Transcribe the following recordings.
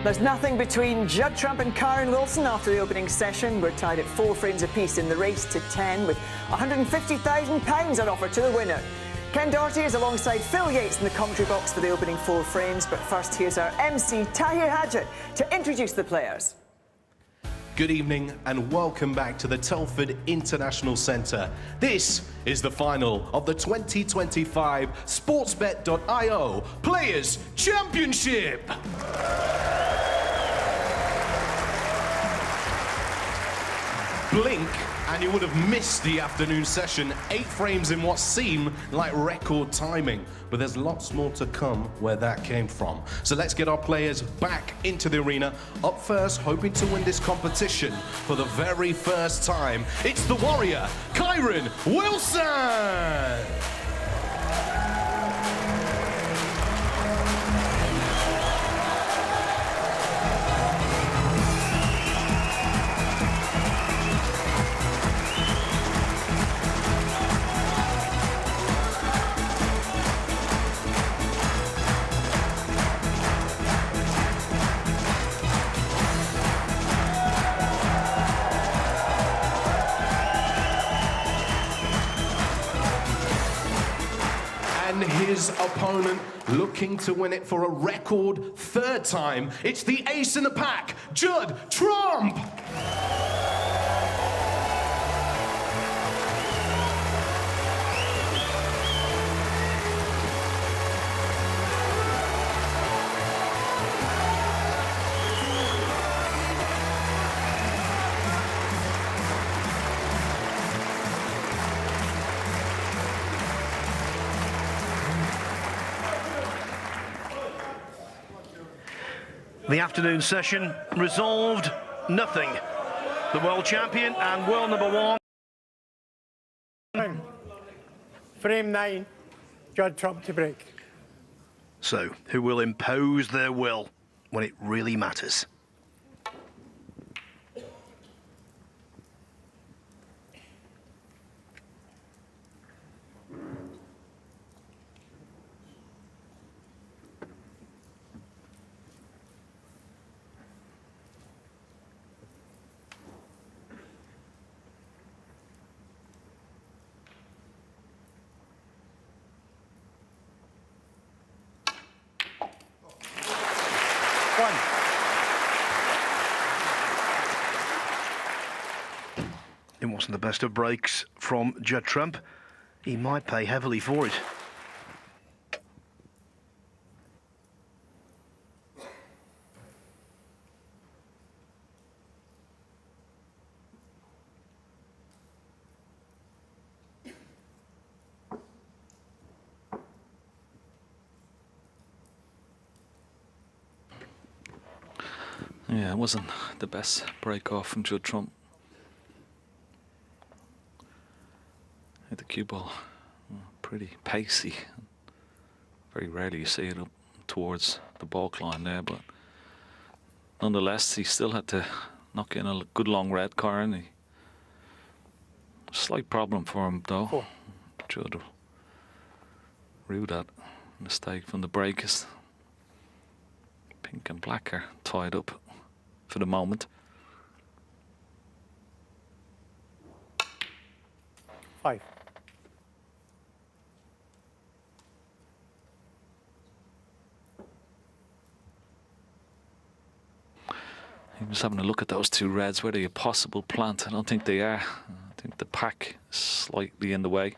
There's nothing between Judd Trump and Kyren Wilson after the opening session. We're tied at 4 frames apiece in the race to 10 with £150,000 on offer to the winner. Ken Doherty is alongside Phil Yates in the commentary box for the opening 4 frames. But first, here's our MC, Tahir Hadjit, to introduce the players. Good evening and welcome back to the Telford International Centre. This is the final of the 2025 Sportsbet.io Players' Championship. Blink and you would have missed the afternoon session. 8 frames in what seemed like record timing. But there's lots more to come where that came from. So let's get our players back into the arena. Up first, hoping to win this competition for the very first time. It's the Warrior, Kyren Wilson! His opponent looking to win it for a record 3rd time. It's the ace in the pack, Judd Trump! The afternoon session resolved nothing. The world champion and world number 1. Frame 9, Judd Trump to break. So, who will impose their will when it really matters? It wasn't the best of breaks from Judd Trump. He might pay heavily for it. Yeah, it wasn't the best break off from Judd Trump. The cue ball, pretty pacey. Very rarely you see it up towards the ball line there, but nonetheless, he still had to knock in a good long red, Kyren. Slight problem for him though. Judd will rue that mistake from the breakers. Pink and black are tied up for the moment. 5. He was having a look at those 2 reds. Were they a possible plant? I don't think they are. I think the pack is slightly in the way.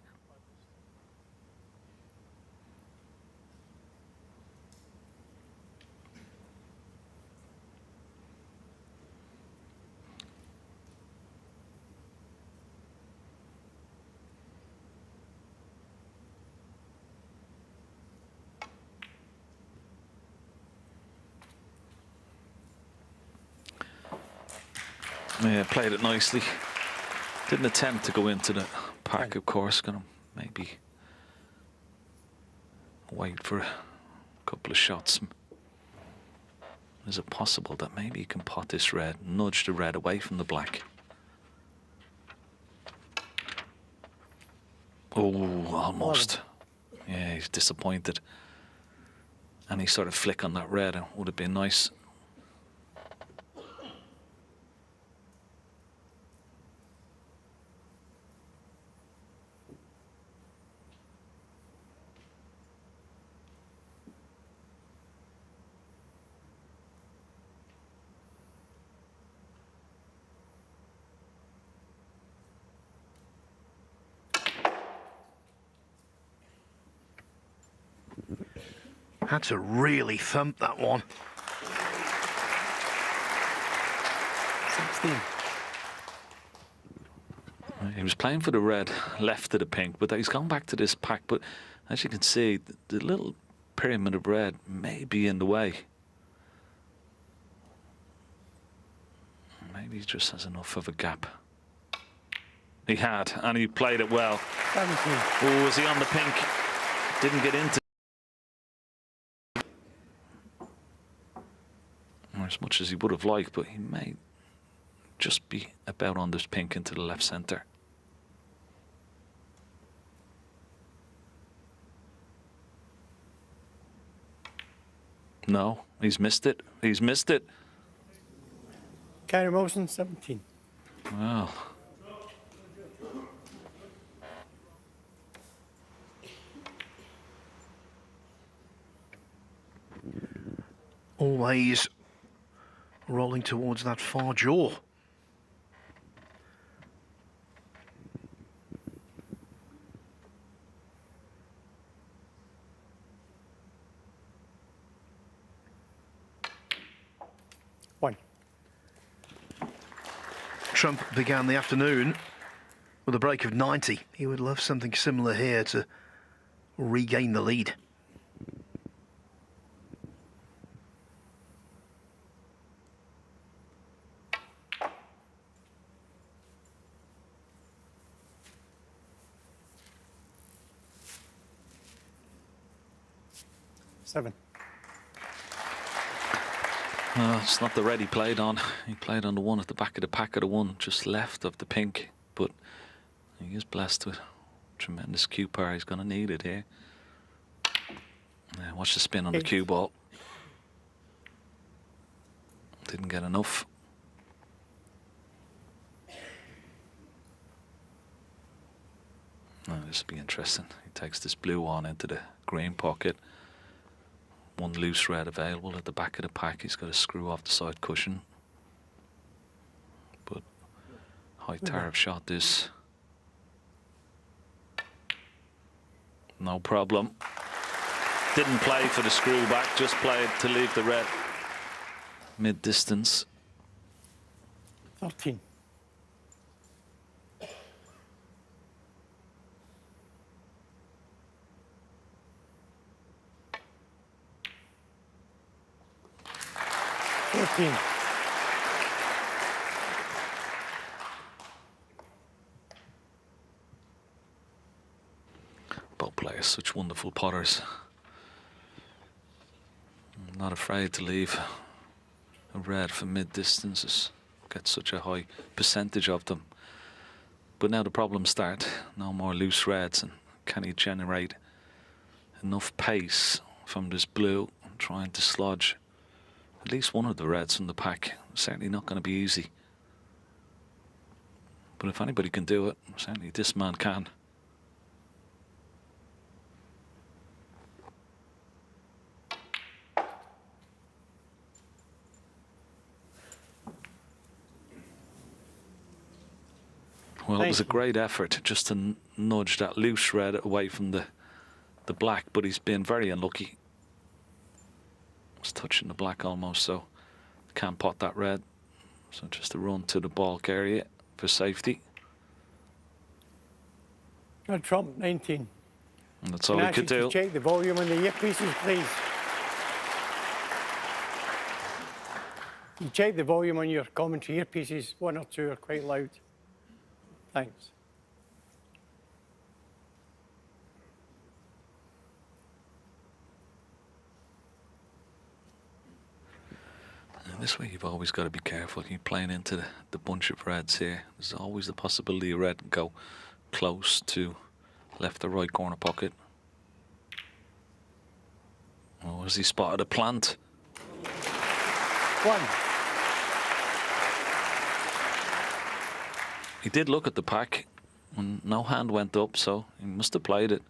Yeah, played it nicely. Didn't attempt to go into the pack, of course. Gonna maybe wait for a couple of shots. Is it possible that maybe you can pot this red, nudge the red away from the black? Oh, almost. Yeah, he's disappointed. Any sort of flick on that red would have been nice. Had to really thump that one. 16. He was playing for the red, left of the pink, but he's gone back to this pack. But as you can see, the little pyramid of red may be in the way. Maybe he just has enough of a gap. He had, and he played it well. 17. Oh, was he on the pink? Didn't get into as much as he would have liked, but he may just be about on this pink into the left centre. No, he's missed it. He's missed it. Kyren Wilson, 17. Wow. Always rolling towards that far jaw. One. Trump began the afternoon with a break of 90. He would love something similar here to regain the lead. Seven. It's not the red he played on. He played on the one at the back of the pack of the one just left of the pink. But he is blessed with tremendous cue power. He's going to need it here. Yeah, watch the spin on the cue ball. Didn't get enough. Oh, this will be interesting. He takes this blue on into the green pocket. One loose red available at the back of the pack. He's got to screw off the side cushion. But high tariff shot this. No problem. Didn't play for the screw back, just played to leave the red mid-distance. 13. Both players, such wonderful potters. Not afraid to leave a red for mid-distances. Get such a high percentage of them. But now the problems start. No more loose reds, and can he generate enough pace from this blue, trying to slodge at least one of the reds from the pack? Certainly not going to be easy. But if anybody can do it, certainly this man can. Well, it was a great effort just to nudge that loose red away from the black, but he's been very unlucky. Was touching the black almost, so can't pot that red. So just a run to the balk area for safety. Judd Trump, 19. And that's all he could do. Check the volume on the earpieces, please. You check the volume on your commentary earpieces. One or two are quite loud. Thanks. And this way you've always got to be careful. You're playing into the bunch of reds here. There's always the possibility a red can go close to left or right corner pocket. Oh, has he spotted a plant? One. He did look at the pack and no hand went up, so he must have played it.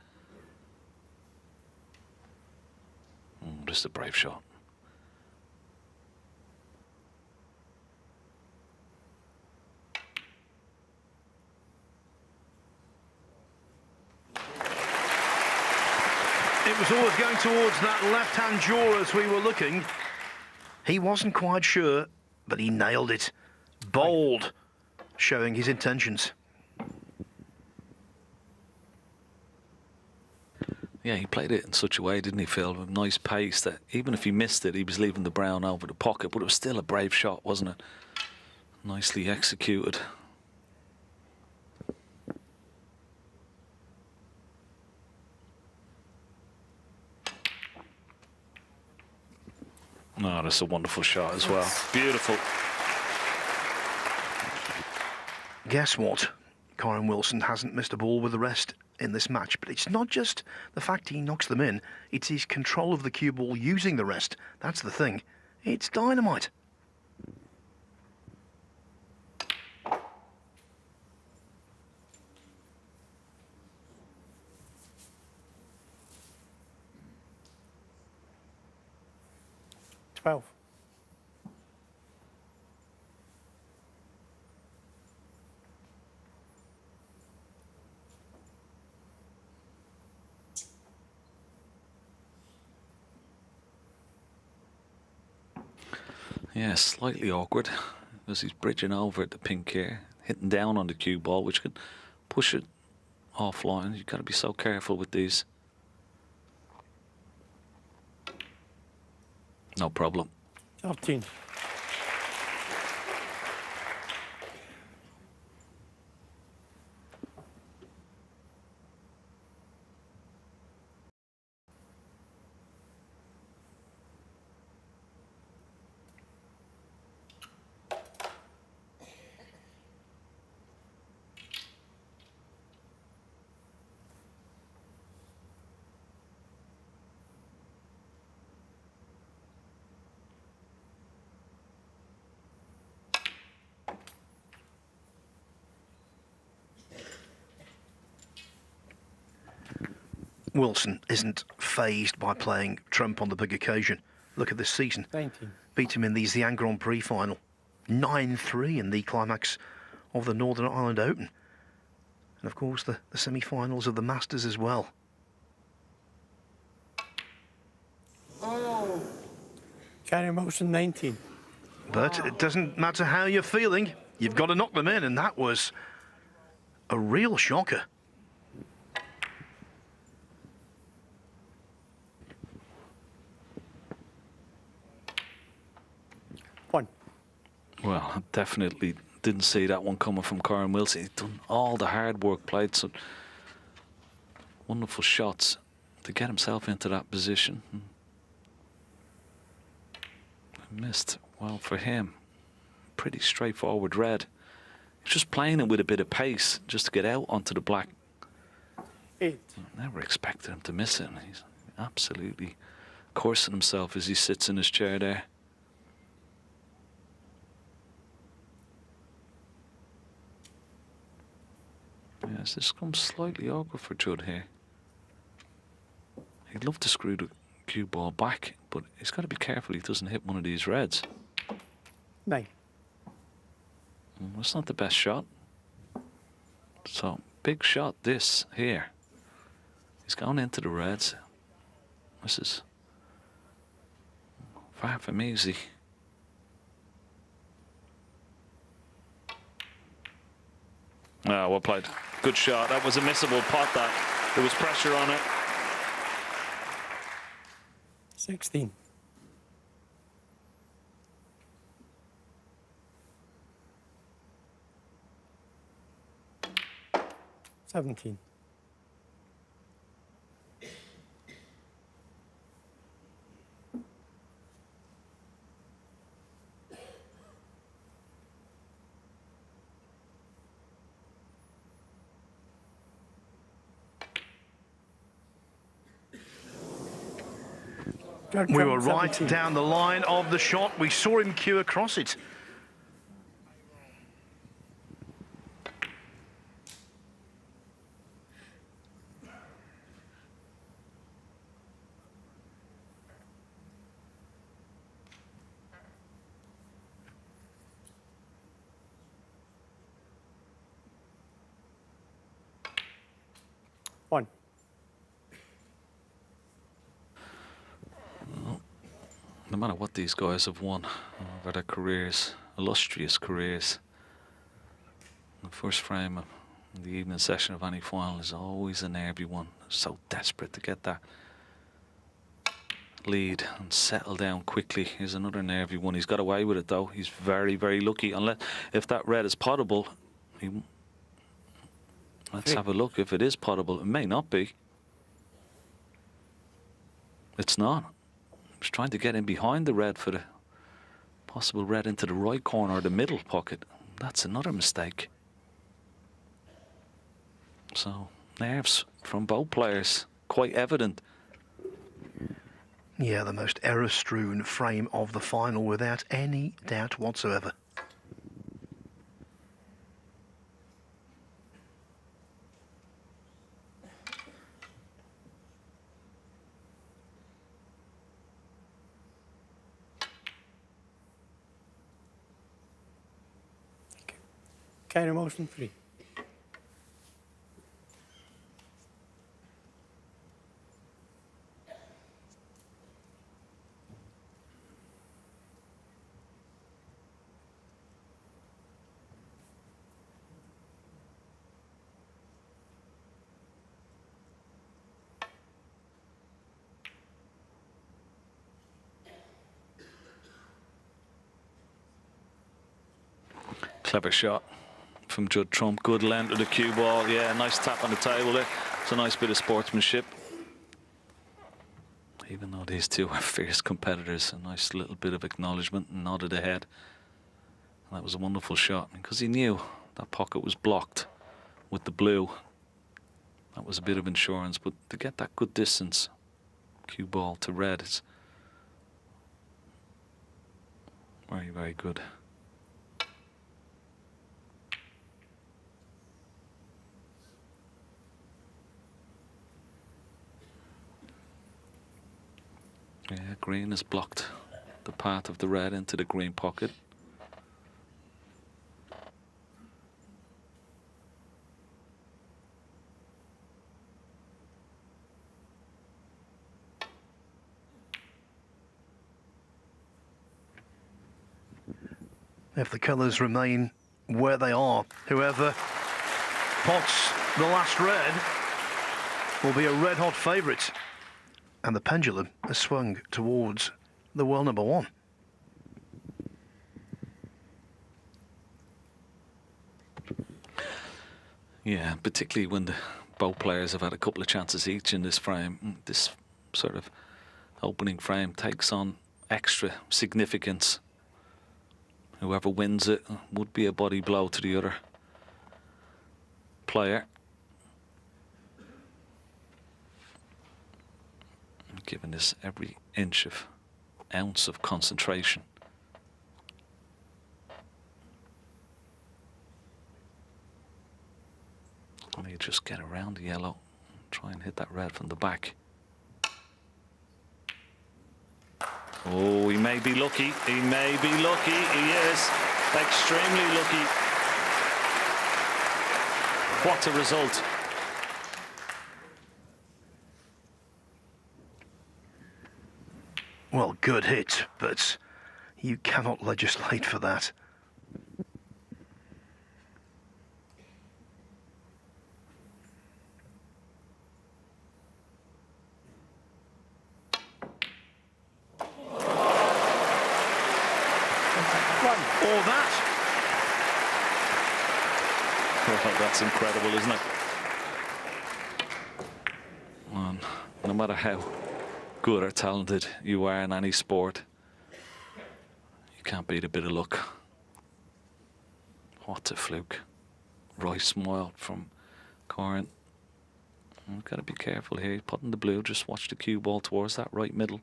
Just a brave shot. It was always going towards that left-hand jaw as we were looking. He wasn't quite sure, but he nailed it. Bold, showing his intentions. Yeah, he played it in such a way, didn't he, Phil, with nice pace that even if he missed it, he was leaving the brown over the pocket, but it was still a brave shot, wasn't it? Nicely executed. Oh, that's a wonderful shot as well. Beautiful. Guess what? Kyren Wilson hasn't missed a ball with the rest in this match, but it's not just the fact he knocks them in, it's his control of the cue ball using the rest. That's the thing. It's dynamite. Yeah, slightly awkward as he's bridging over at the pink here, hitting down on the cue ball, which can push it offline. You've got to be so careful with these. No problem. 13. Wilson isn't fazed by playing trump on the big occasion. Look at this season. 19. Beat him in the Xi'an Grand Prix final. 9-3 in the climax of the Northern Ireland Open. And of course the semi-finals of the Masters as well. Kyren Wilson, 19. But it doesn't matter how you're feeling, you've got to knock them in, and that was a real shocker. Well, I definitely didn't see that one coming from Kyren Wilson. He's done all the hard work, played some wonderful shots to get himself into that position. Missed. Well, for him, pretty straightforward red. He's just playing it with a bit of pace just to get out onto the black. 8. Never expected him to miss it. He's absolutely coursing himself as he sits in his chair there. Yes, this comes slightly awkward for Judd here. He'd love to screw the cue ball back, but he's got to be careful he doesn't hit one of these reds. 9. That's not the best shot. So, big shot this here. He's going into the reds. This is far from easy. Oh, well played. Good shot. That was a missable pot, that. There was pressure on it. 16. 17. We were right down the line of the shot. We saw him cue across it. matter what these guys have won over their careers, illustrious careers, the first frame of the evening session of any final is always a nervy one. So desperate to get that lead and settle down quickly. Here's another nervy one. He's got away with it though. He's very, very lucky. Unless if that red is potable, let's have a look. If it is potable, it may not be. It's not. I was trying to get in behind the red for the possible red into the right corner or the middle pocket. That's another mistake. So nerves from both players, quite evident. Yeah, the most error-strewn frame of the final without any doubt whatsoever. Kyren motion free. Clever shot from Judd Trump. Good length of the cue ball. Yeah, nice tap on the table there. It's a nice bit of sportsmanship. Even though these two are fierce competitors, a nice little bit of acknowledgement and nod of the head. And that was a wonderful shot because he knew that pocket was blocked with the blue. That was a bit of insurance, but to get that good distance, cue ball to red, is very, very good. Yeah, green has blocked the path of the red into the green pocket. If the colours remain where they are, whoever pots the last red will be a red-hot favourite. And the pendulum has swung towards the world number one. Yeah, particularly when both players have had a couple of chances each in this frame. This sort of opening frame takes on extra significance. Whoever wins it would be a body blow to the other player. Given this every ounce of concentration. Let me just get around the yellow, try and hit that red from the back. Oh, he may be lucky. He may be lucky. He is extremely lucky. What a result. Well, good hit, but you cannot legislate for that. Or that. Well, that's incredible, isn't it? And no matter how good or talented you are in any sport, you can't beat a bit of luck. What a fluke. Right smile from Kyren. We've got to be careful here. He's putting the blue, just watch the cue ball towards that right middle.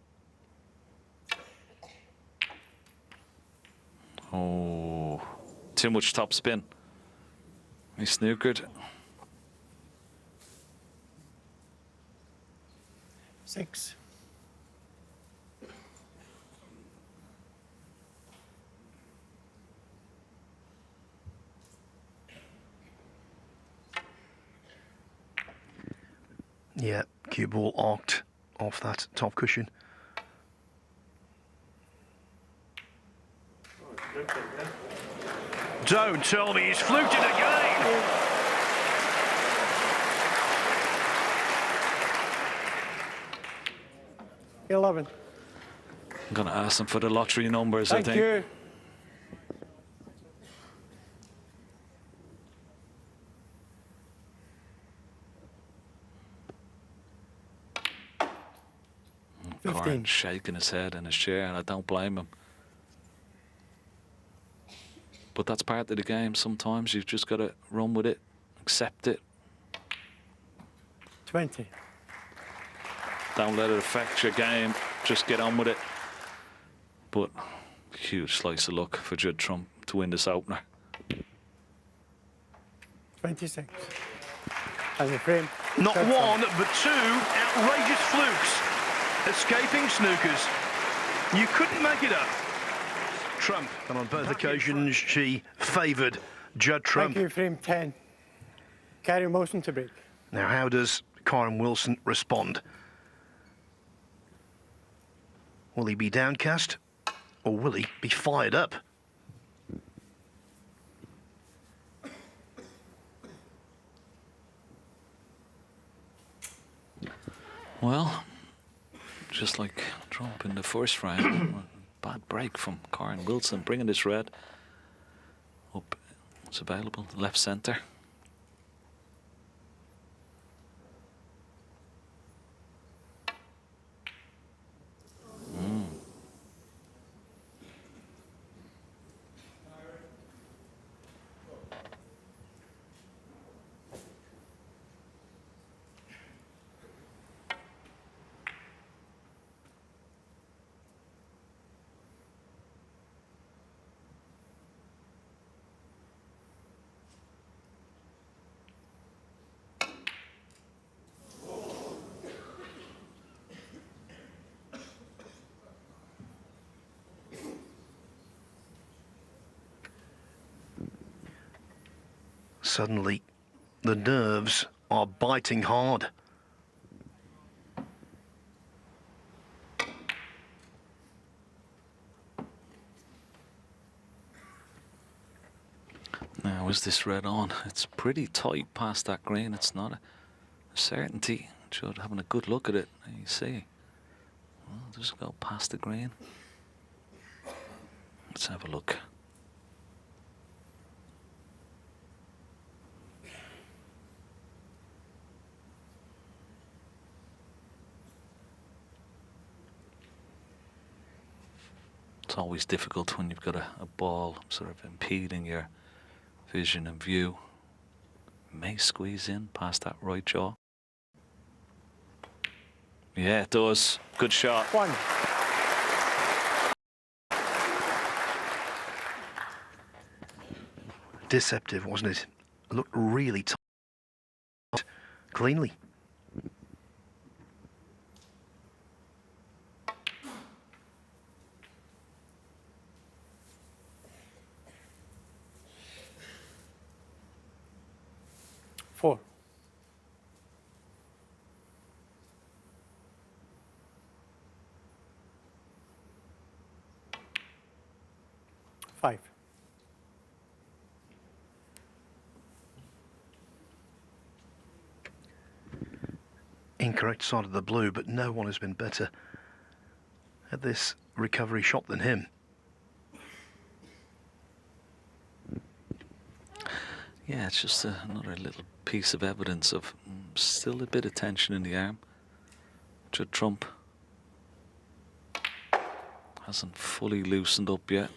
Oh, too much top spin. He snookered. 6. Yeah, cue ball arced off that top cushion. Don't tell me he's fluked it again. 11. I'm going to ask them for the lottery numbers, Thank I think. you. Kyren's shaking his head in his chair, and I don't blame him. But that's part of the game. Sometimes you've just got to run with it, accept it. 20. Don't let it affect your game. Just get on with it. But huge slice of luck for Judd Trump to win this opener. 26. As a frame. Not Third one, time. but two outrageous flukes. Escaping snookers. You couldn't make it up. Trump, and on both occasions she favoured Judd Trump. Thank you, frame 10. Carry motion to break. Now, how does Kyren Wilson respond? Will he be downcast, or will he be fired up? Well, just like Trump in the first frame, bad break from Kyren Wilson, bringing this red up. It's available, left centre. Suddenly, the nerves are biting hard. Now, is this red on? It's pretty tight past that green. It's not a certainty. Judd having a good look at it. You see. Well, just go past the green. Let's have a look. It's always difficult when you've got a ball sort of impeding your vision and view. May squeeze in past that right jaw. Yeah, it does. Good shot. 1. Deceptive, wasn't it? It looked really tight, cleanly. Four. 5. Incorrect side of the blue, but no one has been better at this recovery shot than him. Yeah, it's just another little piece of evidence of still a bit of tension in the arm. Judd Trump hasn't fully loosened up yet.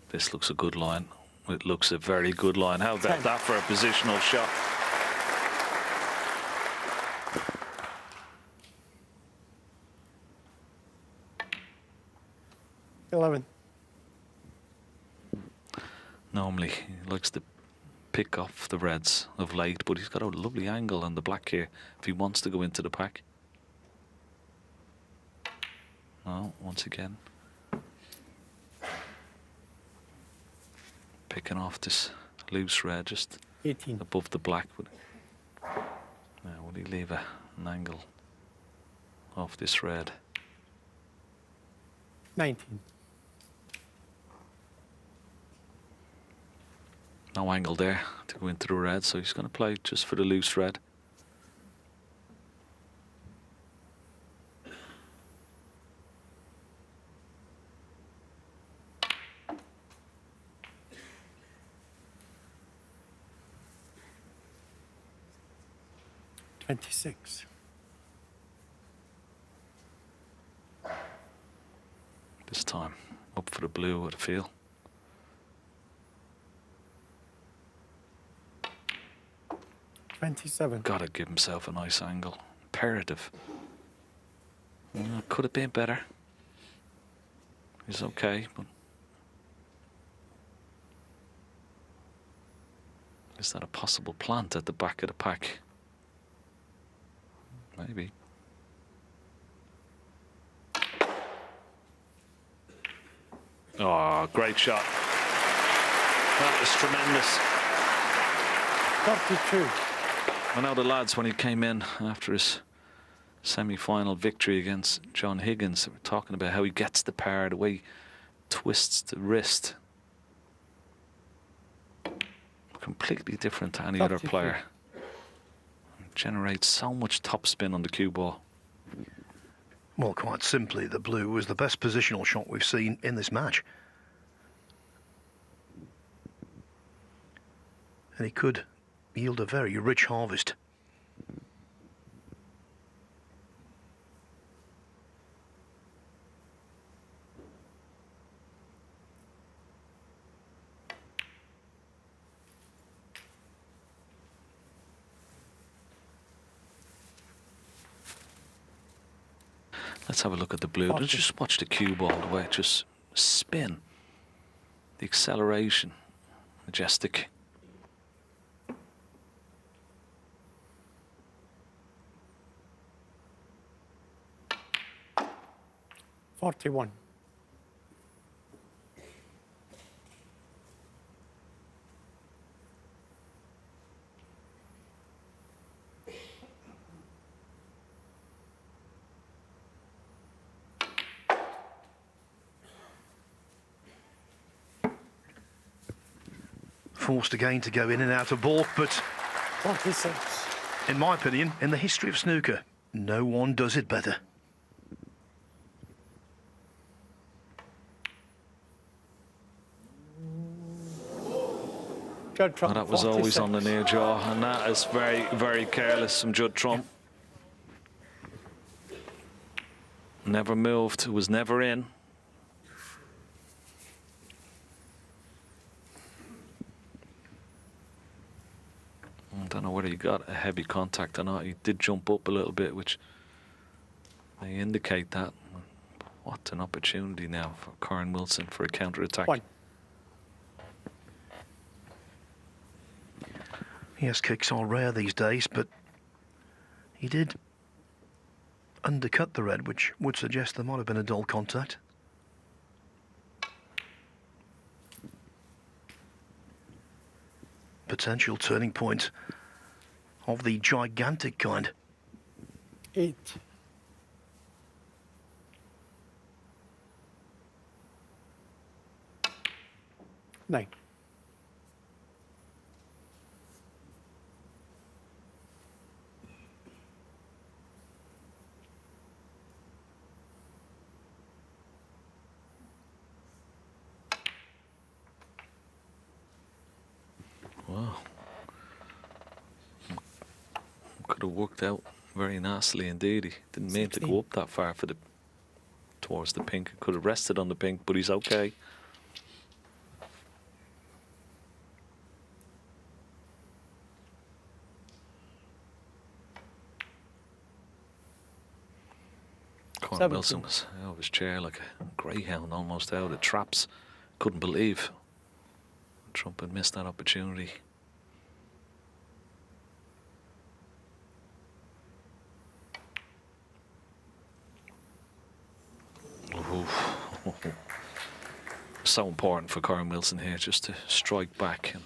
This looks a good line. It looks a very good line. How about that for a positional shot? $11. Normally he likes to pick off the reds of late, but he's got a lovely angle on the black here if he wants to go into the pack. No, once again picking off this loose red just 18. above the black. Now will he leave an angle off this red? 19. No angle there to go into the red, so he's going to play just for the loose red. $26. This time up for the blue, I'd feel. $27. Gotta give himself a nice angle. Imperative. Could have been better. He's okay, but is that a possible plant at the back of the pack? Maybe. Oh, great shot. That was tremendous. 32. I know the lads, when he came in after his semi-final victory against John Higgins, they were talking about how he gets the par, the way he twists the wrist. Completely different to any other player. Generates so much topspin on the cue ball. Well, quite simply, the blue was the best positional shot we've seen in this match. And he could yield a very rich harvest. Let's have a look at the blue. Let's just watch the cue ball, the way it just spin. The acceleration. Majestic. $41. Forced again to go in and out of balk, but 46. in my opinion, in the history of snooker, no one does it better. Judd Trump, Well, that was always 46. on the near jaw, and that is very, very careless from Judd Trump. Never moved, it was never in. I don't know whether he got a heavy contact or not. He did jump up a little bit, which may indicate that. What an opportunity now for Kyren Wilson for a counter-attack. One. Yes, kicks are rare these days, but he did undercut the red, which would suggest there might have been a dull contact. Potential turning point of the gigantic kind. 8. $9. Wow. Could have worked out very nicely indeed. He didn't mean to go up that far for towards the pink. Could have rested on the pink, but he's okay. Kyren Wilson was out of his chair like a greyhound, almost out of the traps. Couldn't believe Trump had missed that opportunity. So important for Kyren Wilson here just to strike back, and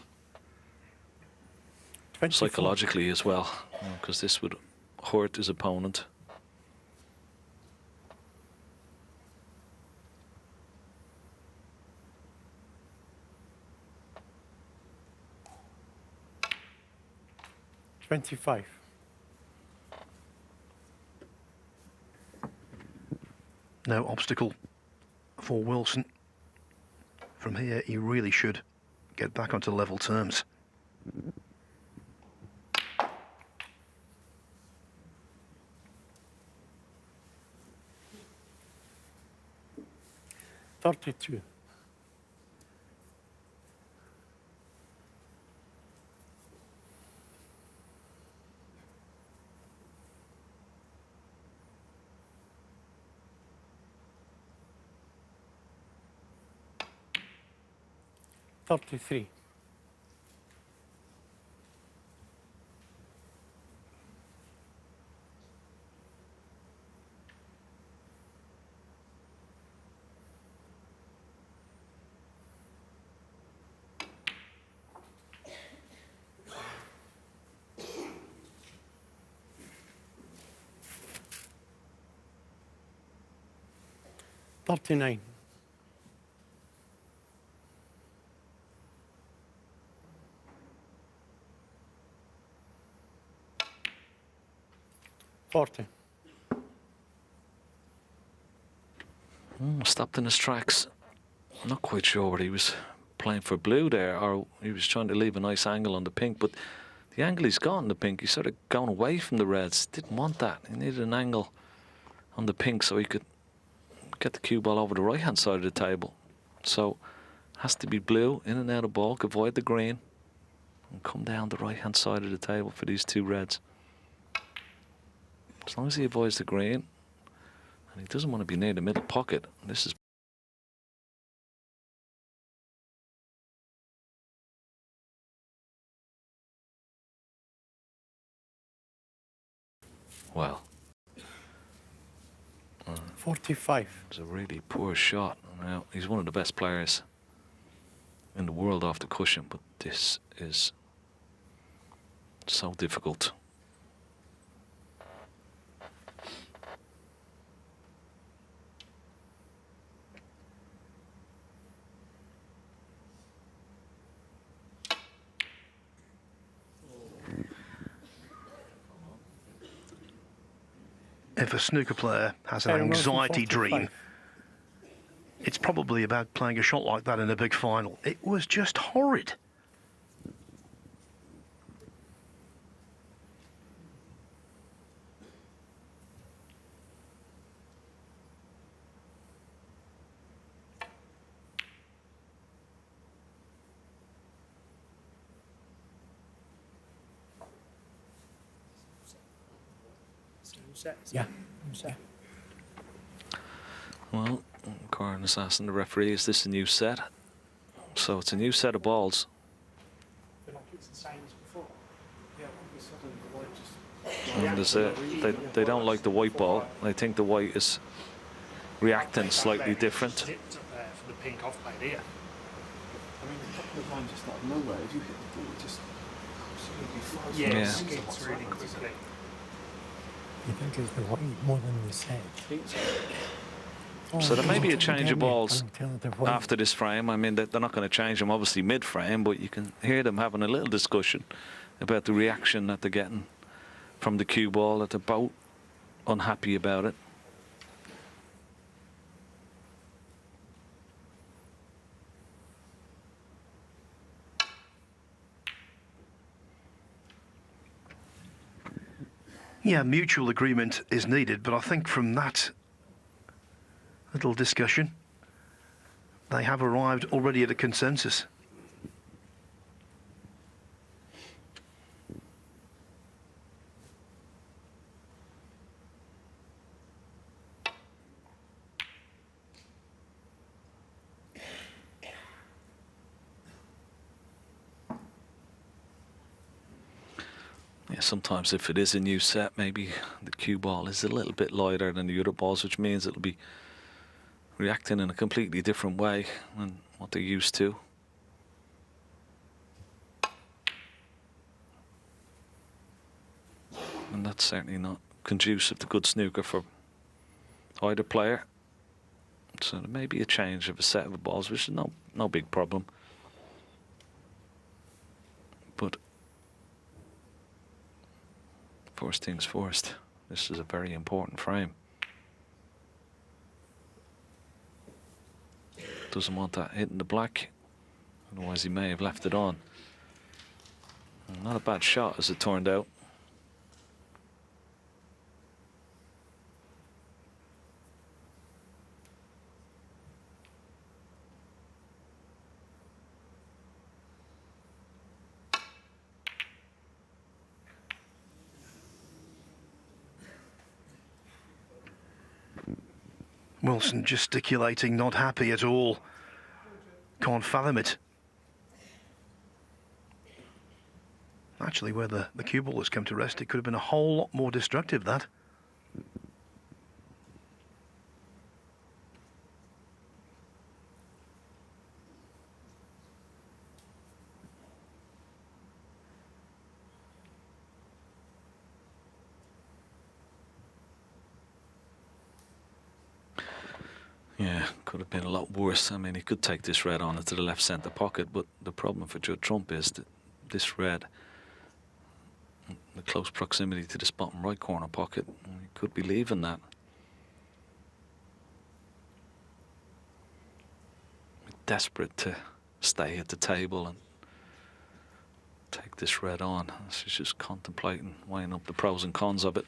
24. psychologically as well, because this would hurt his opponent. 25. No obstacle for Wilson. From here, he really should get back onto level terms. $32. $33. $39. $40. Stopped in his tracks. I'm not quite sure what he was playing for blue there, or he was trying to leave a nice angle on the pink, but the angle he's got on the pink, he's sort of gone away from the reds. Didn't want that. He needed an angle on the pink so he could get the cue ball over the right hand side of the table. So has to be blue, in and out of ball, avoid the green and come down the right hand side of the table for these two reds. As long as he avoids the green, and he doesn't want to be near the middle pocket. This is well. 45. It's a really poor shot. Now, he's one of the best players in the world off the cushion, but this is so difficult. If a snooker player has an Kyren Wilson, anxiety 45. dream, it's probably about playing a shot like that in a big final. It was just horrid. Yeah. Well, Kyren is asking the referee, is this a new set? So it's a new set of balls. And they don't like the white ball. They think the white is reacting slightly different. For the pink off play here. I mean, a couple of lines just out of nowhere. If you hit the ball, it just absolutely flies. Yeah. Skids really quickly. You think it's the white more than the set? So there may be a change of balls after. after this frame. I mean, they're not going to change them obviously mid-frame, but you can hear them having a little discussion about the reaction that they're getting from the cue ball, that they're both unhappy about it. Yeah, mutual agreement is needed, but I think from that little discussion, they have arrived already at a consensus. Yeah, sometimes if it is a new set, maybe the cue ball is a little bit lighter than the other balls, which means it'll be reacting in a completely different way than what they're used to. And that's certainly not conducive to good snooker for either player. So there may be a change of a set of balls, which is no big problem. But First things first. This is a very important frame. Doesn't want that hitting the black, otherwise he may have left it on. Not a bad shot as it turned out. Wilson gesticulating, not happy at all. Can't fathom it. Actually, where the cue ball has come to rest, it could have been a whole lot more destructive, that. Yeah, could have been a lot worse. I mean, he could take this red on into the left centre pocket, but the problem for Judd Trump is that this red, the close proximity to this bottom right corner pocket, he could be leaving that. Desperate to stay at the table and take this red on. She's just contemplating, weighing up the pros and cons of it.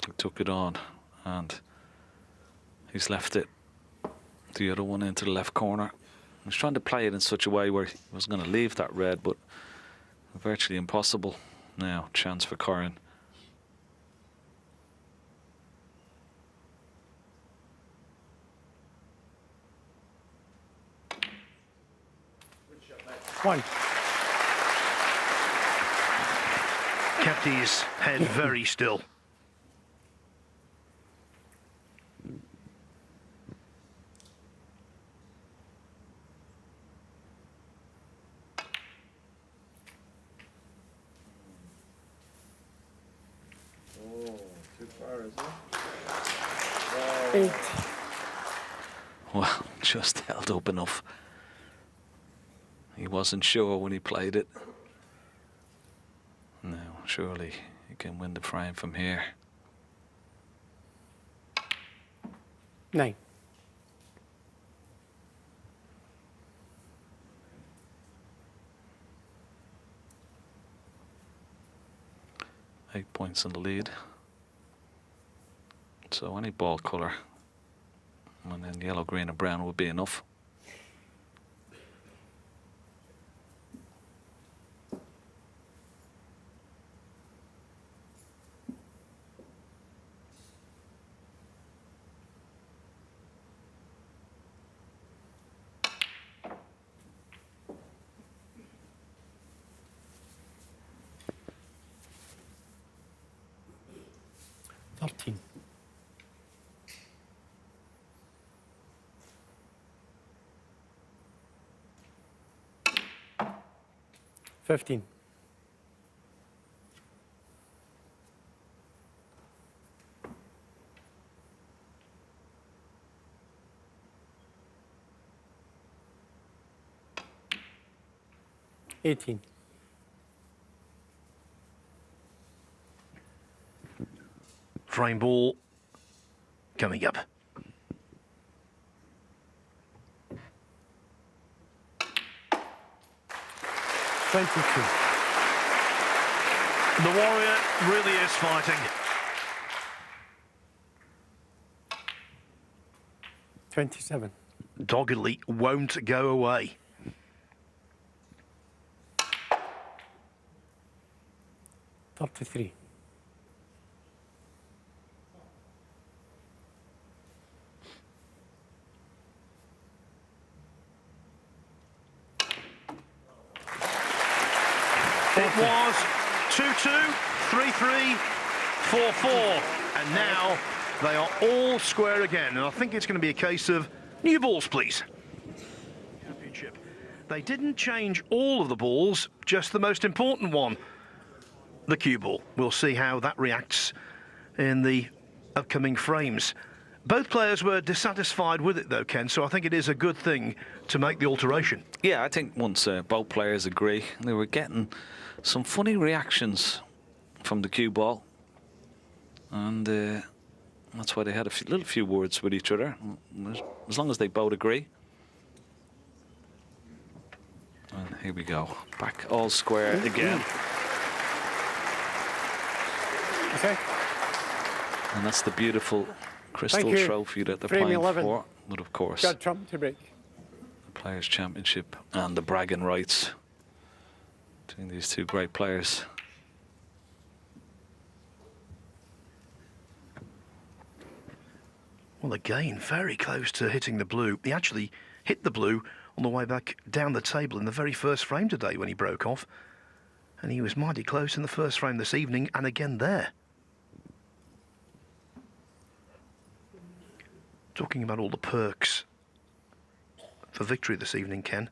He took it on and he's left it, the other one, into the left corner. He's trying to play it in such a way where he was going to leave that red, but virtually impossible. Now, chance for Kyren. One. Kept his head very still. Eight. Well, just held up enough. He wasn't sure when he played it. No, surely he can win the frame from here. 9. Eight points in the lead. So any ball colour, and then yellow, green and brown would be enough. Thirteen. 15. 18. Frame ball coming up. The Warrior really is fighting. 27. Doggedly won't go away. 33. It was 2-2, 3-3, 4-4, and now they are all square again. And I think it's going to be a case of new balls, please. Championship. They didn't change all of the balls, just the most important one, the cue ball. We'll see how that reacts in the upcoming frames. Both players were dissatisfied with it though, Ken, so I think it is a good thing to make the alteration. Yeah, I think once both players agree, they were getting some funny reactions from the cue ball, and that's why they had a little few words with each other, as long as they both agree. And here we go, back all square again. Okay. And that's the beautiful crystal trophy that they're Frame playing 11. for. But of course, Judd Trump to break. the Players' Championship and the bragging rights between these two great players. Well, again, very close to hitting the blue. He actually hit the blue on the way back down the table in the very first frame today when he broke off. And he was mighty close in the first frame this evening, and again there. Talking about all the perks for victory this evening, Ken.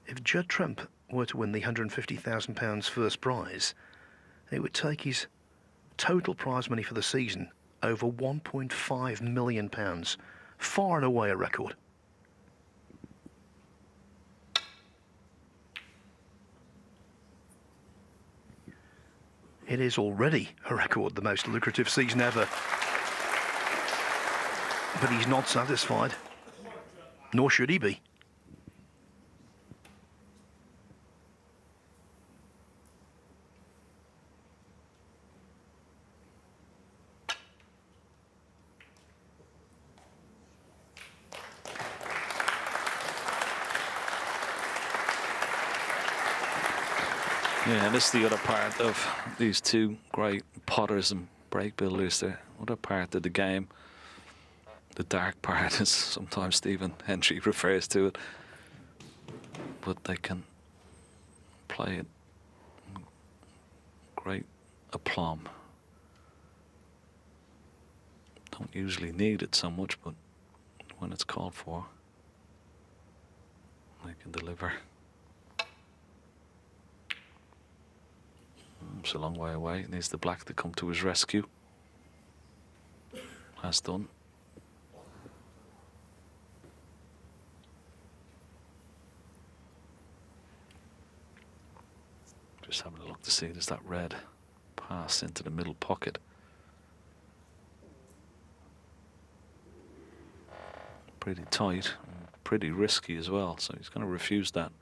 If Judd Trump were to win the £150,000 first prize, it would take his total prize money for the season over £1.5 million. Far and away a record. It is already a record, the most lucrative season ever. But he's not satisfied, nor should he be. Yeah, and this is the other part of these two great potters and break builders. The other part of the game, the dark part, as sometimes Stephen Hendry refers to it. But they can play it great aplomb. Don't usually need it so much, but when it's called for, they can deliver. It's a long way away. Needs the black to come to his rescue. Has done. Just having a look to see, does that red pass into the middle pocket? Pretty tight, and pretty risky as well, so he's going to refuse that.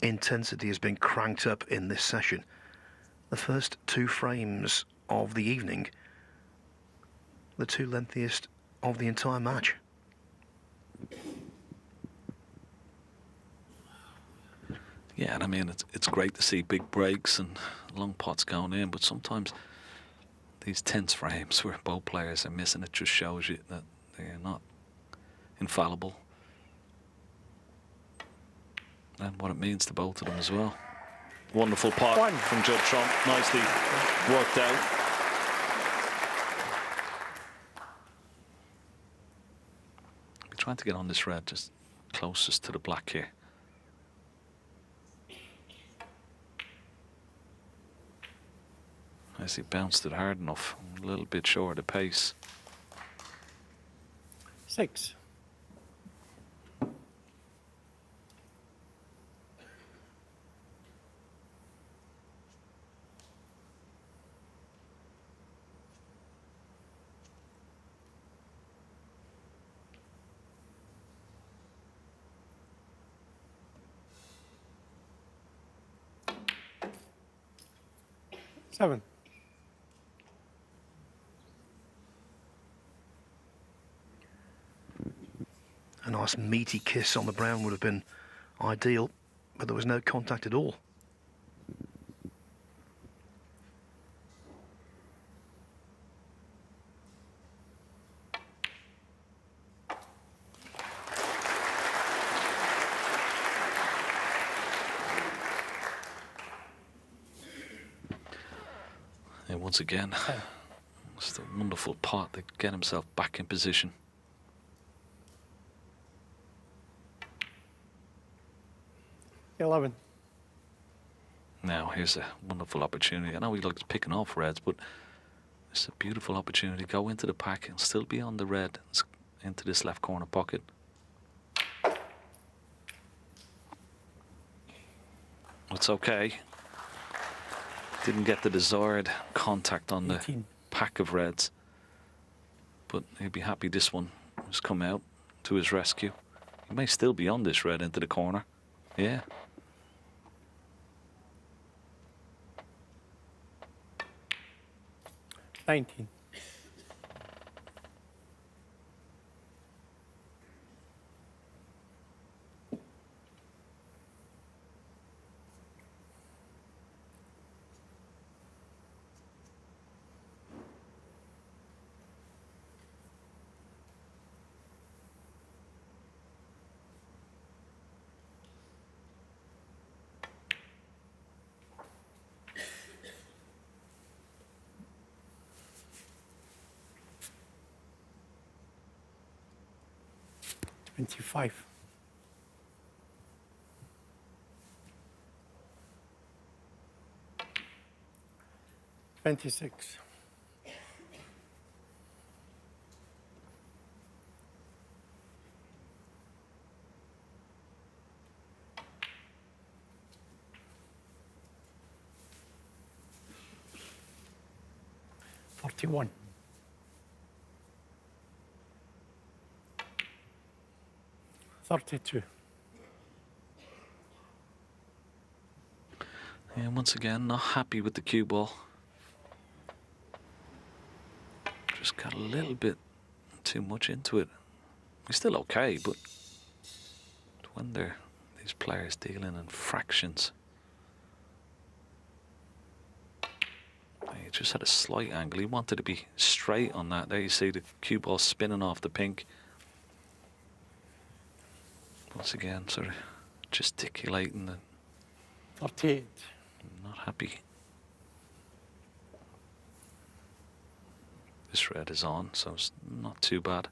Intensity has been cranked up in this session. The first two frames of the evening, the two lengthiest of the entire match. Yeah, and I mean, it's great to see big breaks and long pots going in, but sometimes these tense frames where both players are missing, it just shows you that they're not infallible. And what it means to both of them as well. Wonderful pot from Judd Trump, nicely worked out. We're trying to get on this red, just closest to the black here. As he bounced it hard enough, a little bit short of pace. 6. 7. A nice meaty kiss on the brown would have been ideal, but there was no contact at all. And once again, it's a wonderful pot to get himself back in position. $11. Now here's a wonderful opportunity. I know he likes picking off reds, but it's a beautiful opportunity. Go into the pack and still be on the red into this left corner pocket. It's okay. Didn't get the desired contact on the 18. pack of reds, but he'll be happy this one has come out to his rescue. He may still be on this red into the corner. Yeah. $19. $25. $26. $41. $32. And once again, not happy with the cue ball. Just got a little bit too much into it. He's still okay, but when these players dealing in fractions. He just had a slight angle. He wanted to be straight on that. There you see the cue ball spinning off the pink. Once again, sort of gesticulating and 38. not happy. This red is on, so it's not too bad.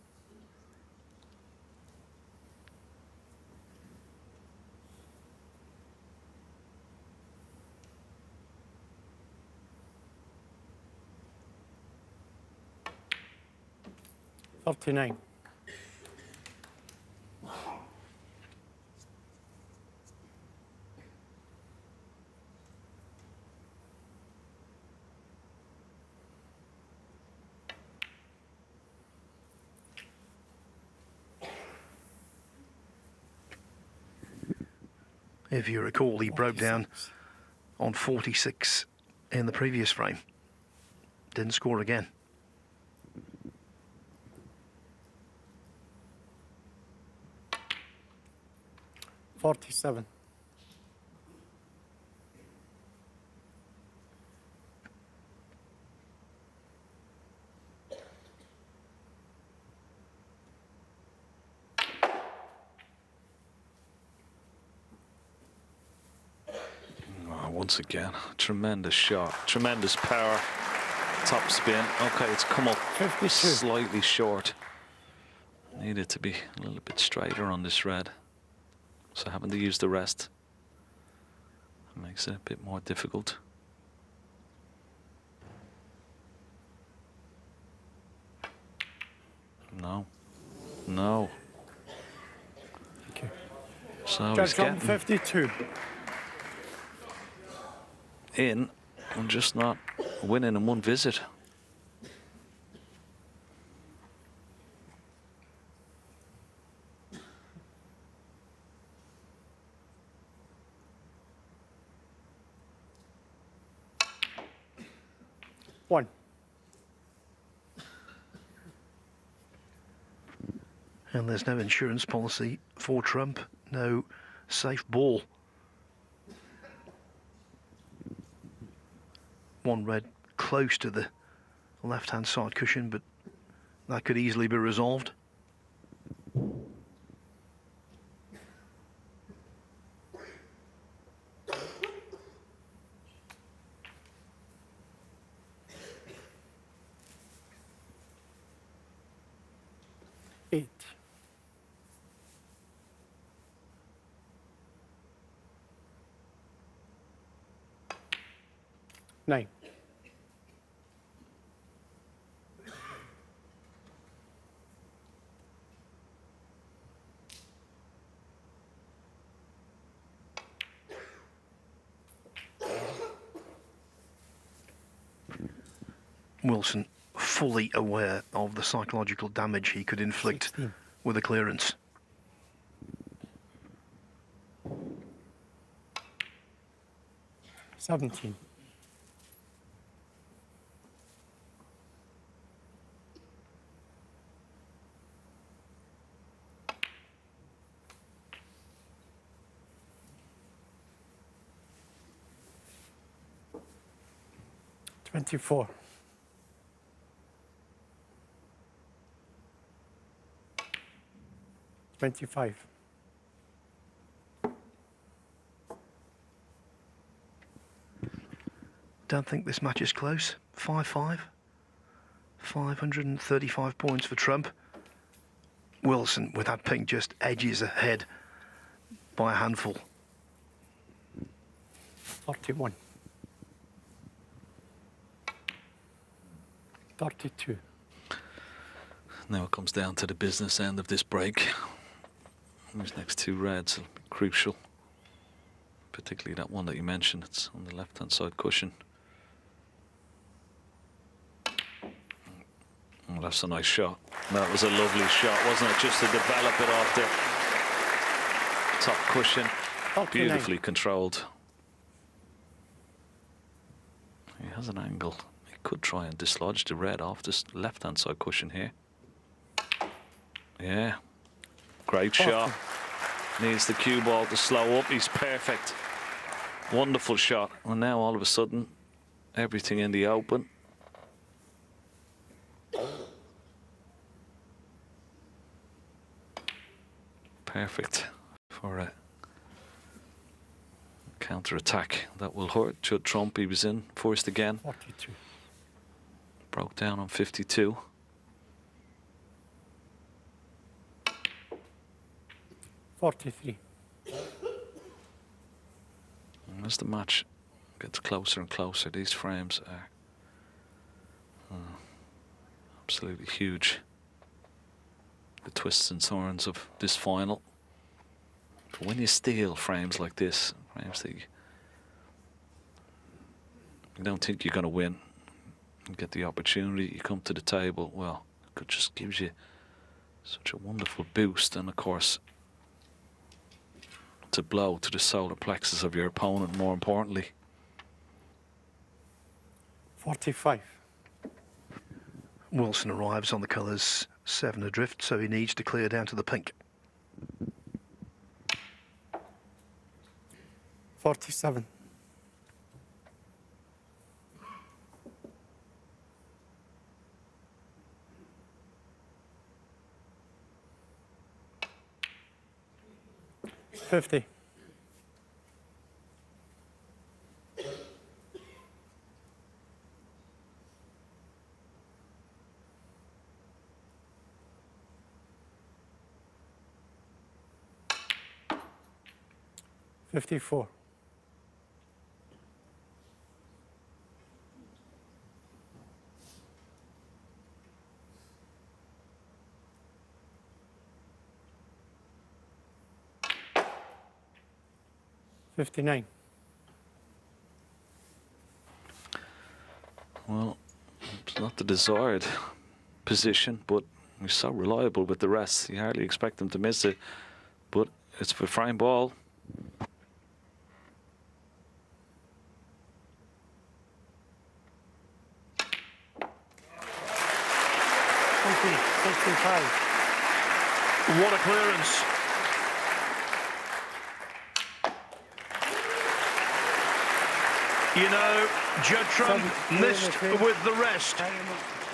$39. If you recall, he broke down 46. on 46 in the previous frame. Didn't score again. $47. Once again, tremendous shot, tremendous power, top spin. Okay, it's come up 52. slightly short. Needed to be a little bit straighter on this red. So having to use the rest makes it a bit more difficult. No. No. Thank you. So he's Judge on getting 52. in and just not winning in one visit. 1. And there's no insurance policy for Trump, no safe ball. One red close to the left-hand side cushion, but that could easily be resolved. Eight. 9. 'Wilson fully aware of the psychological damage he could inflict 16. with a clearance. Seventeen. 24. 25. 'Don't think this match is close. 5-5. 535 points for Trump. Wilson, with that pink, just edges ahead by a handful. 31. 32. Now it comes down to the business end of this break. These next two reds will be crucial, particularly that one that you mentioned. It's on the left-hand side cushion. Oh, that's a nice shot. That was a lovely shot, wasn't it? Just to develop it off the top cushion. 39. Beautifully controlled. He has an angle. He could try and dislodge the red off this left-hand side cushion here. Yeah. Great shot. Needs the cue ball to slow up. He's perfect. Wonderful shot. And now all of a sudden, everything in the open. Perfect for a counter-attack that will hurt Judd Trump. He was in first again. 42. Broke down on 52. 43. And as the match gets closer and closer, these frames are absolutely huge. The twists and turns of this final. But when you steal frames like this, frames that you don't think you're going to win, and get the opportunity, you come to the table, well, it just gives you such a wonderful boost. And of course, to blow to the solar plexus of your opponent, more importantly. 45. Wilson arrives on the colours 7 adrift, so he needs to clear down to the pink. 47. 50. 54. 59. Well, it's not the desired position, but he's so reliable with the rest. You hardly expect him to miss it, but it's for frame ball. 65. What a clearance. You know, Judd Trump missed with the rest.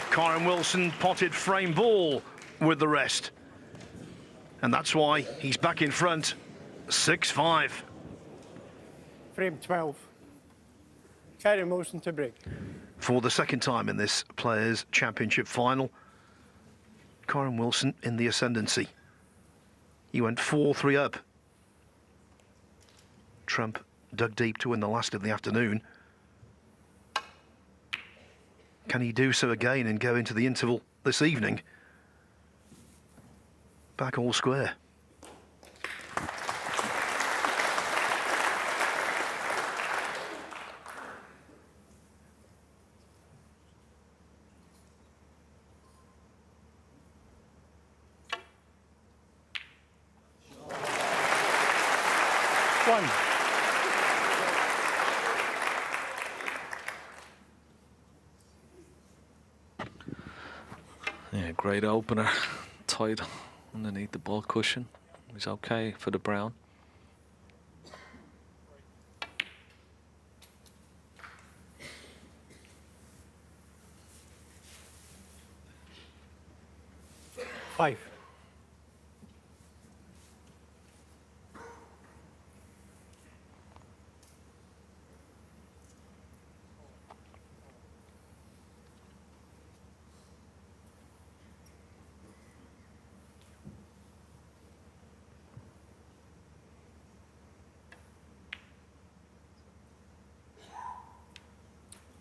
Kyren Wilson potted frame ball with the rest. And that's why he's back in front, 6-5. Frame 12. Kyren Wilson to break. For the second time in this Players' Championship final, Kyren Wilson in the ascendancy. He went 4-3 up. Trump dug deep to win the last of the afternoon. Can he do so again and go into the interval this evening back all square? One. Yeah, great opener. Tight underneath the ball cushion. He's okay for the brown. Five.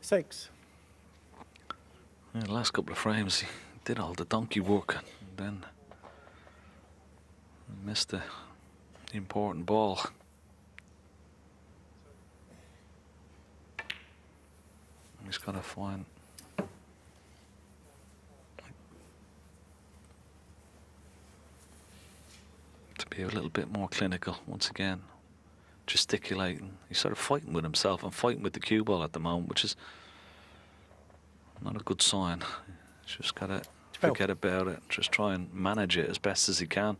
Six. Yeah, the last couple of frames, he did all the donkey work and then missed the important ball. He's got to find to be a little bit more clinical once again. Gesticulating. He's sort of fighting with himself and fighting with the cue ball at the moment, which is not a good sign. He's just got to forget about it. Just try and manage it as best as he can.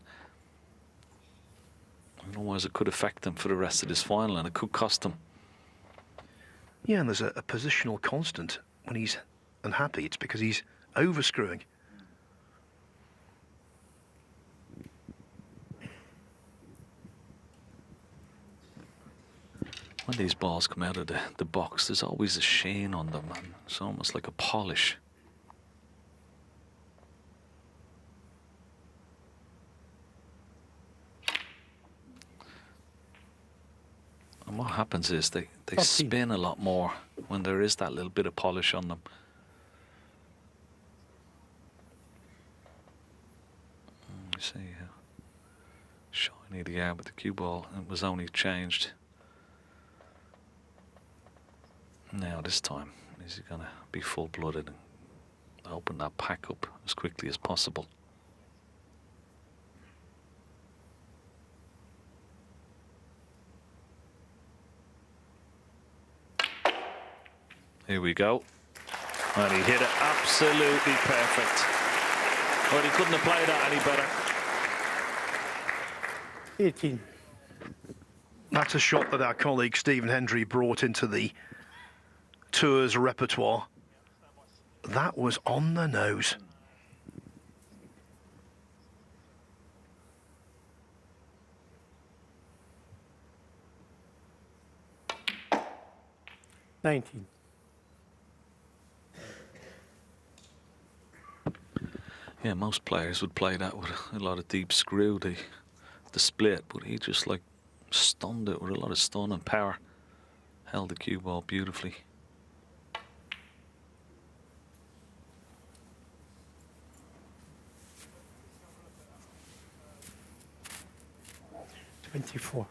Otherwise, it could affect him for the rest of this final, and it could cost him. Yeah, and there's a positional constant when he's unhappy. It's because he's overscrewing. When these balls come out of the box, there's always a sheen on them, and it's almost like a polish. And what happens is they spin a lot more when there is that little bit of polish on them. You see how shiny they are with the cue ball. It was only changed. Now this time, is he going to be full-blooded and open that pack up as quickly as possible? Here we go. And he hit it absolutely perfect. Well, he couldn't have played that any better. 18. That's a shot that our colleague Stephen Hendry brought into the tour's repertoire. That was on the nose. $19. Yeah, most players would play that with a lot of deep screw, the split, but he just like stunned it with a lot of stun and power. Held the cue ball beautifully. $24.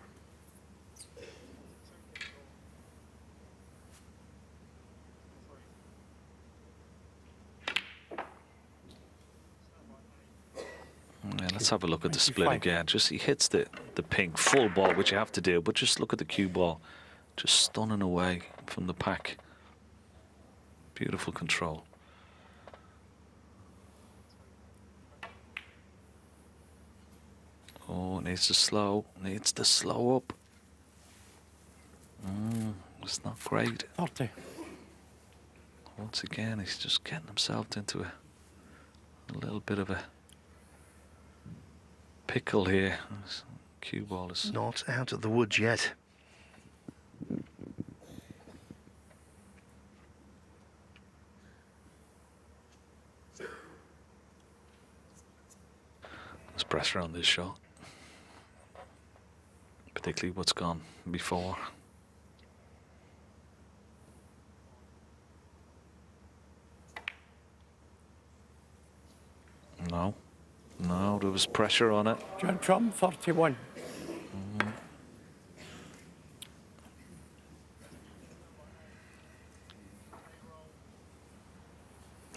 Yeah, let's have a look at the split again. Just he hits the pink full ball, which you have to do, but just look at the cue ball, just stunning away from the pack. Beautiful control. Oh, needs to slow. Needs to slow up. It's not great. 30. Once again, he's just getting himself into a little bit of a pickle here. This cue ball is Not out of the woods yet. There's pressure on this shot, particularly what's gone before. No, no, there was pressure on it. Judd Trump, 31.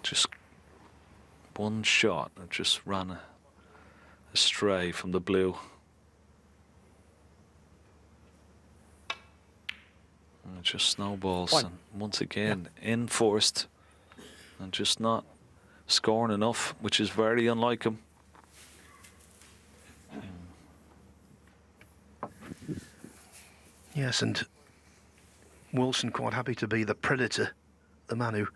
Just one shot that just ran astray from the blue. And it just snowballs. One. And once again, enforced and just not scoring enough, which is very unlike him. Yes, and Wilson quite happy to be the predator, the man who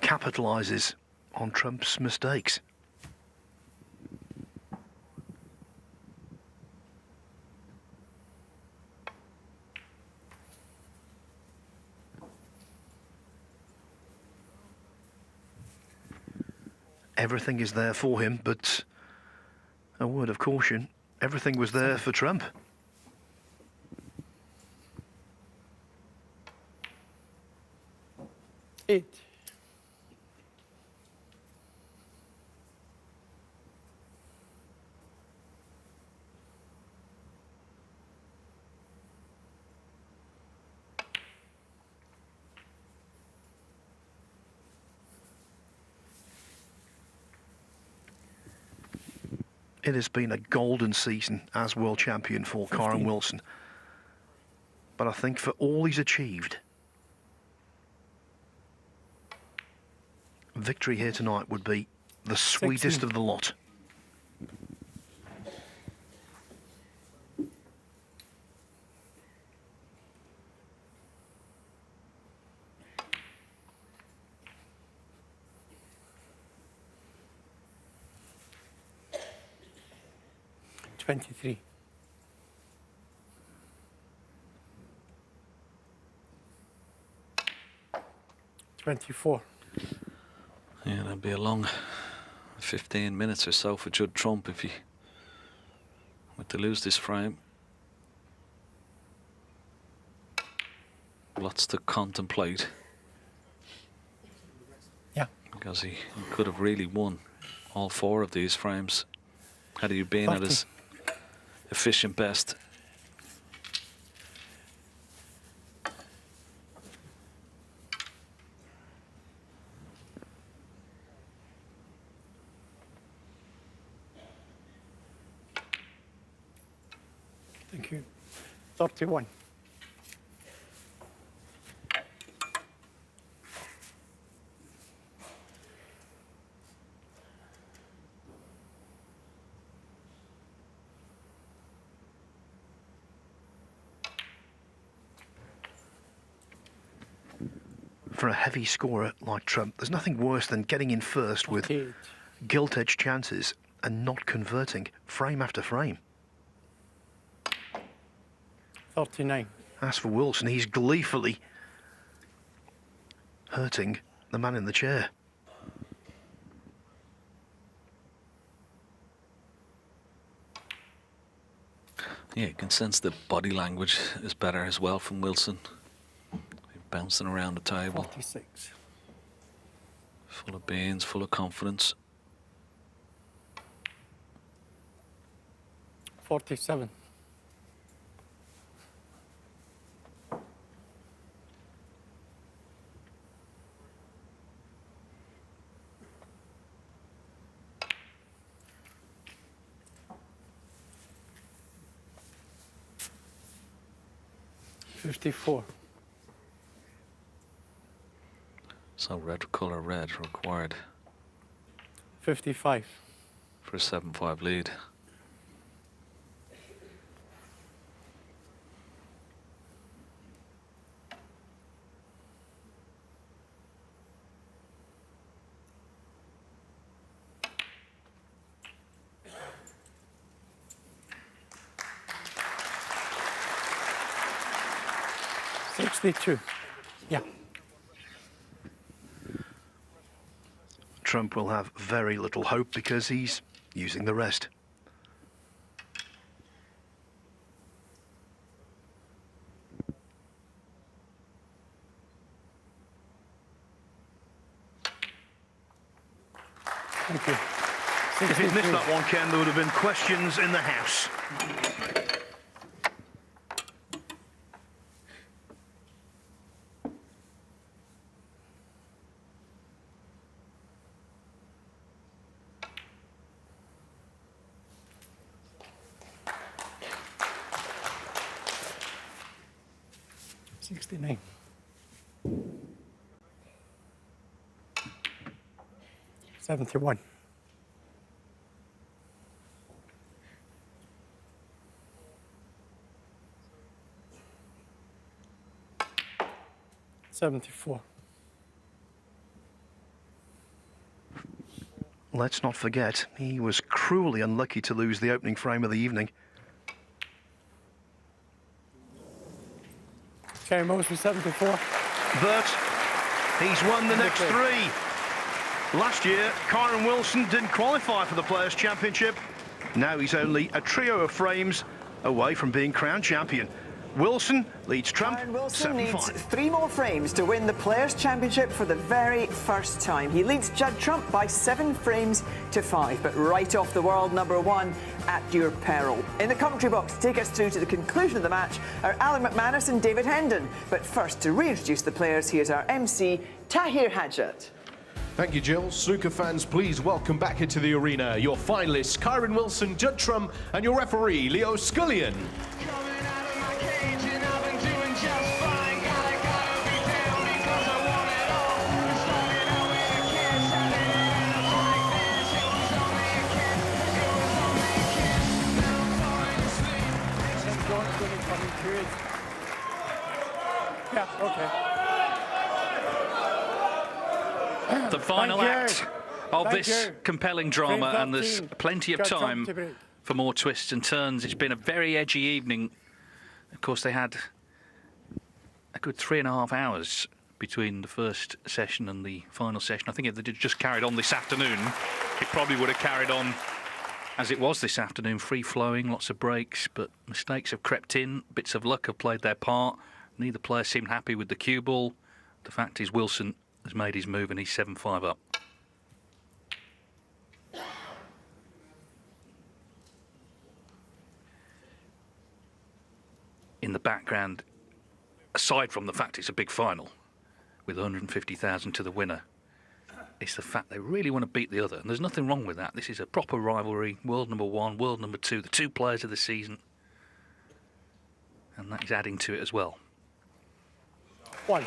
capitalises on Trump's mistakes. Everything is there for him, but a word of caution, everything was there for Trump. Eight. It has been a golden season as world champion for Kyren Wilson. But I think for all he's achieved, victory here tonight would be the sweetest 16. of the lot. Twenty-three. $24. Yeah, that'd be a long 15 minutes or so for Judd Trump if he were to lose this frame. Lots to contemplate. Yeah. Because he could have really won all 4 of these frames had he been at 30. his efficient best. Thank you. 31. For a heavy scorer like Trump, there's nothing worse than getting in first with 48. gilt-edged chances and not converting frame after frame. 39. As for Wilson, he's gleefully hurting the man in the chair. Yeah, you can sense the body language is better as well from Wilson. Bouncing around the table. 46. Full of beans, full of confidence. 47. $54. So red colour red required 55. for a 7-5 lead. 62. Yeah. Trump will have very little hope because he's using the rest. Thank you. If he'd missed that one, Ken, there would have been questions in the house. $69. 71. 74. Let's not forget, he was cruelly unlucky to lose the opening frame of the evening. Kyren Wilson, 74. But he's won the next three. Last year, Kyren Wilson didn't qualify for the Players' Championship. Now he's only a trio of frames away from being crowned champion. Wilson leads Trump Kyren Wilson needs 7-5. 3 more frames to win the Players' Championship for the very first time. He leads Judd Trump by 7 frames to 5, but right off the world #1 at your peril. In the commentary box to take us through to the conclusion of the match are Alan McManus and David Hendon. But first, to reintroduce the players, here's our MC, Tahir Hadjat. Thank you, Jill. Snooker fans, please welcome back into the arena your finalists, Kyren Wilson, Judd Trump, and your referee, Leo Scullion. Yeah, okay. The final act of Thank this you. compelling drama, Frame and there's 13. plenty of Judd Trump time to break. for more twists and turns. It's been a very edgy evening. Of course, they had a good 3.5 hours between the first session and the final session. I think if they had just carried on this afternoon, it probably would have carried on as it was this afternoon, free-flowing, lots of breaks, but mistakes have crept in, bits of luck have played their part. Neither player seemed happy with the cue ball. The fact is Wilson has made his move and he's 7-5 up. In the background, aside from the fact it's a big final with 150,000 to the winner, it's the fact they really want to beat the other, and there's nothing wrong with that. This is a proper rivalry, world #1, world #2, the 2 players of the season, and that is adding to it as well. 1.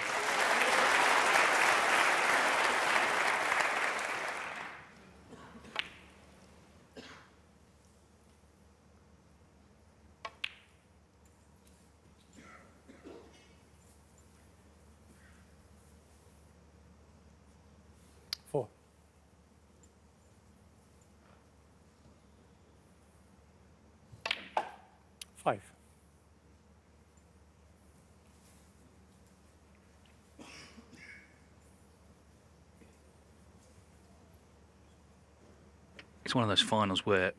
Five. It's one of those finals where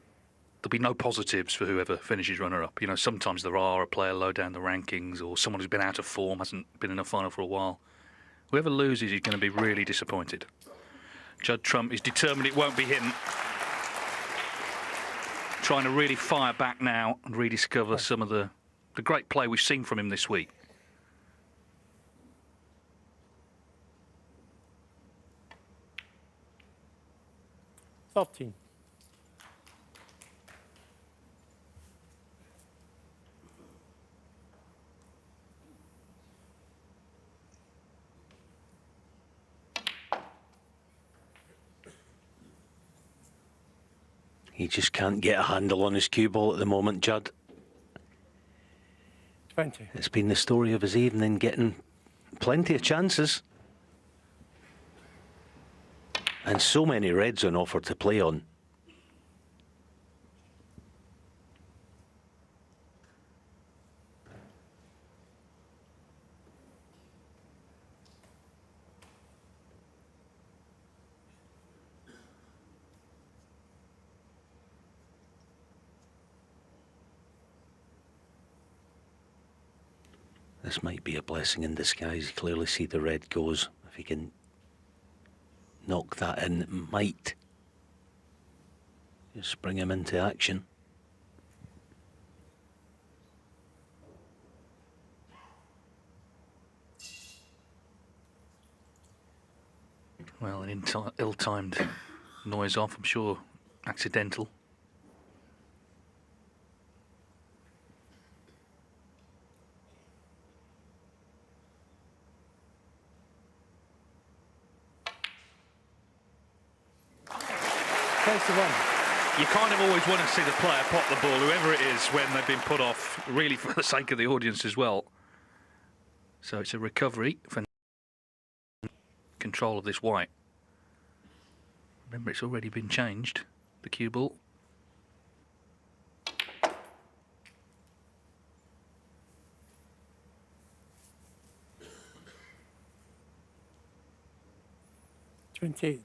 there'll be no positives for whoever finishes runner-up. You know, sometimes there are a player low down the rankings or someone who's been out of form, hasn't been in a final for a while. Whoever loses is going to be really disappointed. Judd Trump is determined it won't be him. Trying to really fire back now and rediscover some of the great play we've seen from him this week. $13. He just can't get a handle on his cue ball at the moment, Judd. 20. It's been the story of his evening, getting plenty of chances. And so many reds on offer to play on. This might be a blessing in disguise. You clearly see the red goes. If he can knock that in, it might just bring him into action. Well, an ill-timed noise off, I'm sure accidental. You kind of always want to see the player pop the ball, whoever it is, when they've been put off, really for the sake of the audience as well. So it's a recovery for control of this white. Remember, it's already been changed, the cue ball. $28.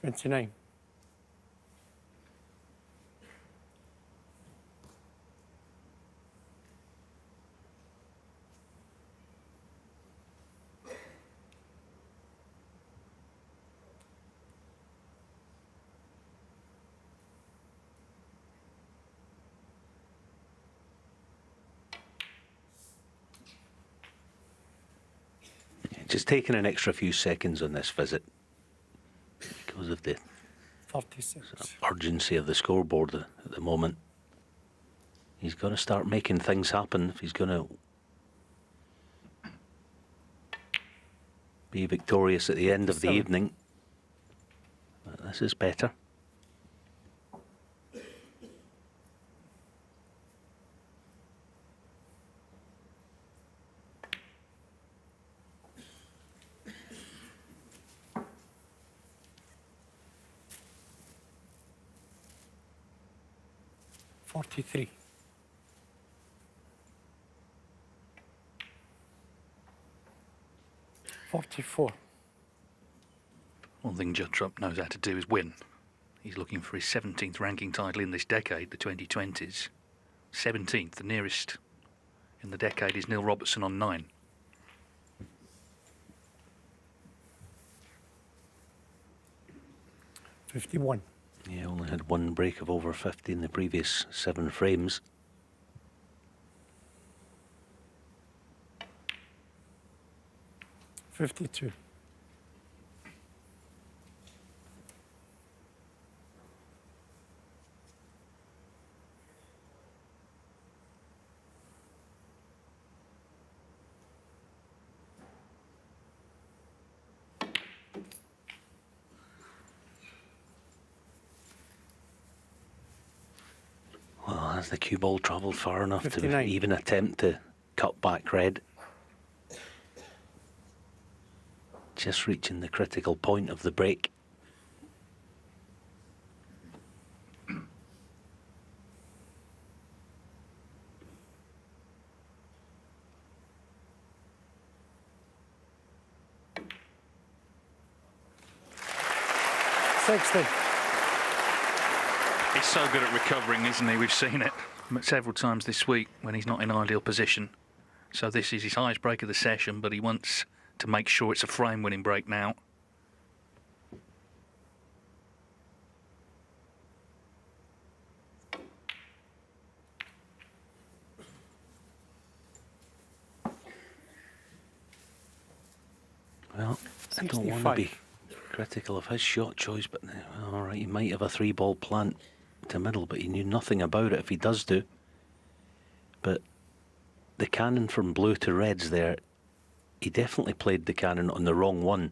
29. Just taking an extra few seconds on this visit because of the 46. urgency of the scoreboard at the moment. He's got to start making things happen if he's going to be victorious at the end of the evening. But this is better. $43. 44. One thing Judd Trump knows how to do is win. He's looking for his 17th ranking title in this decade, the 2020s. 17th, the nearest in the decade is Neil Robertson on 9. $51. He only had one break of over 50 in the previous 7 frames. $52. Well, has the cue ball travelled far enough 59. to even attempt to cut back red? Just reaching the critical point of the break. $60. He's so good at recovering, isn't he? We've seen it several times this week when he's not in ideal position. So this is his highest break of the session, but he wants to make sure it's a frame-winning break now. Well, I don't want to be critical of his shot choice, but all right, he might have a 3-ball plant to middle, but he knew nothing about it if he does do. But the cannon from blue to reds there, he definitely played the cannon on the wrong one.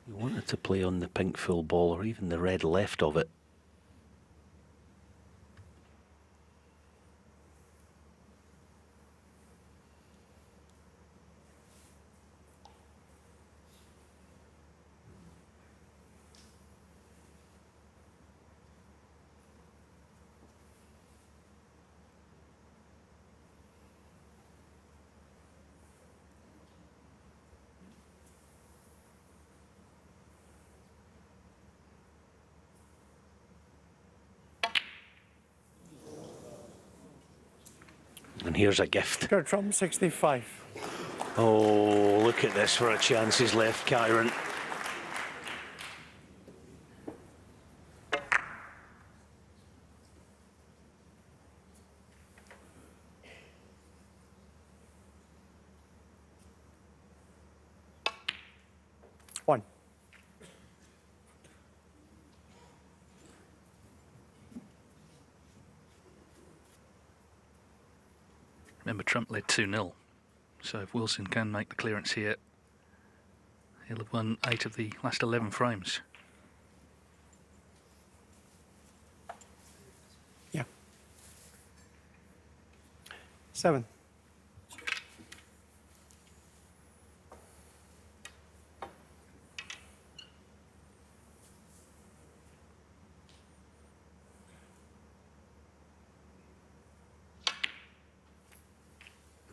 He wanted to play on the pink full ball or even the red left of it. And here's a gift. Judd Trump 65. Oh, look at this for a chance he's left, Kyren. One. Remember, Trump led 2-0. So if Wilson can make the clearance here, he'll have won 8 of the last 11 frames. Yeah. 7.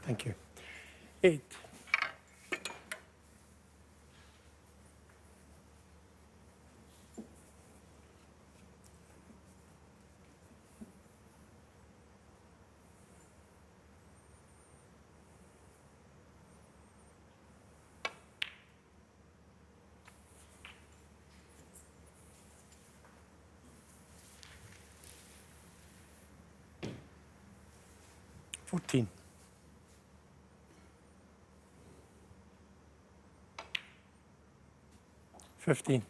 Thank you. 8. $14. 15.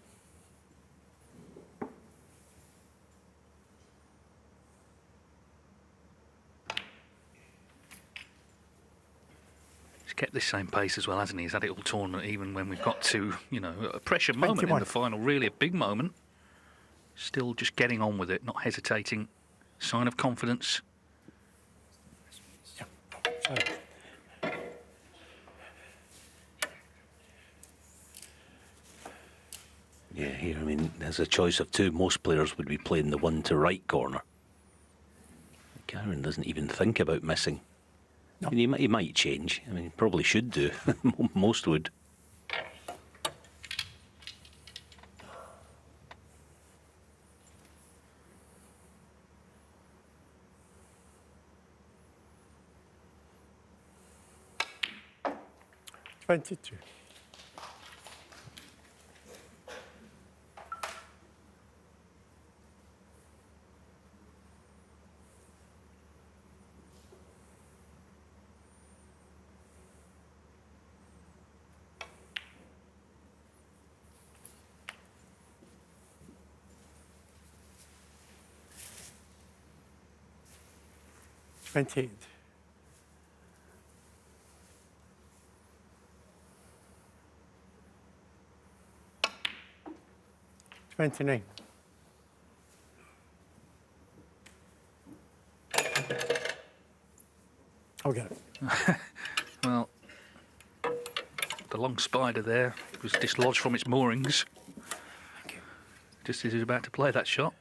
He's kept this same pace as well, hasn't he? He's had it all tournament, even when we've got to, you know, a pressure moment 21. in the final, really a big moment. Still just getting on with it, not hesitating. Sign of confidence. Yeah. Sorry. Yeah, here, I mean, there's a choice of two. Most players would be playing the one to right corner. Kyren doesn't even think about missing. No. I mean, he might change. I mean, he probably should do. Most would. $22. $28. $29. I'll get it. Well, the long spider there was dislodged from its moorings. Just as he was about to play that shot.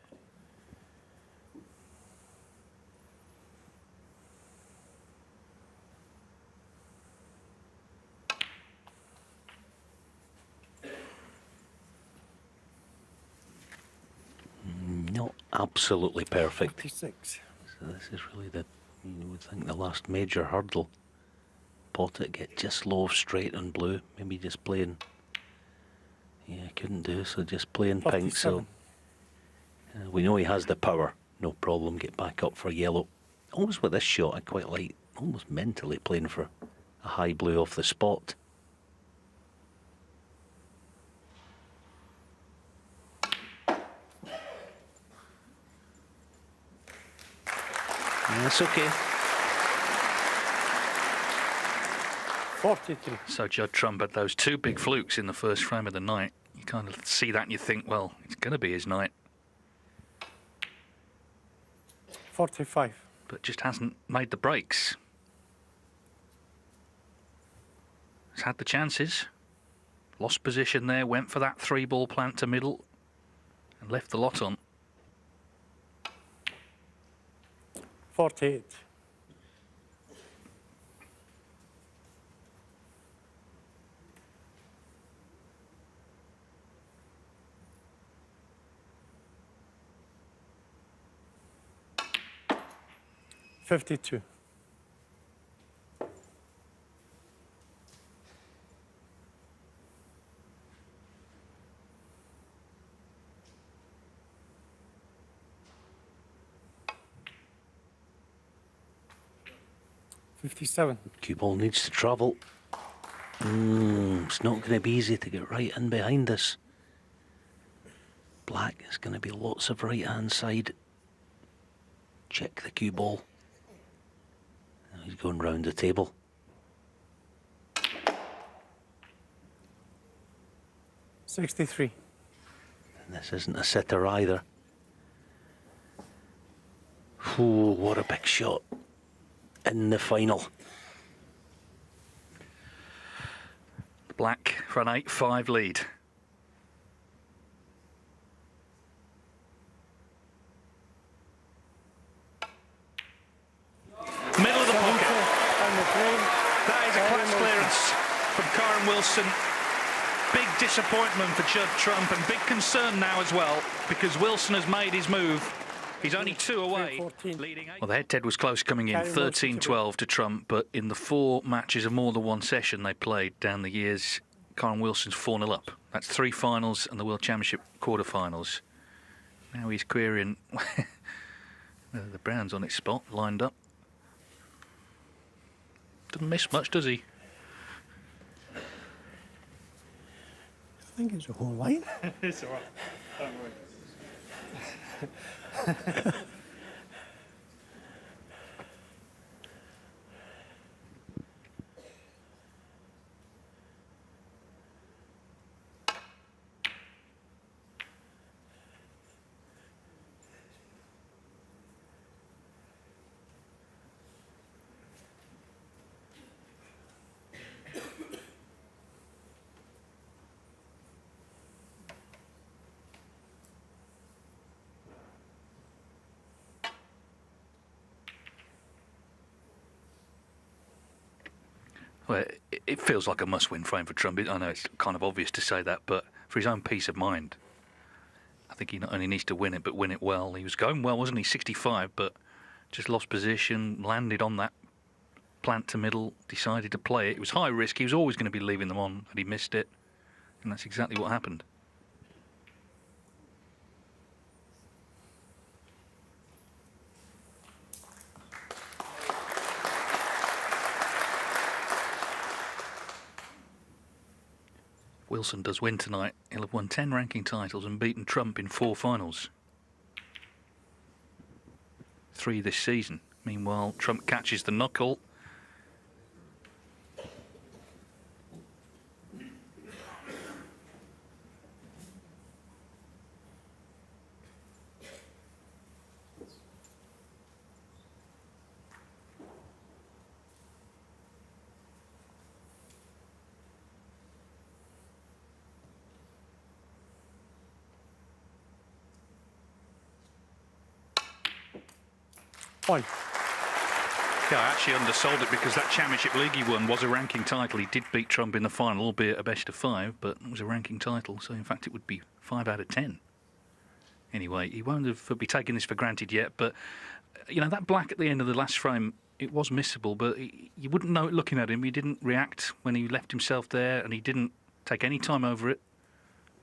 Not absolutely perfect. 56. So this is really the, you would think, the last major hurdle. Pot it, get just low straight on blue. Maybe just playing. Yeah, couldn't do, so just playing pink. So 47. we know he has the power. No problem. Get back up for yellow. Almost with this shot, I quite like. Almost mentally playing for a high blue off the spot. That's okay. 43. So Judd Trump had those 2 big flukes in the first frame of the night. You kind of see that and you think, well, it's going to be his night. 45. But just hasn't made the breaks. He's had the chances. Lost position there, went for that 3-ball plant to middle and left the lot on. 48. $52. 57. Cue ball needs to travel. It's not going to be easy to get right in behind this. Black is going to be lots of right hand side. Check the cue ball. Now he's going round the table. $63. And this isn't a sitter either. Oh, what a big shot in the final. Black for an 8-5 lead. Middle of the pocket. That is a class clearance from Kyren Wilson. Big disappointment for Judd Trump, and big concern now as well, because Wilson has made his move. He's only 2 away. Well, the head-to-head was close coming in, 13-12 to Trump, but in the 4 matches of more than one session they played down the years, Kyren Wilson's 4-0 up. That's 3 finals and the World Championship quarter-finals. Now he's querying the Brown's on its spot, lined up. Doesn't miss much, does he? I think it's a whole line. It's all right. Don't worry. Well, it feels like a must-win frame for Trump. I know it's kind of obvious to say that, but for his own peace of mind, I think he not only needs to win it, but win it well. He was going well, wasn't he? 65, but just lost position, landed on that plant to middle, decided to play it. It was high risk. He was always going to be leaving them on, and he missed it. And that's exactly what happened. Wilson does win tonight, he'll have won 10 ranking titles and beaten Trump in 4 finals. 3 this season. Meanwhile, Trump catches the knuckle. One. Yeah, I actually undersold it because that Championship League he won was a ranking title. He did beat Trump in the final, albeit a best of 5, but it was a ranking title, so in fact it would be 5 out of 10. Anyway, he won't be taking this for granted yet, but, you know, that black at the end of the last frame, it was missable, but you wouldn't know it looking at him. He didn't react when he left himself there, and he didn't take any time over it.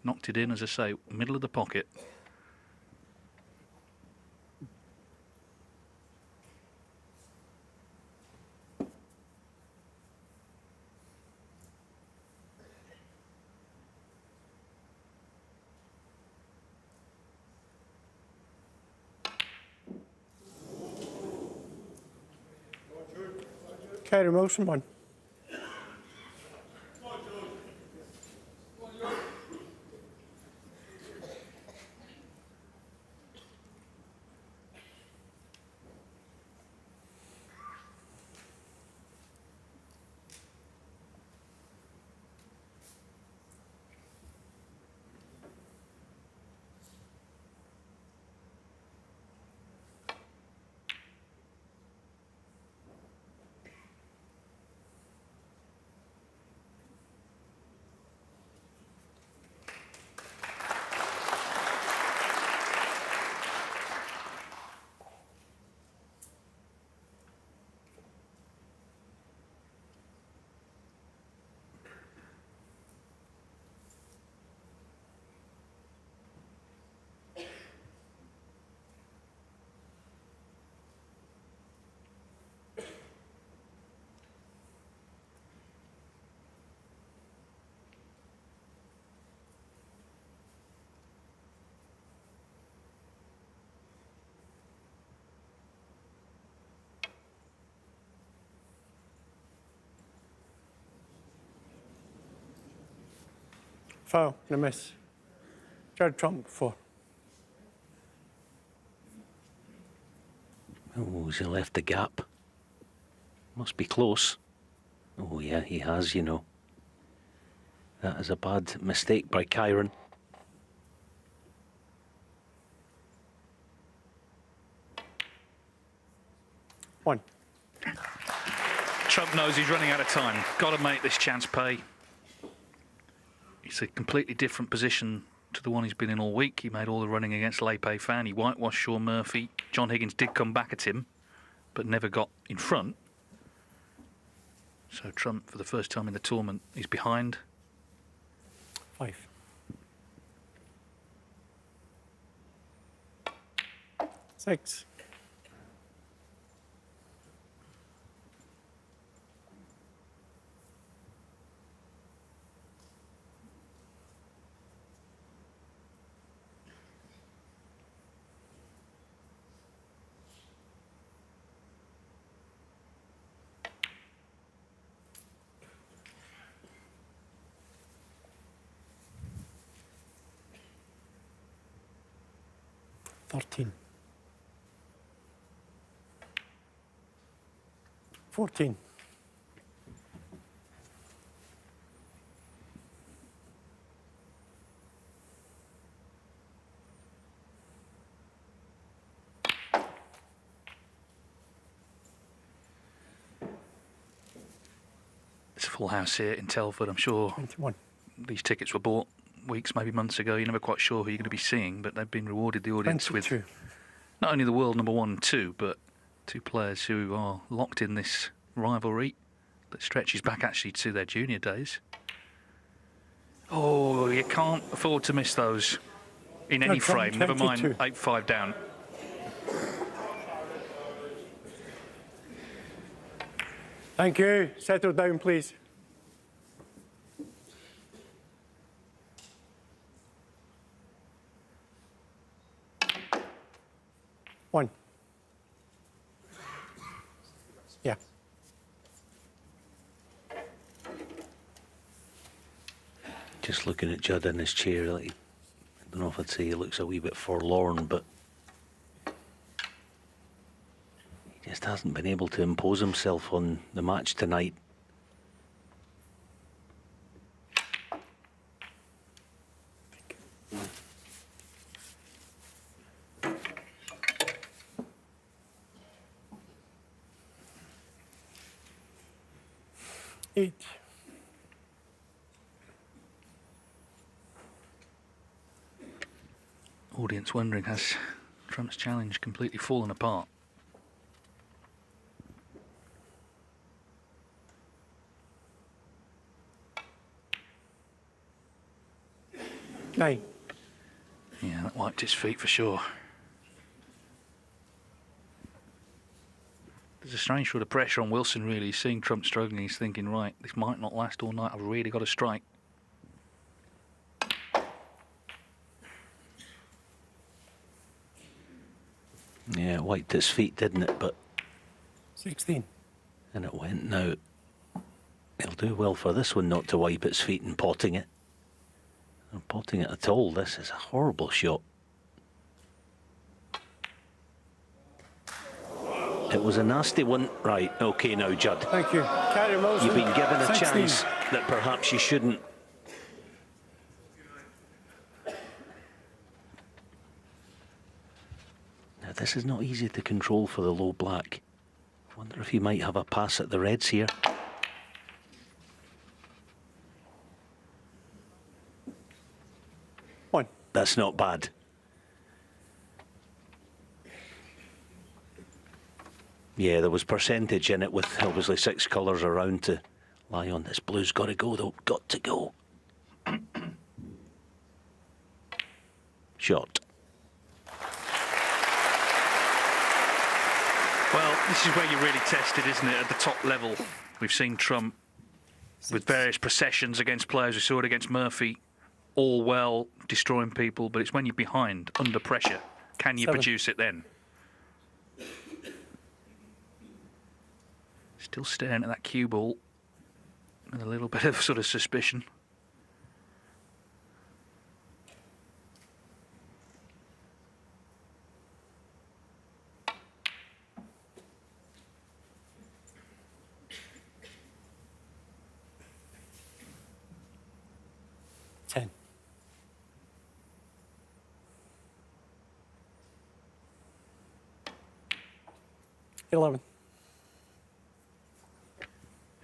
Knocked it in, as I say, middle of the pocket. Kyren Wilson, 1. Foul and a miss. Judd Trump 4. Oh, has he left the gap? Must be close. Oh, yeah, he has, you know. That is a bad mistake by Kyren. One. Trump knows he's running out of time. Got to make this chance pay. It's a completely different position to the one he's been in all week. He made all the running against Lepe Fan. He whitewashed Shaun Murphy. John Higgins did come back at him, but never got in front. So Trump, for the first time in the tournament, is behind. 5. 6. Thirteen. 14. It's a full house here in Telford. I'm sure 21. these tickets were bought weeks, maybe months ago. You're never quite sure who you're going to be seeing, but they've been rewarded, the audience, 22. with not only the world number 1 and 2, but 2 players who are locked in this rivalry that stretches back actually to their junior days. Oh, you can't afford to miss those in any frame, never mind 8-5 down. Thank you. Settle down, please. One. Yeah. Just looking at Judd in his chair, like, I don't know if I'd say he looks a wee bit forlorn, but he just hasn't been able to impose himself on the match tonight. Eight. Audience wondering, has Trump's challenge completely fallen apart? Nine. Yeah, that wiped his feet for sure. There's a strange sort of pressure on Wilson, really. He's seeing Trump struggling. He's thinking, right, this might not last all night. I've really got to strike. Yeah, it wiped his feet, didn't it? But 16. and it went now. He'll do well for this one not to wipe its feet and potting it. Or potting it at all. This is a horrible shot. It was a nasty one. Right, okay now, Judd. Thank you. Kyren Wilson. You've been given a 16. chance that perhaps you shouldn't. Now, this is not easy to control for the low black. I wonder if he might have a pass at the reds here. One. That's not bad. Yeah, there was percentage in it with obviously 6 colours around to lie on. This blue's got to go, though. Got to go. Shot. Well, this is where you're really tested, isn't it? At the top level, we've seen Trump with various processions against players. We saw it against Murphy. All well, destroying people, but it's when you're behind, under pressure. Can you 7. produce it then? Still staring at that cue ball with a little bit of sort of suspicion. 11.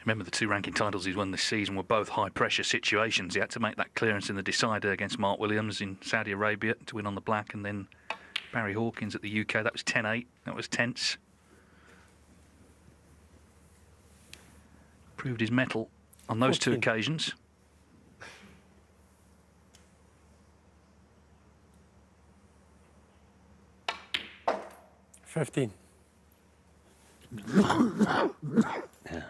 Remember, the 2 ranking titles he's won this season were both high-pressure situations. He had to make that clearance in the decider against Mark Williams in Saudi Arabia to win on the black, and then Barry Hawkins at the UK. That was 10-8. That was tense. Proved his mettle on those 2 occasions. $15. Yeah.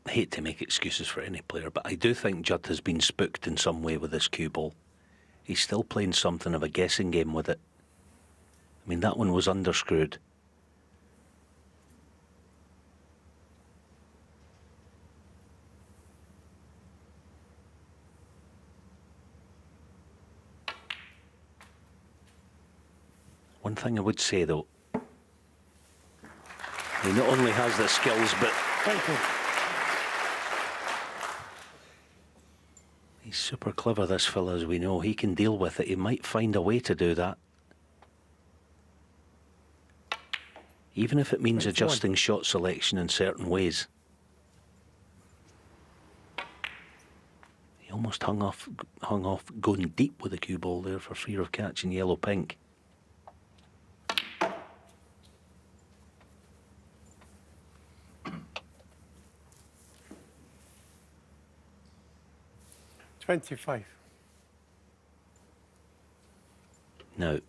Hate to make excuses for any player, but I do think Judd has been spooked in some way with this cue ball. He's still playing something of a guessing game with it. I mean, that one was underscrewed. One thing I would say, though, he not only has the skills, but Thank you. he's super clever, this fella, as we know. He can deal with it. He might find a way to do that. Even if it means adjusting shot selection in certain ways. He almost hung off going deep with the cue ball there for fear of catching yellow-pink. $25. Now,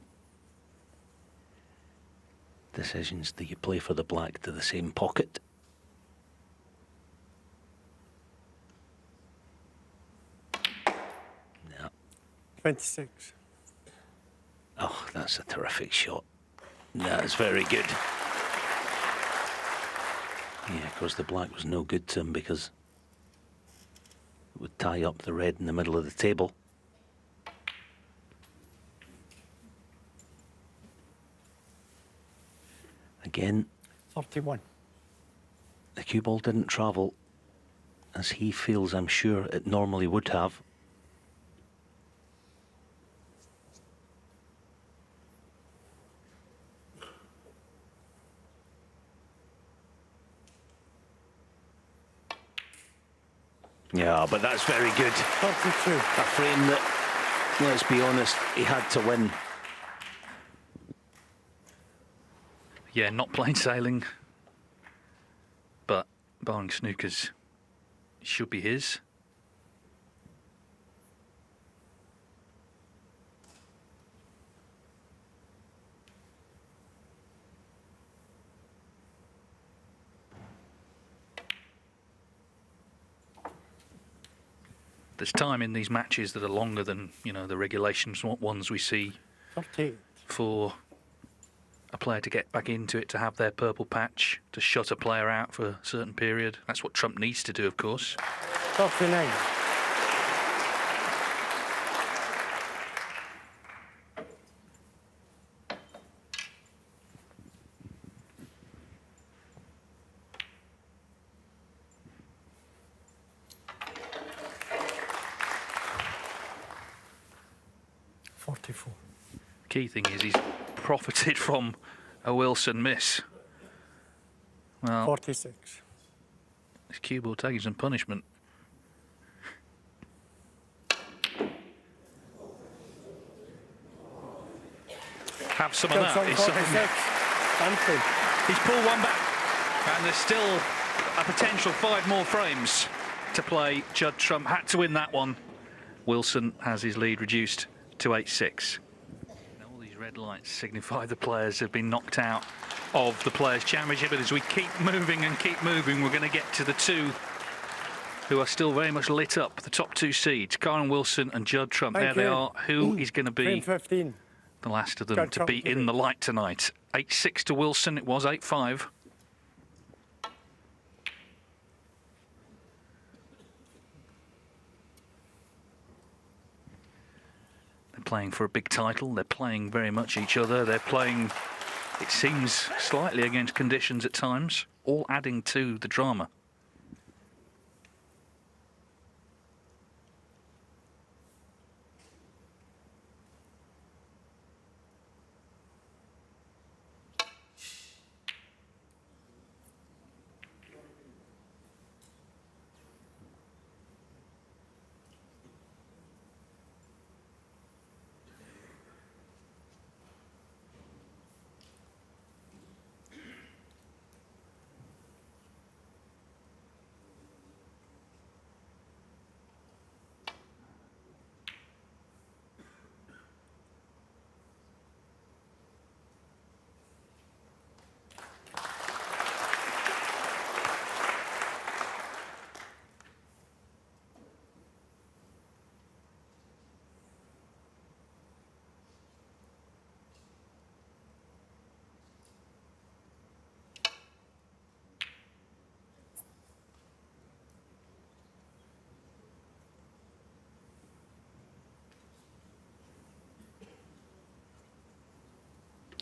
decisions: do you play for the black to the same pocket? No. 26. Oh, that's a terrific shot. That's very good. Yeah, of course the black was no good to him because it would tie up the red in the middle of the table. Again, 31. the cue ball didn't travel as he feels, I'm sure, it normally would have. Yeah, but that's very good. 32. A frame that, let's be honest, he had to win. Yeah, not plain sailing, but barring Snooker's, should be his. There's time in these matches that are longer than, you know, the regulations ones we see 38. for a player to get back into it, to have their purple patch, to shut a player out for a certain period. That's what Trump needs to do, of course. 39. Key thing is he's profited from a Wilson miss. Well, 46. this cue ball taking some punishment. Have some of that. It's something. 46. He's pulled one back, and there's still a potential 5 more frames to play. Judd Trump had to win that one. Wilson has his lead reduced to 8-6. All these red lights signify the players have been knocked out of the Players' Championship, but as we keep moving and keep moving, we're going to get to the 2 who are still very much lit up, the top 2 seeds, Kyren Wilson and Judd Trump. There they are. Who is going to be 15. the last of them Judd to Trump be in the light tonight? 8-6 to Wilson. It was 8-5. Playing for a big title. They're playing very much each other. They're playing, it seems, slightly against conditions at times, all adding to the drama.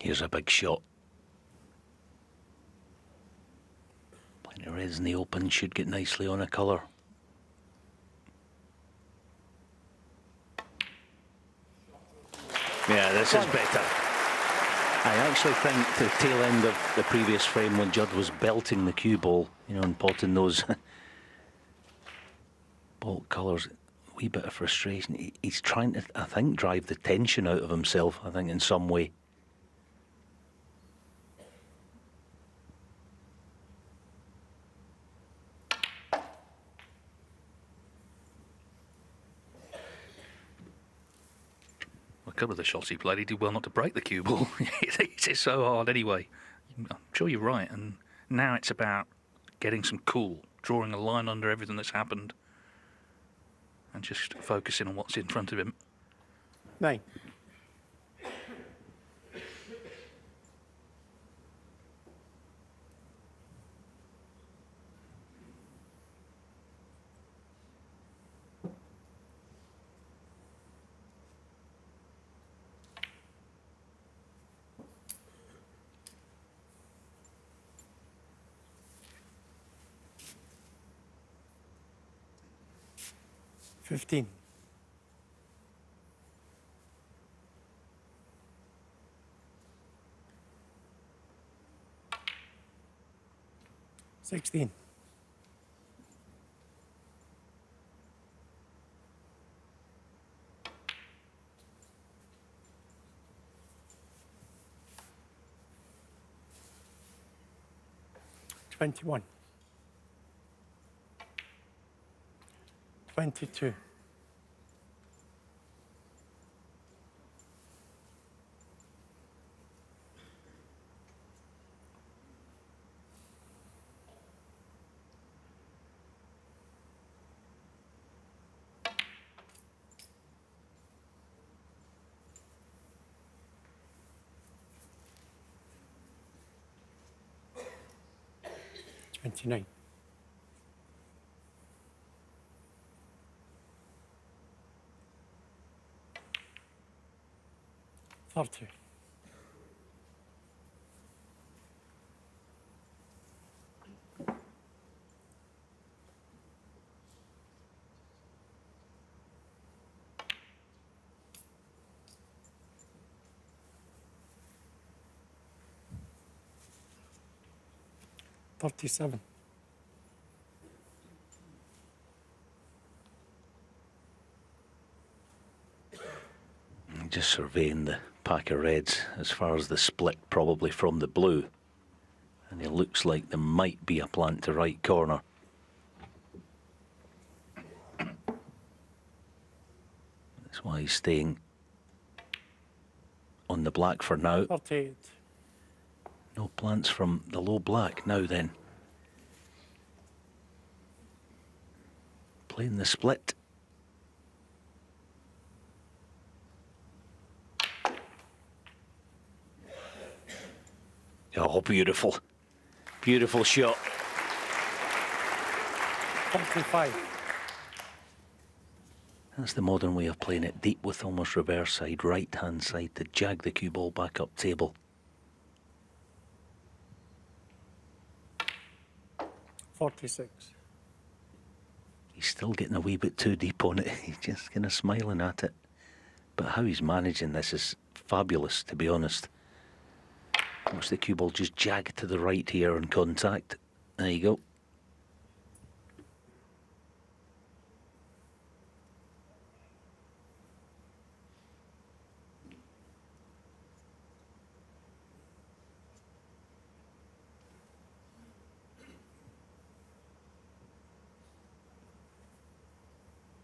Here's a big shot. Plenty of reds in the open, should get nicely on a colour. Yeah, this is better. I actually think the tail end of the previous frame when Judd was belting the cue ball, you know, and potting those ball colours, a wee bit of frustration. He's trying to, I think, drive the tension out of himself, I think, in some way. A couple of the shots he played, he did well not to break the cue ball. It's so hard anyway. I'm sure you're right. And now it's about getting some cool, drawing a line under everything that's happened, and just focusing on what's in front of him. 9. $15. $16. $21. $22. $29. $30. $37. Just surveying the pack of reds as far as the split probably from the blue, and it looks like there might be a plant to right corner. That's why he's staying on the black for now. 38. No plants from the low black now then. Playing the split. Oh, beautiful. Beautiful shot. 45. That's the modern way of playing it, deep with almost reverse side, right hand side to jag the cue ball back up table. 46. He's still getting a wee bit too deep on it. He's just kind of smiling at it. But how he's managing this is fabulous, to be honest. Watch the cue ball just jag to the right here on contact. There you go.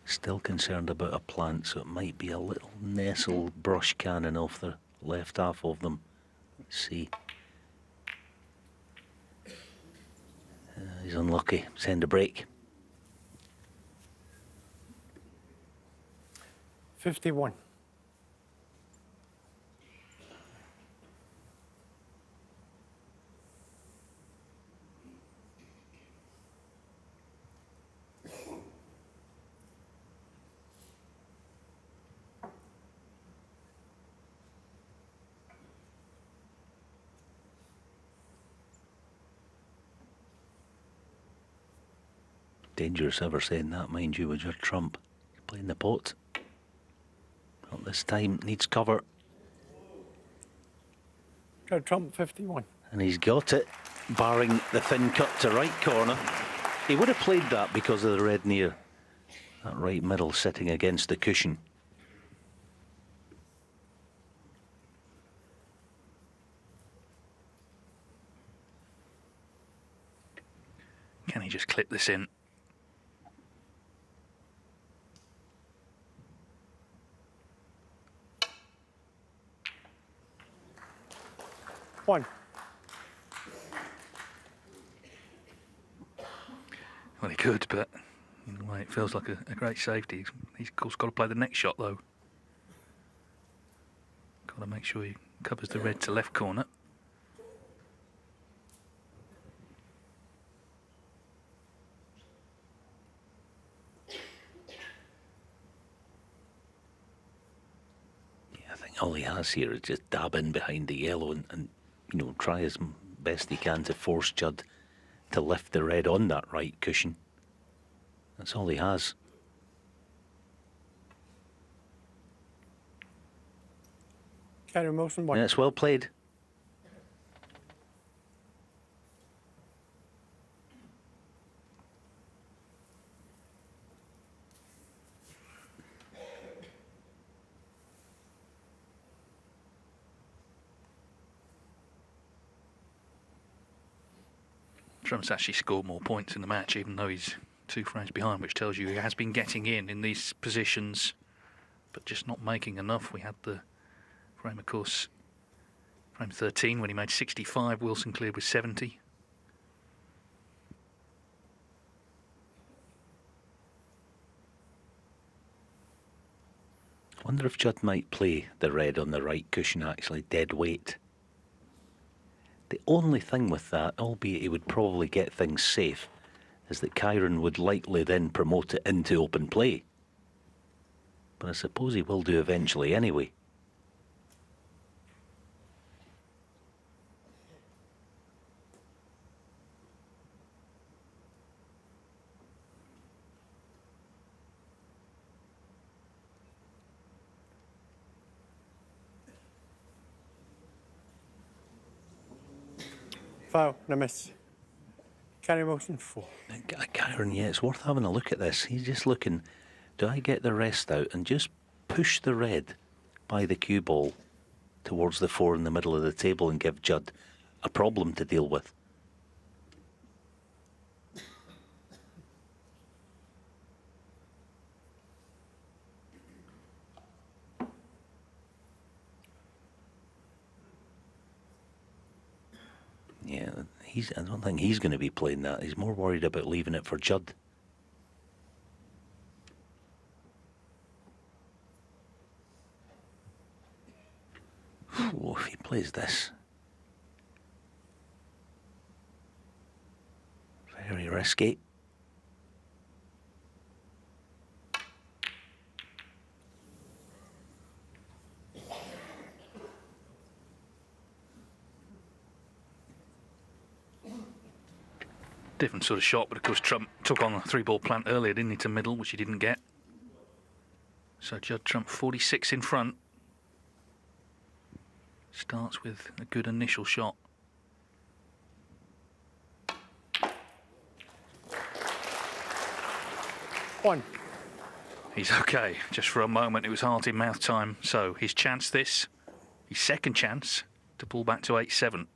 Still concerned about a plant, so it might be a little nestle brush cannon off the left half of them. Let's see. He's unlucky. Send a break. 51. Dangerous ever saying that, mind you, with your trump. Playing the pot. Not this time, needs cover. Judd Trump 51. And he's got it, barring the thin cut to right corner. He would have played that because of the red near. That right middle sitting against the cushion. Can he just clip this in? One. Well, he could, but in a way it feels like a great safety. He's of course got to play the next shot though. Got to make sure he covers the red to left corner. Yeah, I think all he has here is just dab in behind the yellow and you know, try as best he can to force Judd to lift the red on that right cushion. That's all he has. Kyren Wilson, one. Yeah, it's well played. Trump's actually scored more points in the match, even though he's 2 frames behind, which tells you he has been getting in these positions, but just not making enough. We had the frame, of course, frame 13 when he made 65. Wilson cleared with 70. I wonder if Judd might play the red on the right cushion actually dead weight. The only thing with that, albeit he would probably get things safe, is that Kyren would likely then promote it into open play. But I suppose he will do eventually anyway. Foul and a miss. Kyren Wilson, 4. Kyren, yeah, it's worth having a look at this. He's just looking, do I get the rest out and just push the red by the cue ball towards the 4 in the middle of the table and give Judd a problem to deal with? Yeah, I don't think he's going to be playing that. He's more worried about leaving it for Judd. Oh, if he plays this. Very risky. Different sort of shot, but of course Trump took on a 3-ball plant earlier, didn't he, to middle, which he didn't get. So Judd Trump 46 in front. Starts with a good initial shot. One. He's okay. Just for a moment it was heart in mouth time. So his chance this, his second chance to pull back to 8-7.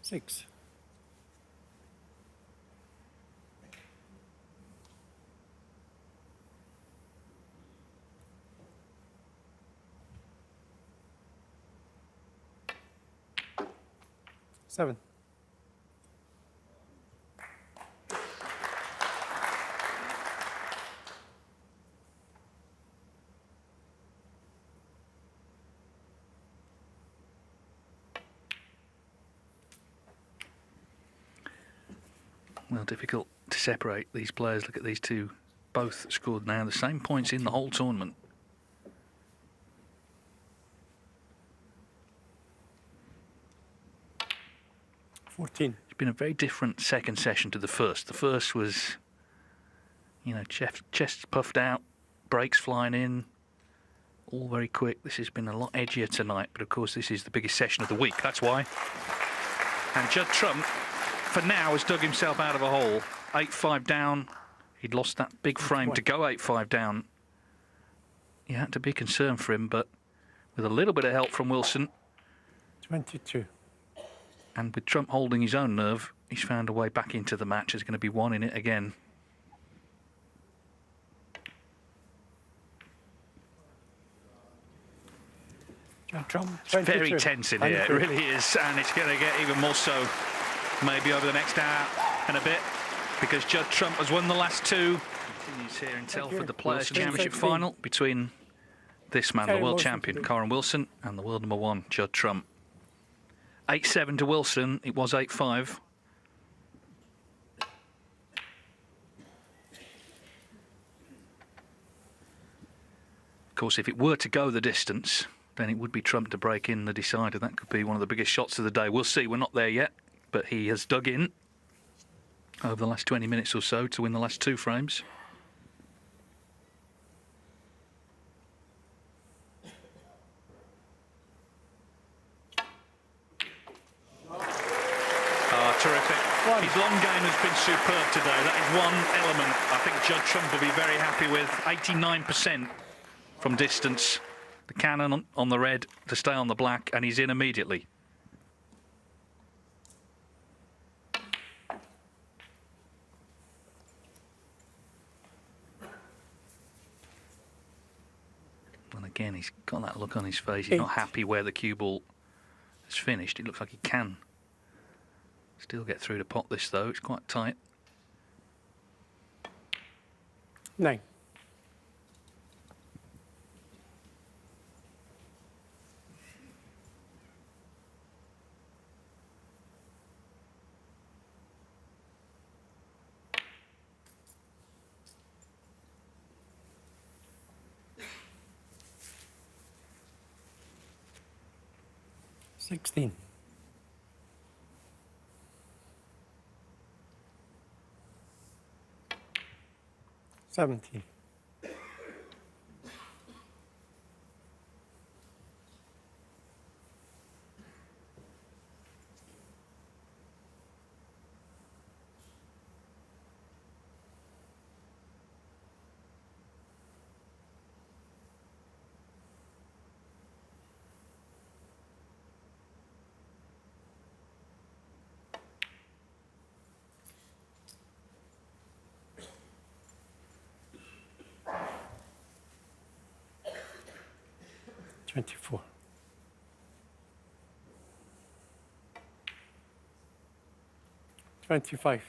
Six. Seven. Well, difficult to separate these players. Look at these two. Both scored now the same points in the whole tournament. $14. It's been a very different second session to the first. The first was, you know, chest puffed out, breaks flying in, all very quick. This has been a lot edgier tonight, but of course this is the biggest session of the week. That's why. And Judd Trump, for now, has dug himself out of a hole. 8-5 down. He'd lost that big frame to go 8-5 down. You had to be concerned for him, but with a little bit of help from Wilson. 22. And with Trump holding his own nerve, he's found a way back into the match. There's going to be one in it again. Trump, It's very tense in here, it really is. And it's going to get even more so maybe over the next hour and a bit, because Judd Trump has won the last two. Continues here in Telford, the Players' Championship final between this man, the world champion, Kyren Wilson, and the world number one, Judd Trump. 8-7 to Wilson. It was 8-5. Of course, if it were to go the distance, then it would be Trump to break in the decider. That could be one of the biggest shots of the day. We'll see. We're not there yet, but he has dug in over the last 20 minutes or so to win the last two frames. Terrific. His long game has been superb today. That is one element I think Judd Trump will be very happy with. 89% from distance. The cannon on the red to stay on the black, and he's in immediately. And again, he's got that look on his face. He's not happy where the cue ball has finished. It looks like he can still get through to pot this, though. It's quite tight. 9. $16. 17. 24. 25.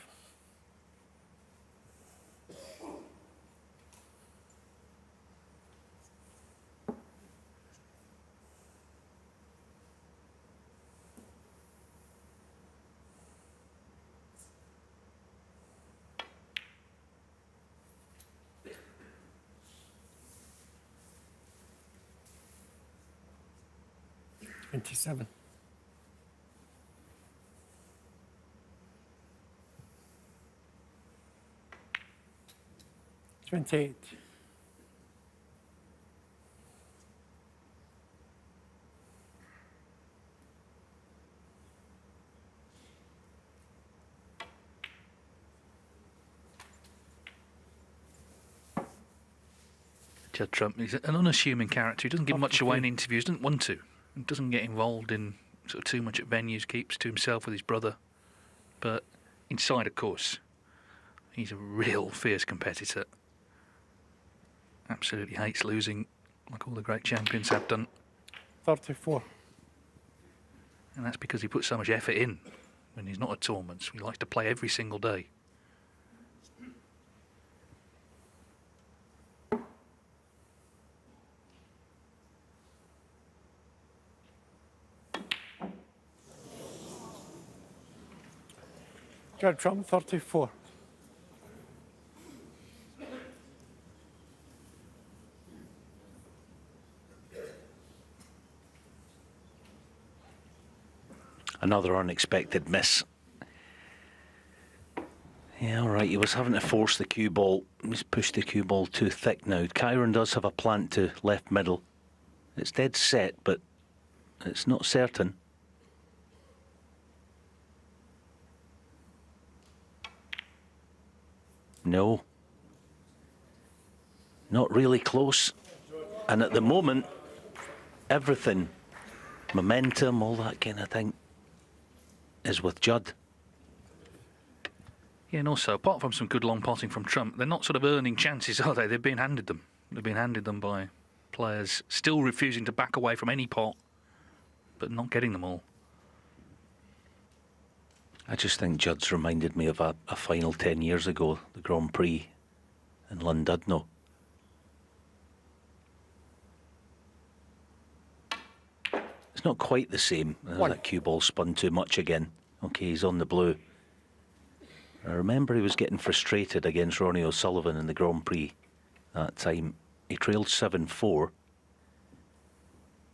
27. 28. 'Judd Trump, he's an unassuming character. He doesn't give much away in interviews, doesn't want to. He doesn't get involved in sort of too much at venues, keeps to himself with his brother. But inside, of course, he's a real fierce competitor. Absolutely hates losing, like all the great champions have done. 34. And that's because he puts so much effort in when he's not at tournaments. He likes to play every single day. Judd Trump, 34. Another unexpected miss. Yeah, all right, he was having to force the cue ball. He's pushed the cue ball too thick now. Kyren does have a plant to left middle. It's dead set, but it's not certain. No. Not really close. And at the moment, everything, momentum, all that kind of thing, is with Judd. Yeah, and also, apart from some good long potting from Trump, they're not sort of earning chances, are they? They've been handed them. They've been handed them by players still refusing to back away from any pot, but not getting them all. I just think Judd's reminded me of a final 10 years ago, the Grand Prix in Llandudno. It's not quite the same. That cue ball spun too much again. Okay, he's on the blue. I remember he was getting frustrated against Ronnie O'Sullivan in the Grand Prix that time. He trailed 7-4.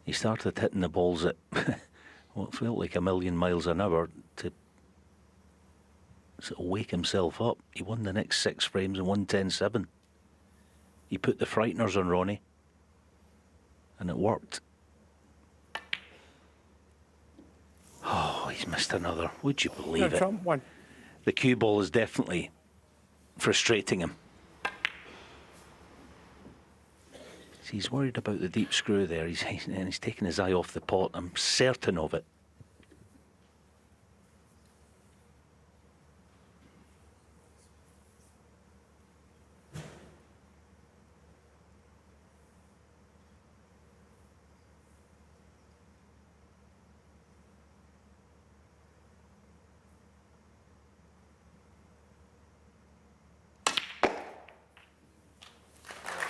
He started hitting the balls at what felt like a million miles an hour to sort of wake himself up. He won the next 6 frames and won 10-7. He put the frighteners on Ronnie, and it worked. Oh, he's missed another. Would you believe it? Trump, 1. The cue ball is definitely frustrating him. He's worried about the deep screw there. He's taking his eye off the pot. I'm certain of it.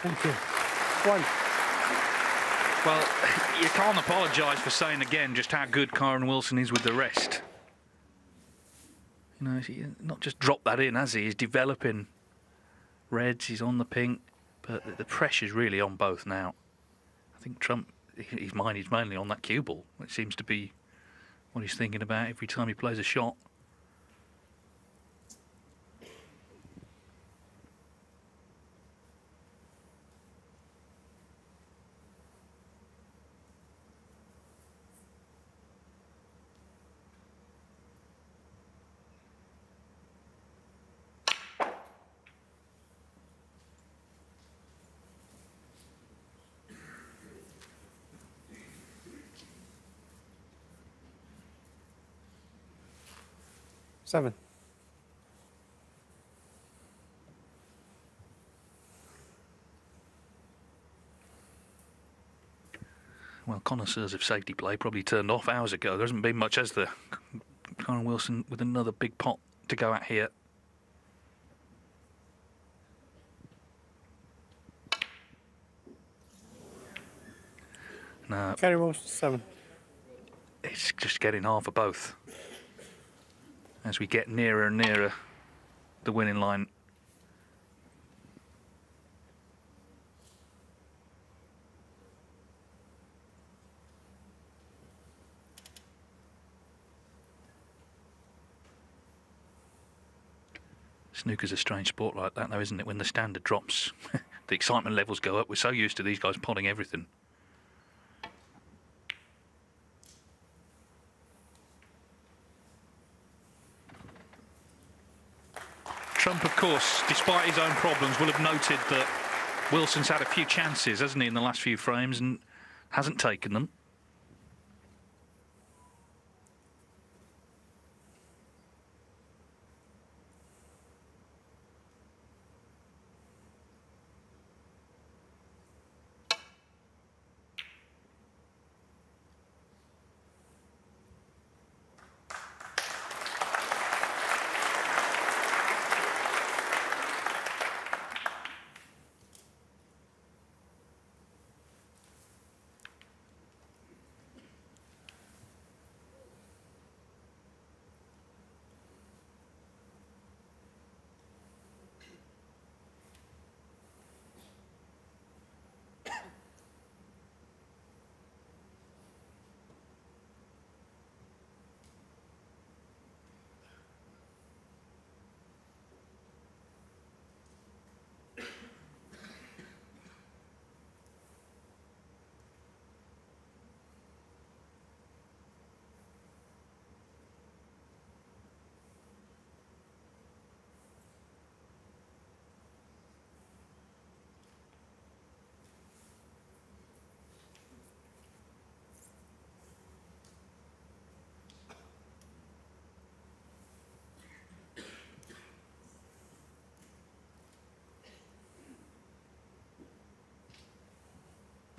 Thank you. 1. Well, you can't apologise for saying again just how good Kyren Wilson is with the rest. You know, he's not just dropped that in, has he? He's developing reds, he's on the pink, but the pressure's really on both now. I think Trump, his mind is mainly on that cue ball. It seems to be what he's thinking about every time he plays a shot. Seven. Well, connoisseurs of safety play probably turned off hours ago. There hasn't been much, has there? Kyren Wilson with another big pot to go at here. No. Kyren Wilson, 7. It's just getting hard for both. As we get nearer and nearer the winning line. Snooker's a strange sport like that, though, isn't it? When the standard drops, the excitement levels go up. We're so used to these guys potting everything. Trump, of course, despite his own problems, will have noted that Wilson's had a few chances, hasn't he, in the last few frames, and hasn't taken them.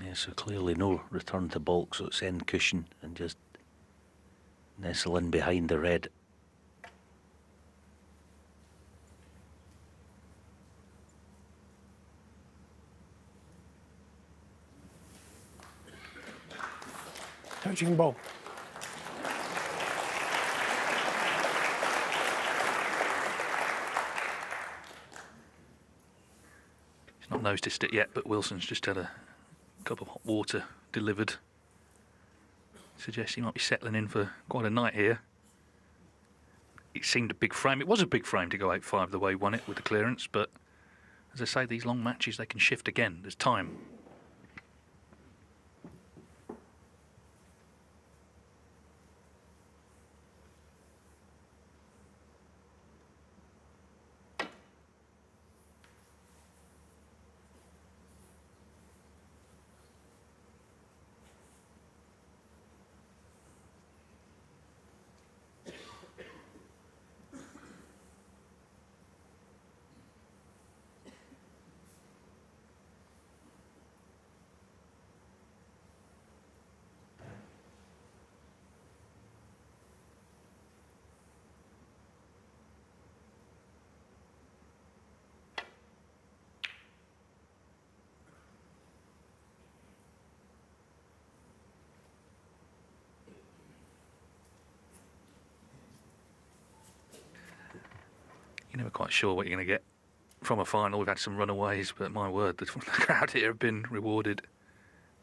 Yeah, so clearly no return to balk, so it's end cushion and just nestle in behind the red. Touching ball. He's not noticed it yet, but Wilson's just had a cup of hot water delivered. Suggests he might be settling in for quite a night here. It seemed a big frame. It was a big frame to go 8-5 the way he won it with the clearance, but as I say, these long matches, they can shift again. There's time. You're never quite sure what you're going to get from a final. We've had some runaways, but my word, the crowd here have been rewarded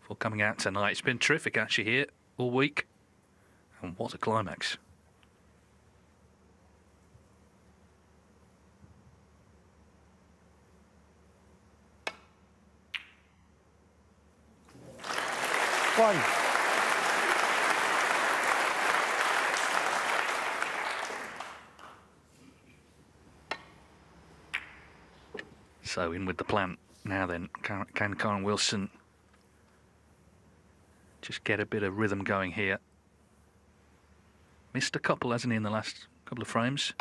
for coming out tonight. It's been terrific actually here all week. And what a climax. One. So in with the plant now then. Can Kyren Wilson just get a bit of rhythm going here? Missed a couple, hasn't he, in the last couple of frames?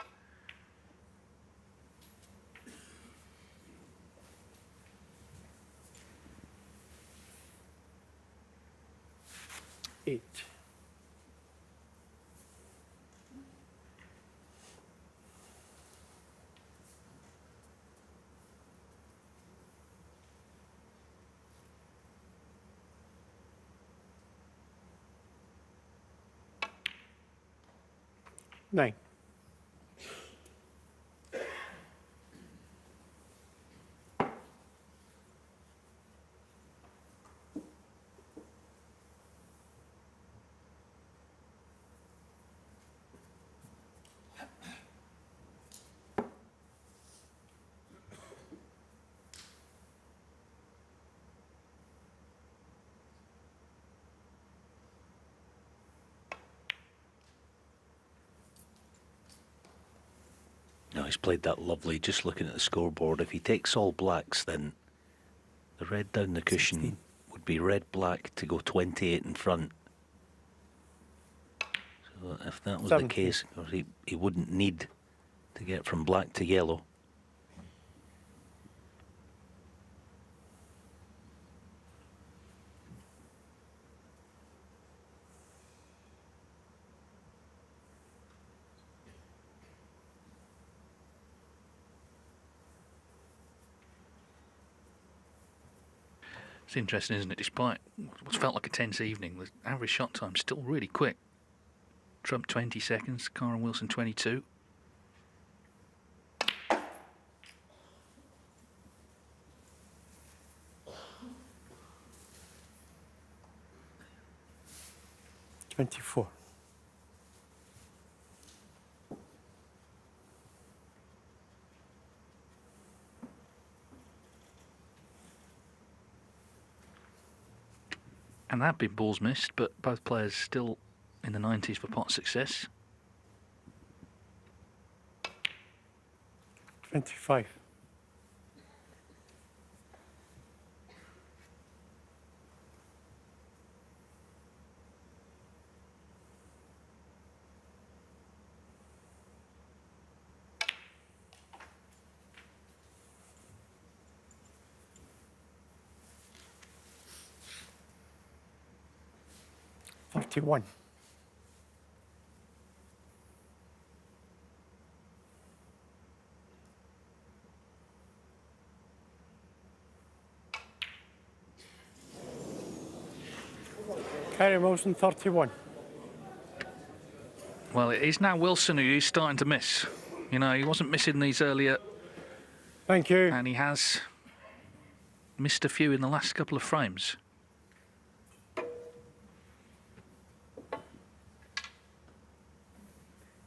Eight. Nine. No, he's played that lovely. Just looking at the scoreboard, if he takes all blacks, then the red down the cushion 16. would be red-black to go 28 in front. So if that was 17. the case, he wouldn't need to get from black to yellow. It's interesting, isn't it? Despite what's felt like a tense evening, the average shot time's still really quick. Trump 20 seconds, Kyren Wilson 22. $24. And there have been balls missed, but both players still in the 90s for pot success. 25. 31. Kyren Wilson, 31. Well, it is now Wilson who is starting to miss. You know, he wasn't missing these earlier. Thank you. And he has missed a few in the last couple of frames.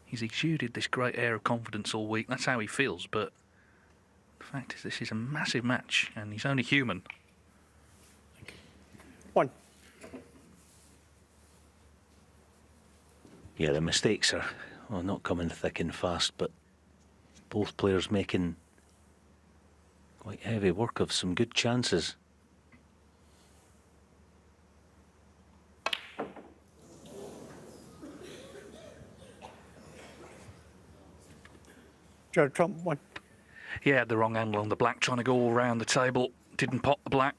He's exuded this great air of confidence all week. That's how he feels, but the fact is this is a massive match and he's only human. 1. Yeah, the mistakes are not coming thick and fast, but both players making quite heavy work of some good chances. Judd Trump, 1. He had the wrong angle on the black, trying to go all round the table. Didn't pot the black.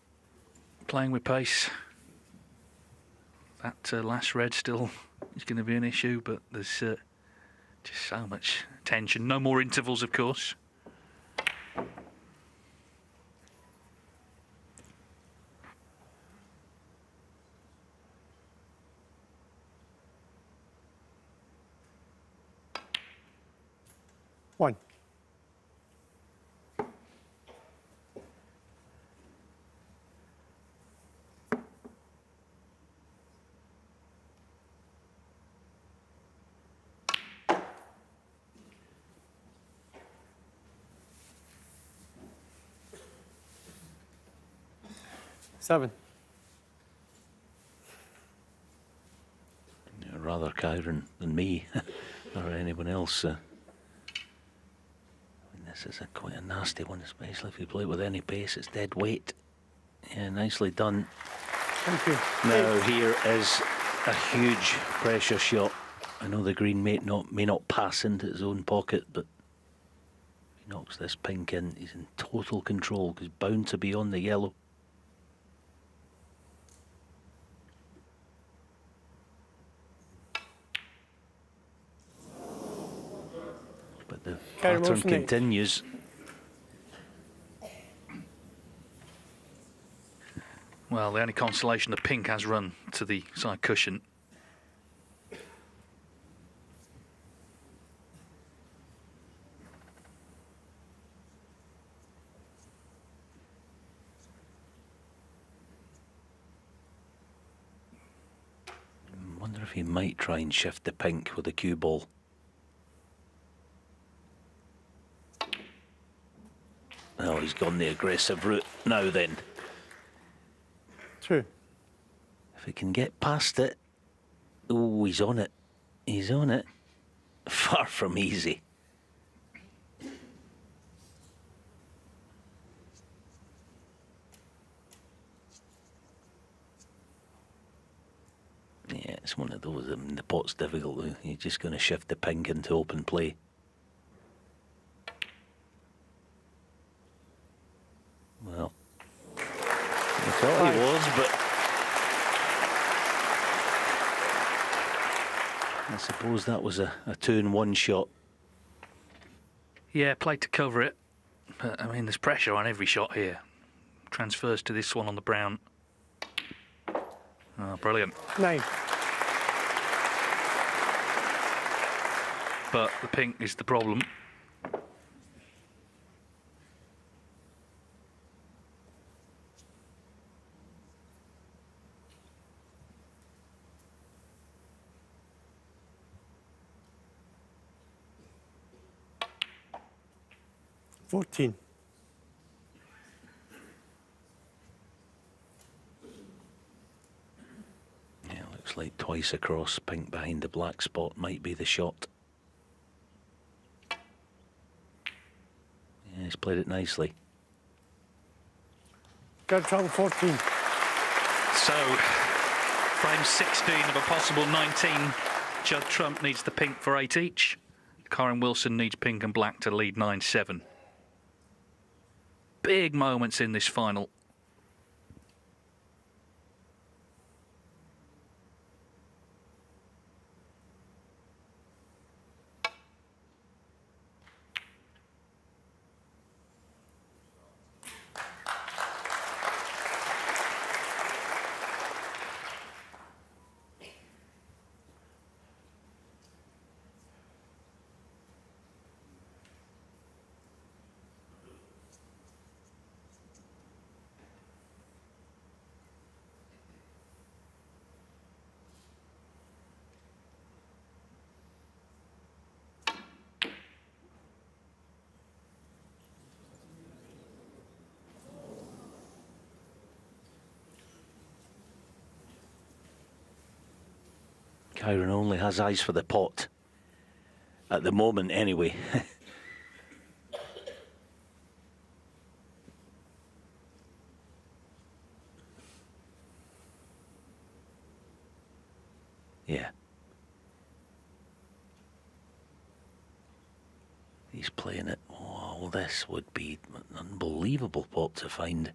Playing with pace. That last red still is going to be an issue, but there's just so much tension. No more intervals, of course. One. Seven. Yeah, rather Kyren than me or anyone else. I mean, this is quite a nasty one, especially if you play it with any pace. It's dead weight. Yeah, nicely done. Thank you. Now here is a huge pressure shot. I know the green may not pass into his own pocket, but if he knocks this pink in, he's in total control because bound to be on the yellow. But the pattern continues. Well, the only consolation, the pink has run to the side cushion. I wonder if he might try and shift the pink with a cue ball. Oh, he's gone the aggressive route. Now then. 2. If he can get past it. Oh, he's on it. He's on it. Far from easy. Yeah, it's one of those. I mean, the pot's difficult. You're just going to shift the pink into open play. Well, I thought he was, but I suppose that was a 2-in-1 shot. Yeah, played to cover it. But, I mean, there's pressure on every shot here. Transfers to this one on the brown. Oh, brilliant. 9. But the pink is the problem. $14. Yeah, looks like twice across, pink behind the black spot might be the shot. Yeah, he's played it nicely. Judd Trump, 14. So, frame 16 of a possible 19. Judd Trump needs the pink for 8 each. Kyren Wilson needs pink and black to lead 9-7. Big moments in this final. Kyren only has eyes for the pot. At the moment, anyway. Yeah. He's playing it. Oh, this would be an unbelievable pot to find.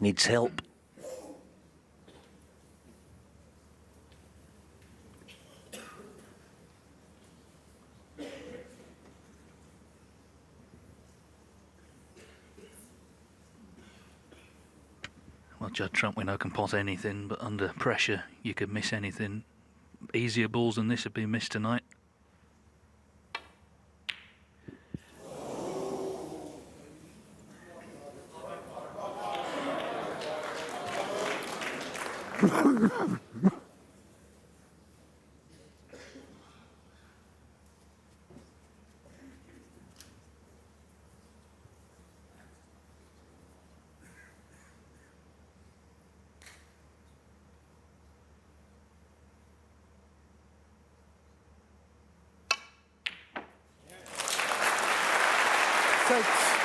Needs help. Well, Judd Trump, we know, can pot anything, but under pressure, you could miss anything. Easier balls than this have been missed tonight.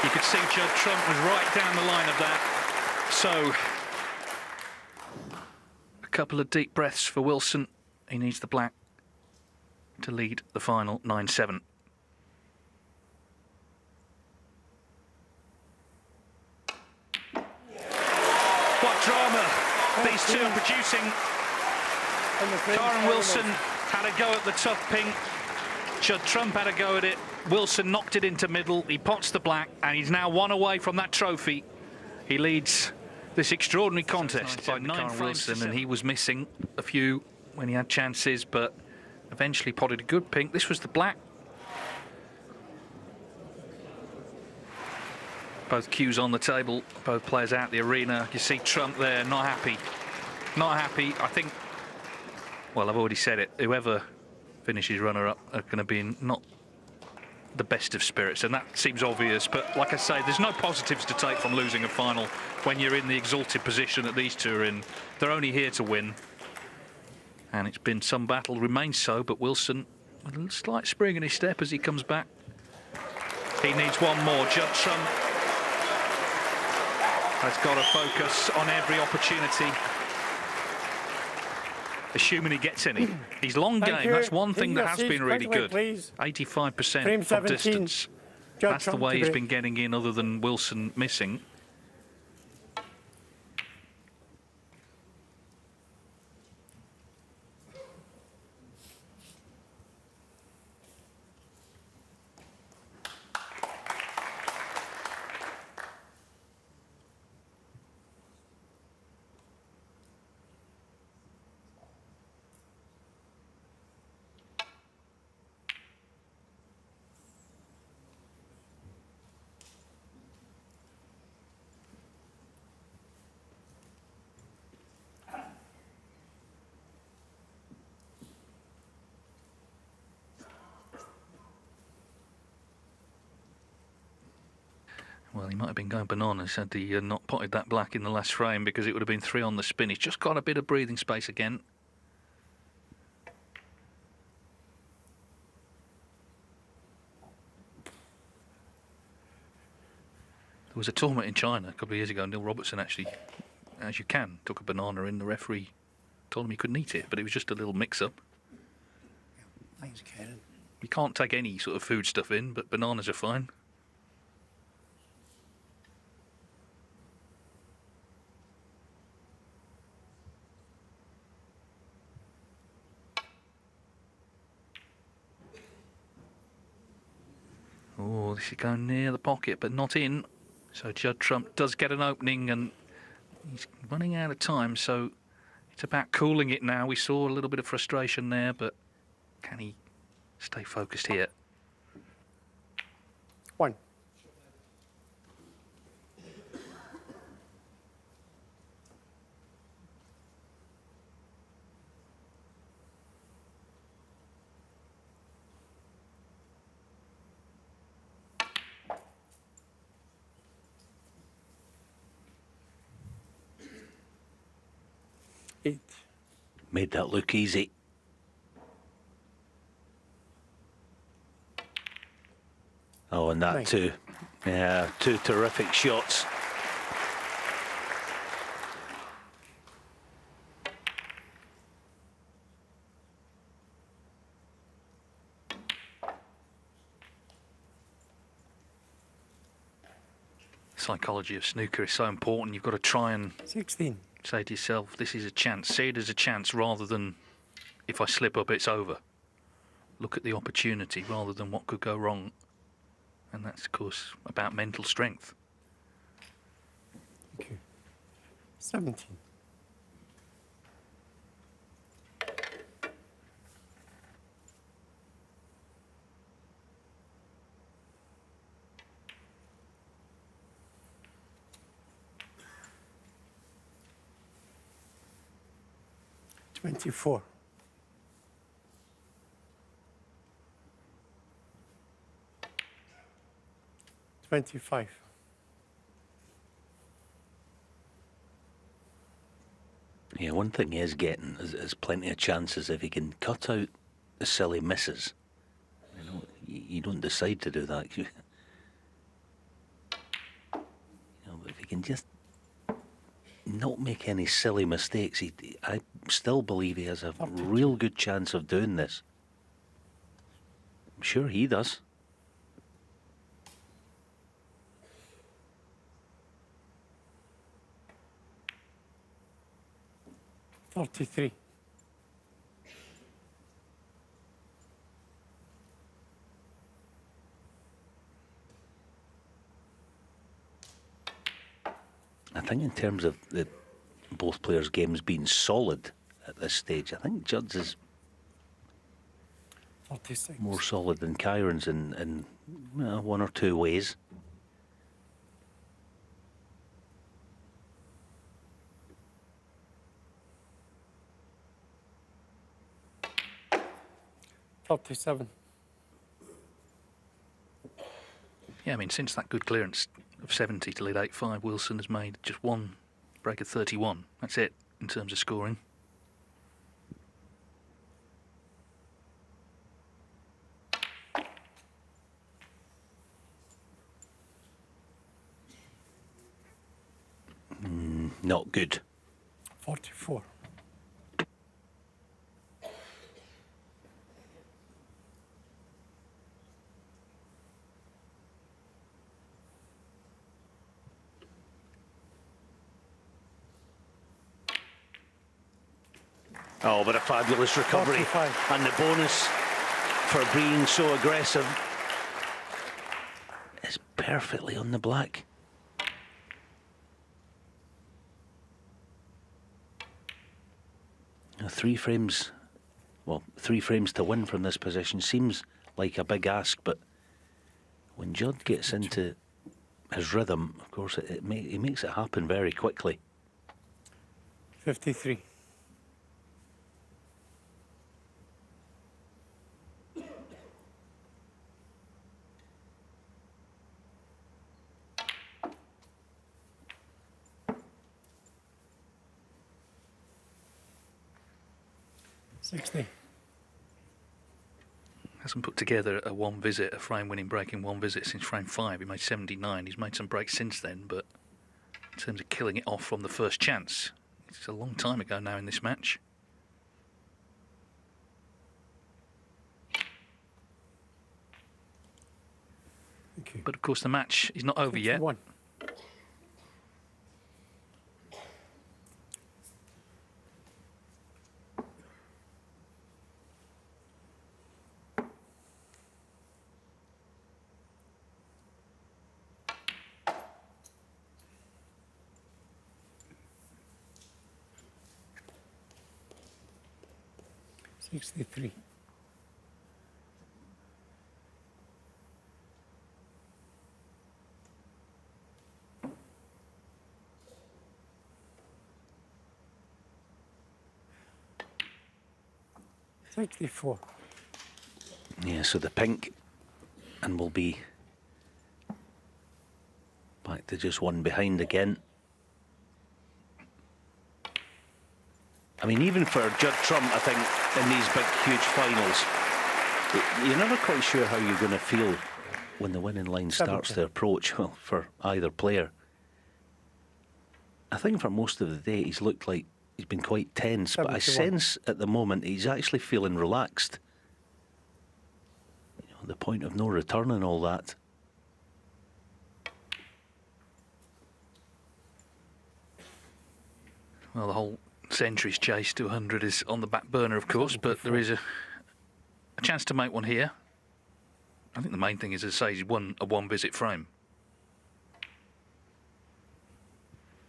You could see Judd Trump was right down the line of that. So, a couple of deep breaths for Wilson. He needs the black to lead the final 9-7. What drama these two are producing. Kyren Wilson had a go at the tough pink. Judd Trump had a go at it. Wilson knocked it into middle. He pots the black, and he's now one away from that trophy. He leads this extraordinary contest by 9 frames. Wilson, and he was missing a few when he had chances, but eventually potted a good pink. This was the black. Both cues on the table, both players out the arena. You see Trump there, not happy. Not happy. I think, well, I've already said it. Whoever finishes runner-up are going to be in not the best of spirits, and that seems obvious, but like I say, there's no positives to take from losing a final when you're in the exalted position that these two are in. They're only here to win, and it's been some battle, remains so, but Wilson with a slight spring in his step as he comes back. He needs one more. Judd Trump has got to focus on every opportunity, assuming he gets any. He's long game. That's one thing that has been really good. 85% of distance. That's the way he's been getting in, other than Wilson missing. Well, he might have been going bananas had he not potted that black in the last frame, because it would have been 3 on the spin. He's just got a bit of breathing space again. There was a tournament in China a couple of years ago. Neil Robertson actually, as you can, took a banana in. The referee told him he couldn't eat it, but it was just a little mix-up. Thanks, Kyren. You can't take any sort of food stuff in, but bananas are fine. Oh, this is going near the pocket, but not in. So Judd Trump does get an opening, and he's running out of time, so it's about cooling it now. We saw a little bit of frustration there, but can he stay focused here? 1. 8. Made that look easy. Oh, and that 9. too. Yeah, 2 terrific shots. Psychology of snooker is so important. You've got to try and 16. say to yourself, this is a chance. See it as a chance rather than if I slip up, it's over. Look at the opportunity rather than what could go wrong. And that's, of course, about mental strength. Thank you. 17. $24. 25. Yeah, one thing he is getting is plenty of chances if he can cut out the silly misses. You know, you don't decide to do that. You know, but if he can just not make any silly mistakes, I still believe he has a real good chance of doing this. I'm sure he does. $33. I think in terms of both players' games being solid at this stage, I think Judd's is 46. more solid than Kyren's in one or two ways. $37. Yeah, I mean, since that good clearance of 70 to lead 8-5, Wilson has made just one break of 31. That's it in terms of scoring. Not good. 44. Oh, but a fabulous recovery. 45. And the bonus for being so aggressive is perfectly on the black. Now, 3 frames, well, 3 frames to win from this position seems like a big ask, but when Judd gets into his rhythm, of course, he makes it happen very quickly. 53. $60. Hasn't put together a frame-winning break in one visit since frame 5. He made 79. He's made some breaks since then, but in terms of killing it off from the first chance, it's a long time ago now in this match. Thank you. But of course the match is not over yet. 51. $63. $64. Yeah, so the pink, and we'll be back to just one behind again. I mean, even for Judd Trump, I think, in these big, huge finals, you're never quite sure how you're going to feel when the winning line starts to approach, well, for either player. I think for most of the day, he's looked like he's been quite tense, but I sense at the moment he's actually feeling relaxed. You know, the point of no return and all that. Well, the whole centuries chase to 100 is on the back burner, of course, but there is a chance to make one here. I think the main thing is, as I say, he's won a one-visit frame.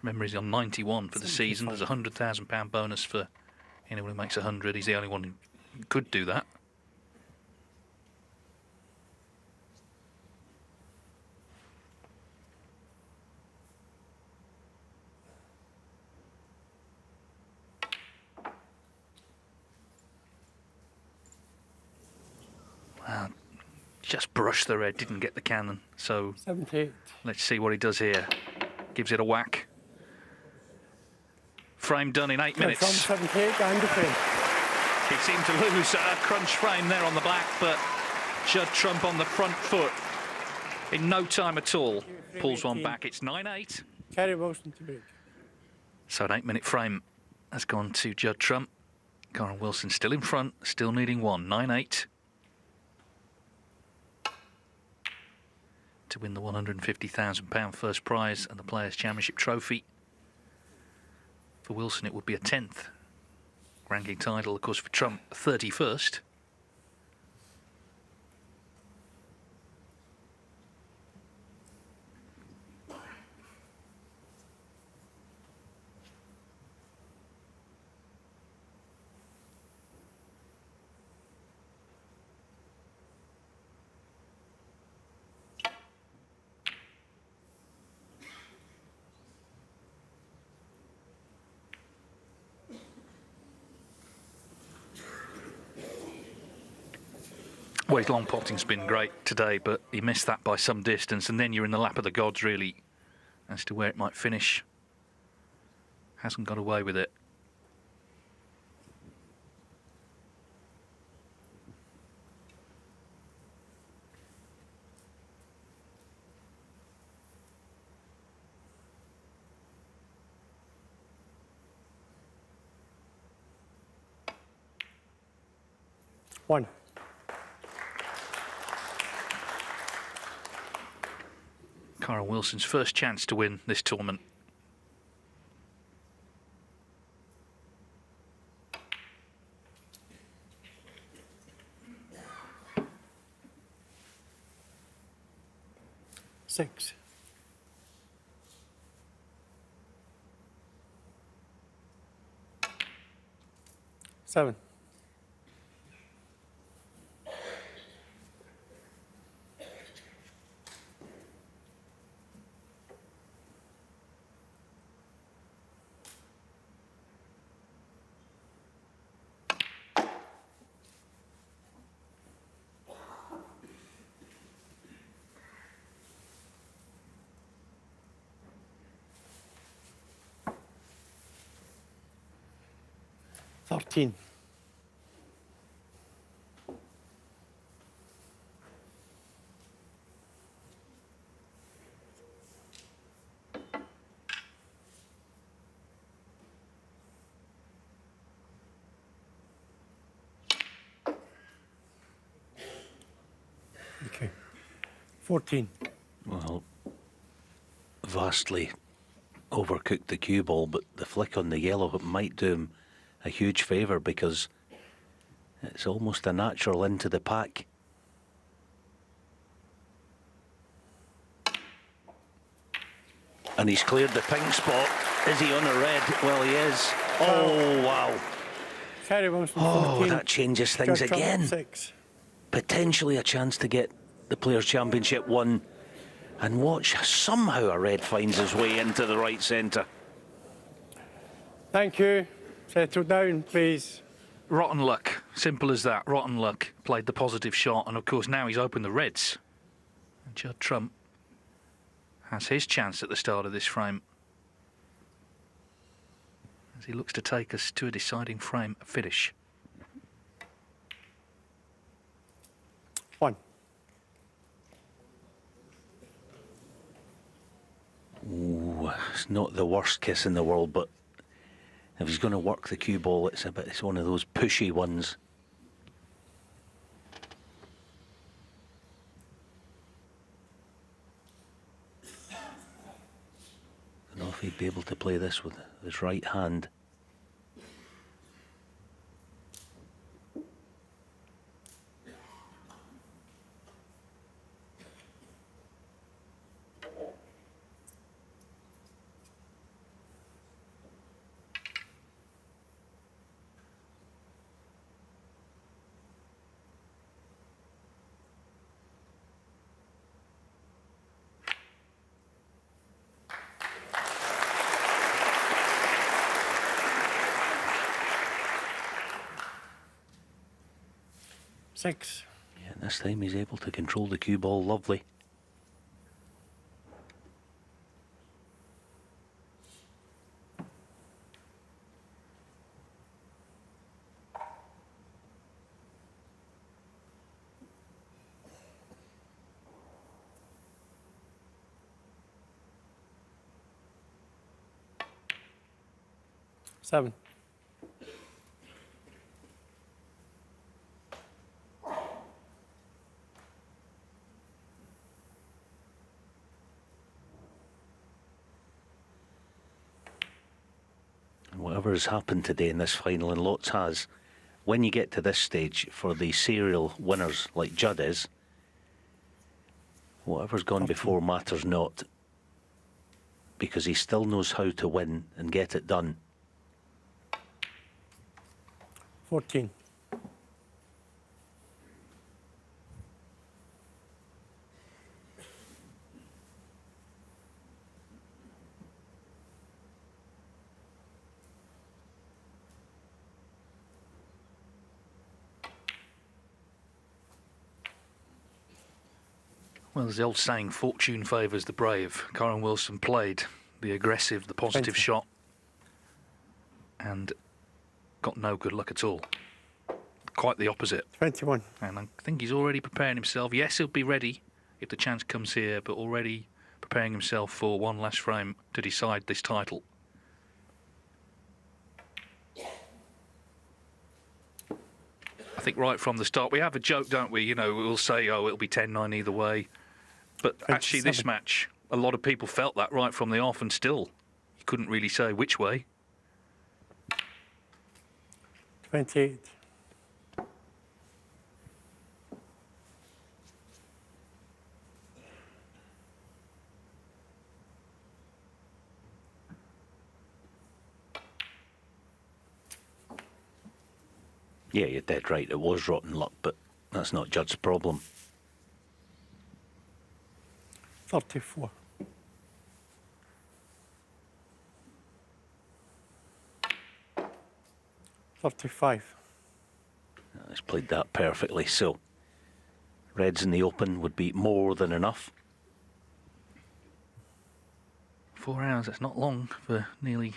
Remember, he's on 91 for the season. There's a £100,000 bonus for anyone who makes 100. He's the only one who could do that. Just brushed the red, didn't get the cannon. So 78. Let's see what he does here. Gives it a whack. Frame done in 8 minutes. From 78 down to frame. He seemed to lose a crunch frame there on the back, but Judd Trump on the front foot in no time at all. Pulls one back. It's 9-8. Kyren Wilson to break. So an 8-minute frame has gone to Judd Trump. Kyren Wilson still in front, still needing one. 9-8. To win the £150,000 first prize and the Players' Championship trophy. For Wilson, it would be a 10th ranking title, of course, for Trump, 31st. Well, his long potting's been great today, but he missed that by some distance, and then you're in the lap of the gods, really, as to where it might finish. Hasn't got away with it. One. Kyren Wilson's first chance to win this tournament. Six. Seven. Thirteen. Okay. 14. Well, vastly overcooked the cue ball, but the flick on the yellow might do him a huge favour because it's almost a natural into the pack. And he's cleared the pink spot. Is he on a red? Well, he is. Oh, wow. Kyren Wilson, Oh, 14. that changes things Judd Trump, again. 6. Potentially a chance to get the Players' Championship won. And watch, somehow a red finds his way into the right centre. Thank you. Settle down, please. Rotten luck. Simple as that. Rotten luck. Played the positive shot, and of course now he's opened the reds. And Judd Trump has his chance at the start of this frame. as he looks to take us to a deciding frame finish. 1. Ooh, it's not the worst kiss in the world, but if he's going to work the cue ball, it's one of those pushy ones. I don't know if he'd be able to play this with his right hand. Six. Yeah, this time he's able to control the cue ball lovely. Seven. Whatever has happened today in this final, and lots has, when you get to this stage, for the serial winners like Judd is, whatever's gone before matters not, because he still knows how to win and get it done. 14. Well, there's the old saying, fortune favours the brave. Kyren Wilson played the aggressive, the positive 20. shot, and got no good luck at all. Quite the opposite. 21. And I think he's already preparing himself. Yes, he'll be ready if the chance comes here, but already preparing himself for one last frame to decide this title. I think right from the start, we have a joke, don't we? You know, we'll say, oh, it'll be 10-9 either way. But actually, this match, a lot of people felt that right from the off, and still, you couldn't really say which way. 28. Yeah, you're dead right, it was rotten luck, but that's not Judd's problem. 34. 35. He's played that perfectly, so reds in the open would be more than enough. 4 hours, that's not long for nearly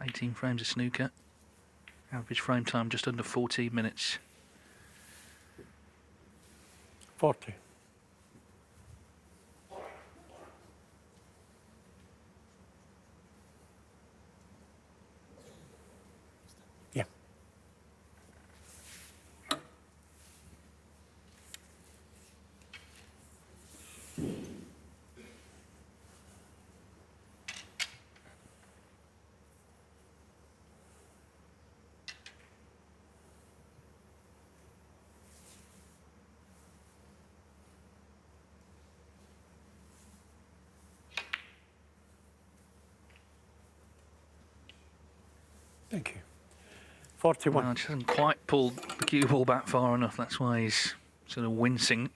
18 frames of snooker. Average frame time just under 14 minutes. 40. Yeah. Thank you. 41. Well, just hasn't quite pulled the cue ball back far enough. That's why he's sort of wincing.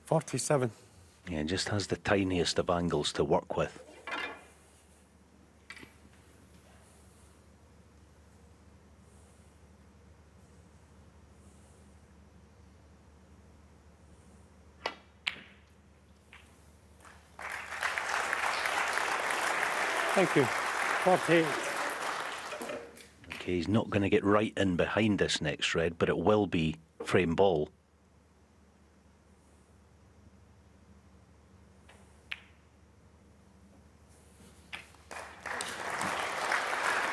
47. Yeah, just has the tiniest of angles to work with. Thank you. 48. Okay, he's not going to get right in behind this next red, but it will be frame ball.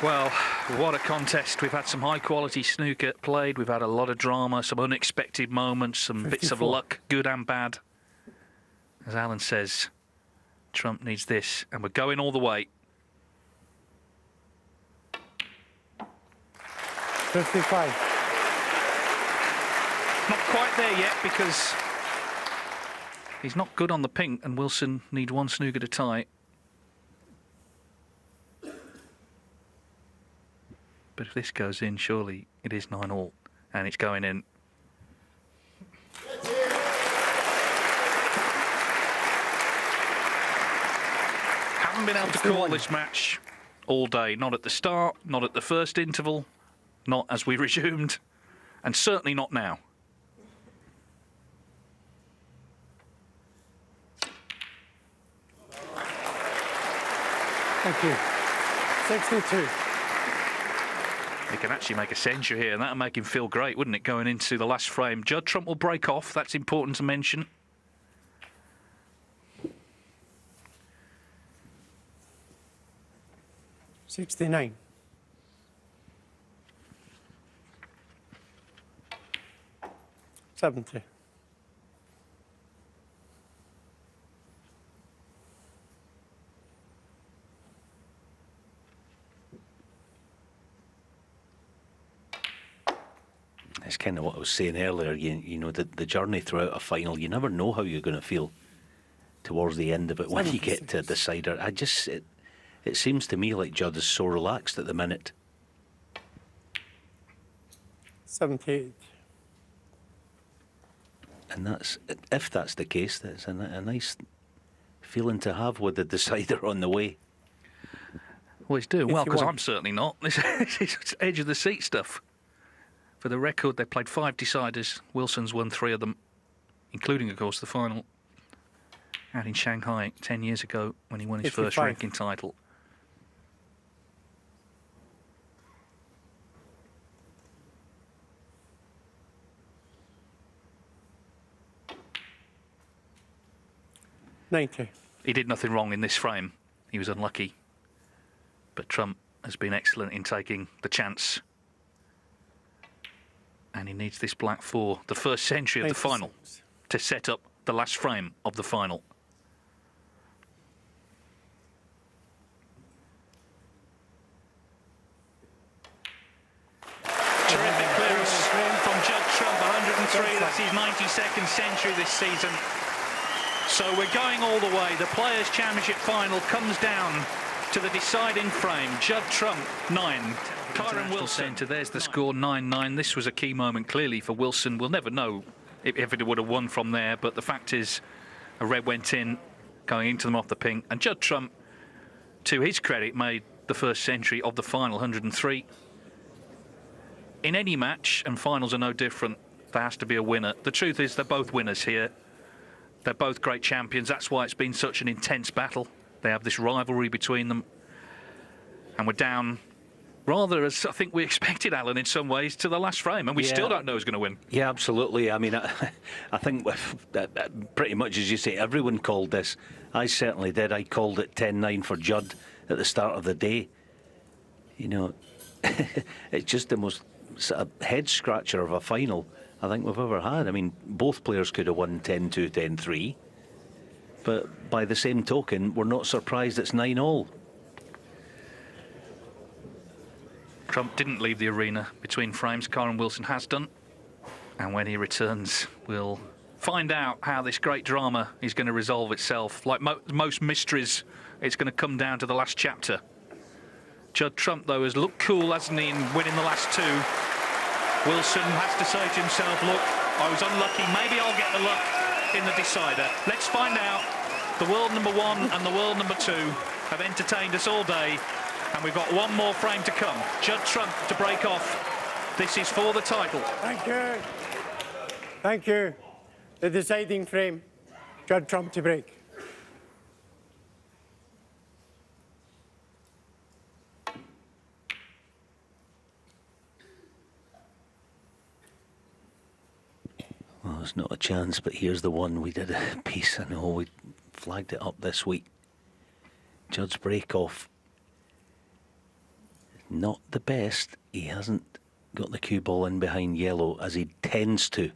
Well, what a contest. We've had some high-quality snooker played. We've had a lot of drama, some unexpected moments, some 54. bits of luck, good and bad. As Alan says, Trump needs this, and we're going all the way. 55. Not quite there yet because he's not good on the pink, and Wilson needs one snooker to tie. But if this goes in, surely it is 9-all, and it's going in. Haven't been able to call this match all day. Not at the start, not at the first interval, not as we resumed, and certainly not now. Thank you. 62. He can actually make a century here, and that'll make him feel great, wouldn't it, going into the last frame. Judd Trump will break off, that's important to mention. $69. $70. It's kind of what I was saying earlier. You know, the journey throughout a final, you never know how you're going to feel towards the end of it when you get to a decider. It seems to me like Judd is so relaxed at the minute. 78. And if that's the case, that's a nice feeling to have with the decider on the way. Well, he's doing well, because 51. I'm certainly not. This is edge of the seat stuff. For the record, they played 5 deciders. Wilson's won 3 of them, including, of course, the final out in Shanghai 10 years ago when he won his 55. first ranking title. $90. He did nothing wrong in this frame. He was unlucky. But Trump has been excellent in taking the chance. And he needs this black 4, the first century of the final, to set up the last frame of the final. Terrific clearance from Judd Trump, 103. That's his 92nd century this season. So we're going all the way. The Players' Championship final comes down to the deciding frame. Judd Trump, 9. Kyren Wilson. There's the score, 9-9. This was a key moment, clearly, for Wilson. We'll never know if it would have won from there, but the fact is, a red went in, going into them off the pink. And Judd Trump, to his credit, made the first century of the final, 103. In any match, and finals are no different, there has to be a winner. The truth is, they're both winners here. They're both great champions. That's why it's been such an intense battle. They have this rivalry between them. And we're down, rather as I think we expected, Alan, in some ways, to the last frame. And we still don't know who's going to win. Yeah, absolutely. I mean, I think pretty much, as you say, everyone called this. I certainly did. I called it 10-9 for Judd at the start of the day. You know, it's just the most sort of head-scratcher of a final I think we've ever had. I mean, both players could have won 10-2, 10-3. But by the same token, we're not surprised it's 9-all. Trump didn't leave the arena between frames. Kyren Wilson has done. And when he returns, we'll find out how this great drama is going to resolve itself. Like most mysteries, it's going to come down to the last chapter. Judd Trump, though, has looked cool, hasn't he, in winning the last 2. Wilson has to say to himself, look, I was unlucky. Maybe I'll get the luck in the decider. Let's find out. The world number 1 and the world number 2 have entertained us all day, and we've got one more frame to come. Judd Trump to break off. This is for the title. Thank you. Thank you. The deciding frame, Judd Trump to break. Well, there's not a chance, but here's the one. We did a piece, I know, we flagged it up this week. Judd's break-off. Not the best. He hasn't got the cue ball in behind yellow as he tends to.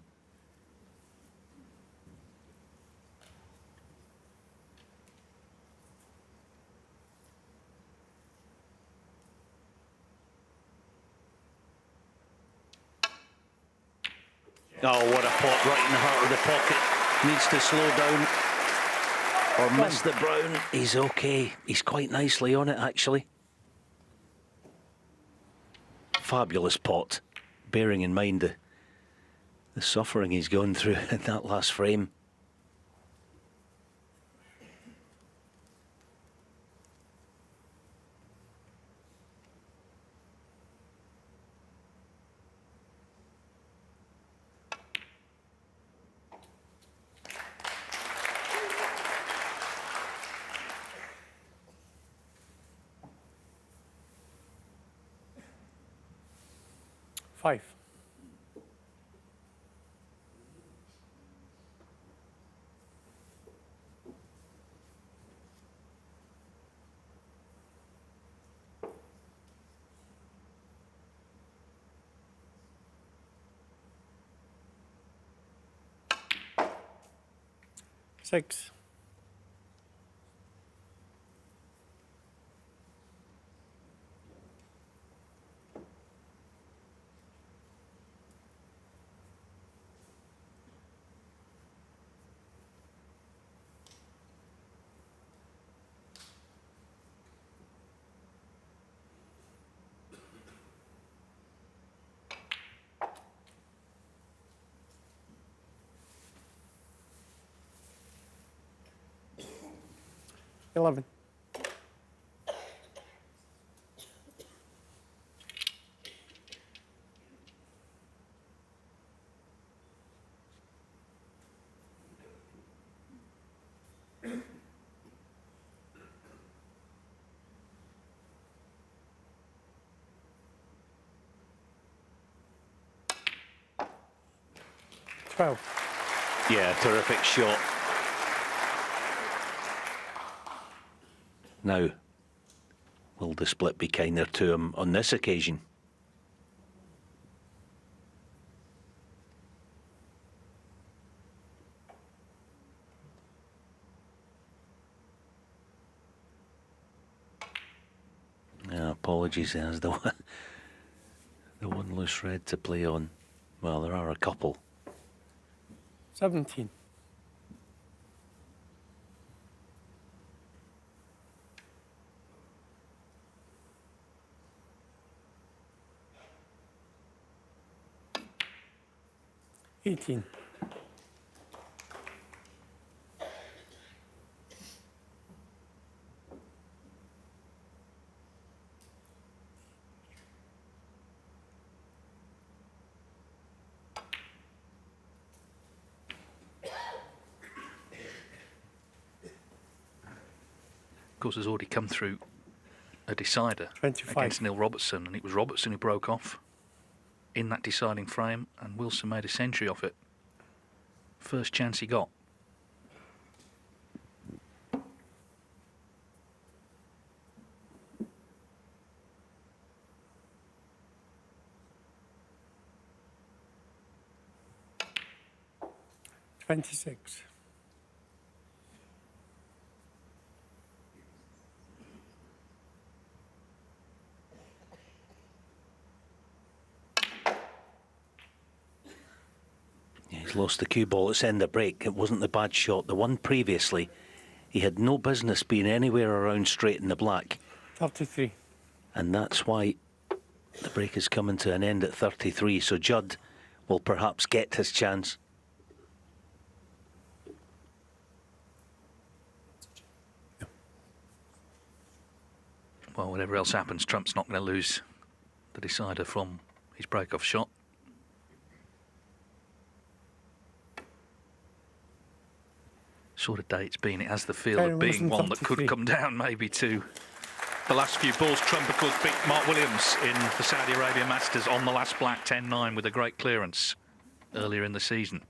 Oh, what a pot right in the heart of the pocket. Needs to slow down or miss the brown. He's okay. He's quite nicely on it, actually. Fabulous pot, bearing in mind the suffering he's gone through in that last frame. Five. Six. $11. $12. Yeah, terrific shot. Now, will the split be kinder to him on this occasion? Apologies, there's the one loose red to play on. Well, there are a couple. 17. $18. Of course, has already come through a decider 25. against Neil Robertson, and it was Robertson who broke off in that deciding frame, and Wilson made a century off it. First chance he got. $26. He's lost the cue ball. It's end of break. It wasn't the bad shot. The one previously, he had no business being anywhere around straight in the black. 33. And that's why the break is coming to an end at 33. So Judd will perhaps get his chance. Well, whatever else happens, Trump's not going to lose the decider from his break-off shot. Sort of day it's been. It has the feel Kyren of being Wilson, one that could 33. come down maybe to the last few balls. Trump, of course, beat Mark Williams in the Saudi Arabia Masters on the last black 10-9 with a great clearance earlier in the season.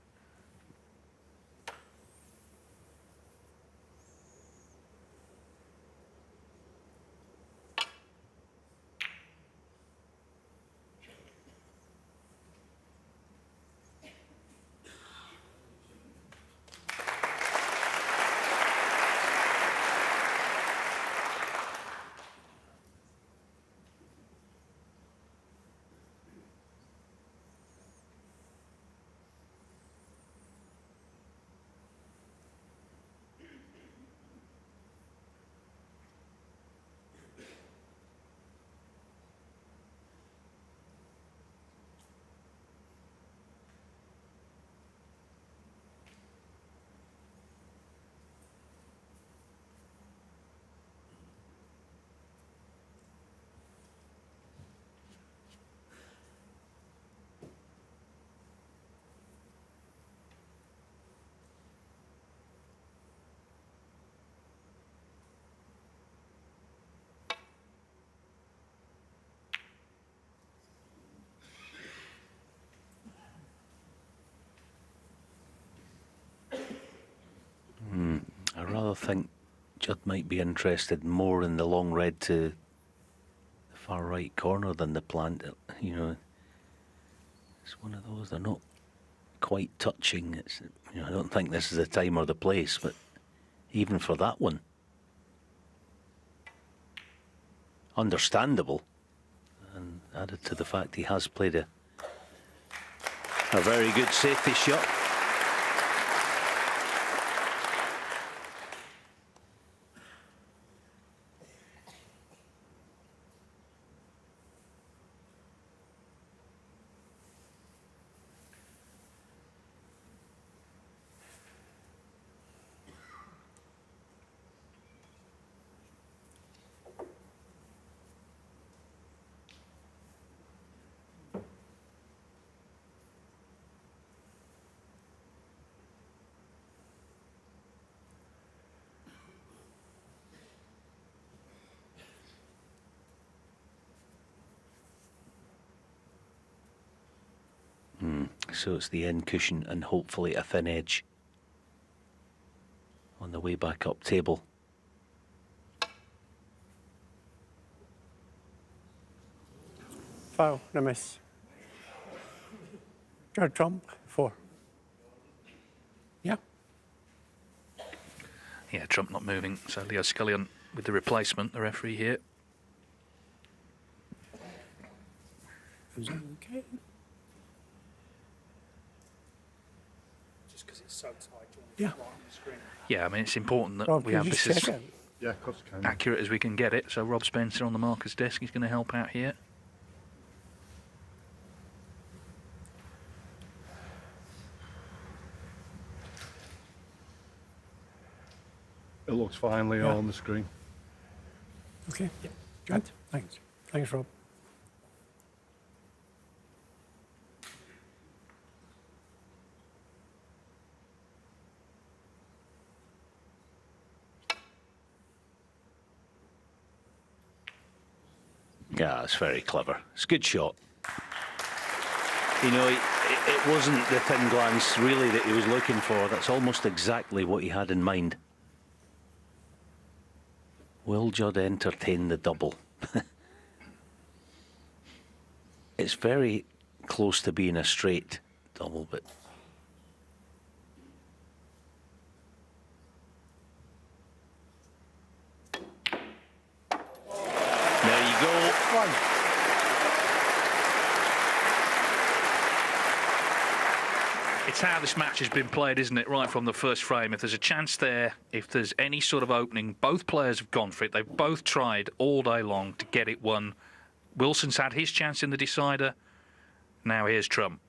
I rather think Judd might be interested more in the long red to the far right corner than the plant. You know, it's one of those, they're not quite touching. It's, you know, I don't think this is the time or the place, but even for that one, understandable, and added to the fact he has played a very good safety shot. So it's the end cushion and hopefully a thin edge on the way back up table. Foul, no miss. Judd Trump, 4. Yeah. Yeah, Trump not moving, so Leo Scullion with the replacement, the referee here. Okay. Just because it's so tight, Yeah. right on the screen. Yeah, I mean, it's important that Rob, we can have you this just as check it? Yeah, of course I can. accurate as we can get it. So Rob Spencer on the marker's desk, he's going to help out here. It looks fine, Leo, Yeah. on the screen. Okay. Yeah. Judd, thanks. Thanks, Rob. Yeah, it's very clever. It's a good shot. You know, it wasn't the thin glance really that he was looking for. That's almost exactly what he had in mind. Will Judd entertain the double? It's very close to being a straight double, but there you go. It's how this match has been played, isn't it, right from the first frame. If there's a chance there, if there's any sort of opening, both players have gone for it. They've both tried all day long to get it won. Wilson's had his chance in the decider. Now here's Trump.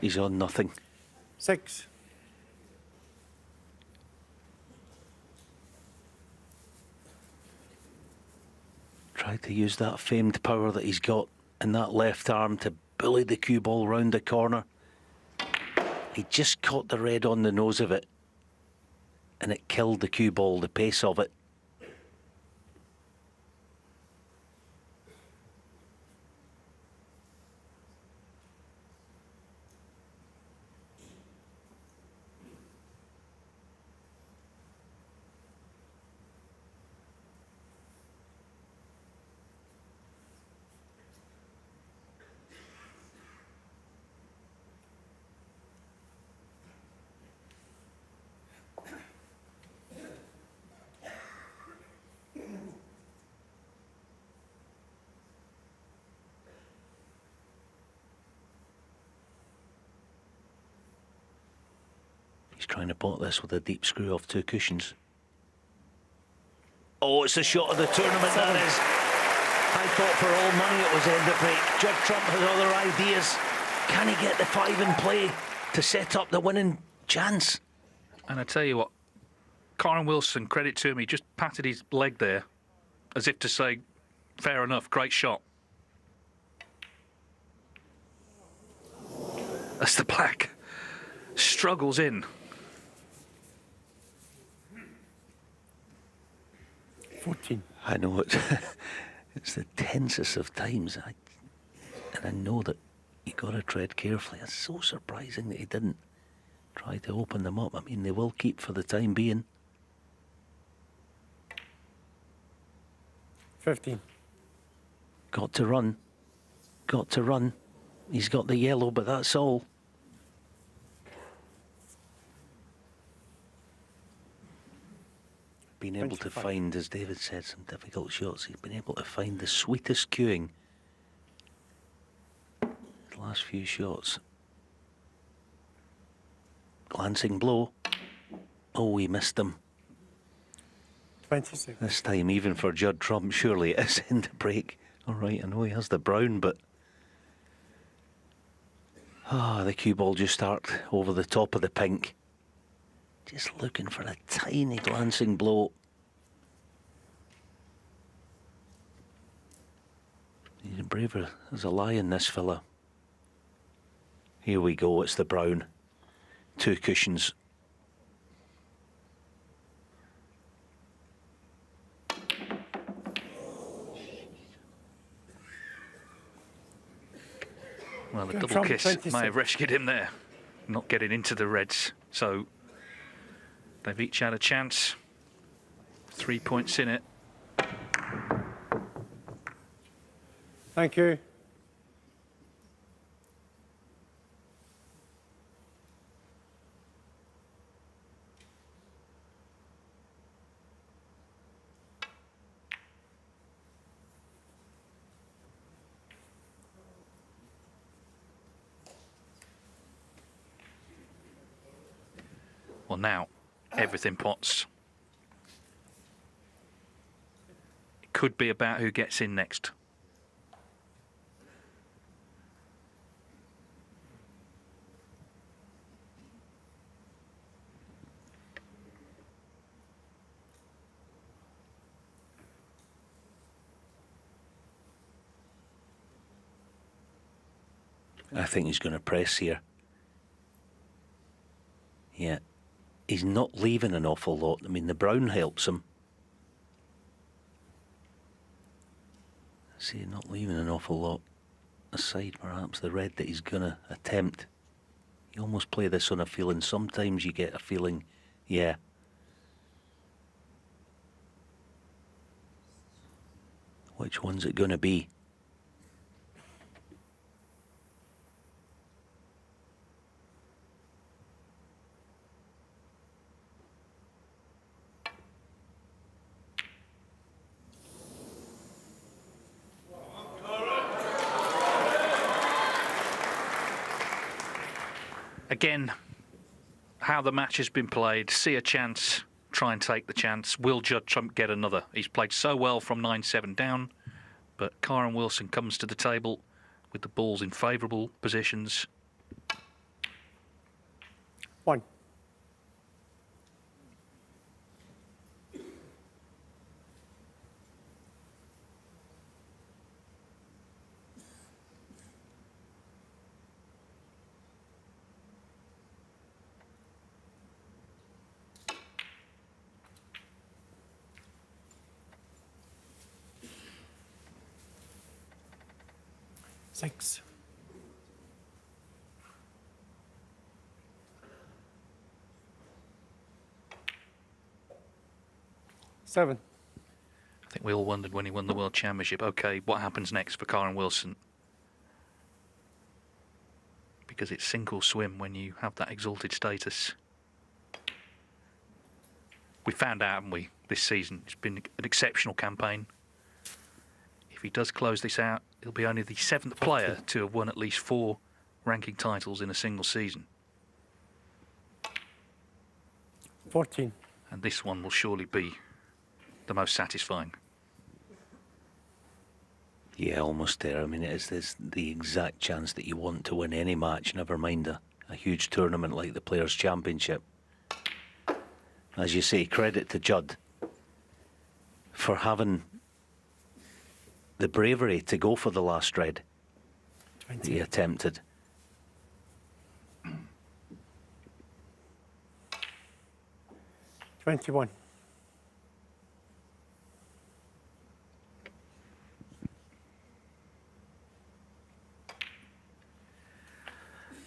He's on nothing. 6. Tried to use that famed power that he's got in that left arm to bully the cue ball round the corner. He just caught the red on the nose of it, and it killed the cue ball, the pace of it. He's trying to pot this with a deep screw off 2 cushions. Oh, it's the shot of the tournament, that is. I thought for all money it was end of break. Judd Trump has other ideas. Can he get the 5 in play to set up the winning chance? And I tell you what, Kyren Wilson, credit to him, he just patted his leg there as if to say, fair enough, great shot. As the black struggles in. 14. I know it's the tensest of times, and I know that you got to tread carefully. It's so surprising that he didn't try to open them up. I mean, they will keep for the time being. 15. Got to run. Got to run. He's got the yellow, but that's all. Been able to find, as David said, some difficult shots. He's been able to find the sweetest cueing. His last few shots. Glancing blow. Oh, he missed them. 26. This time, even for Judd Trump, surely it is in the break. All right, I know he has the brown, but... the cue ball just arced over the top of the pink. Just looking for a tiny glancing blow. He's braver as a lion, this fella. Here we go, it's the brown. 2 cushions. Well, the double kiss may have rescued him there, not getting into the reds. So they've each had a chance. 3 points in it. Thank you. Well, now everything pots. It could be about who gets in next. I think he's going to press here. Yeah. He's not leaving an awful lot. I mean, the brown helps him. See, not leaving an awful lot aside, perhaps, the red that he's going to attempt. You almost play this on a feeling. Sometimes you get a feeling, yeah. Which one's it going to be? Again, how the match has been played, see a chance, try and take the chance. Will Judd Trump get another? He's played so well from 9-7 down, but Kyren Wilson comes to the table with the balls in favourable positions. 1. 6. 7. I think we all wondered when he won the World Championship, OK, what happens next for Kyren Wilson? Because it's sink or swim when you have that exalted status. We found out, haven't we, this season? It's been an exceptional campaign. If he does close this out, he'll be only the 7th player to have won at least 4 ranking titles in a single season. 14. And this one will surely be the most satisfying. Yeah, almost there. I mean, it is the exact chance that you want to win any match, never mind a huge tournament like the Players' Championship. As you say, credit to Judd for having the bravery to go for the last red that he attempted. 21.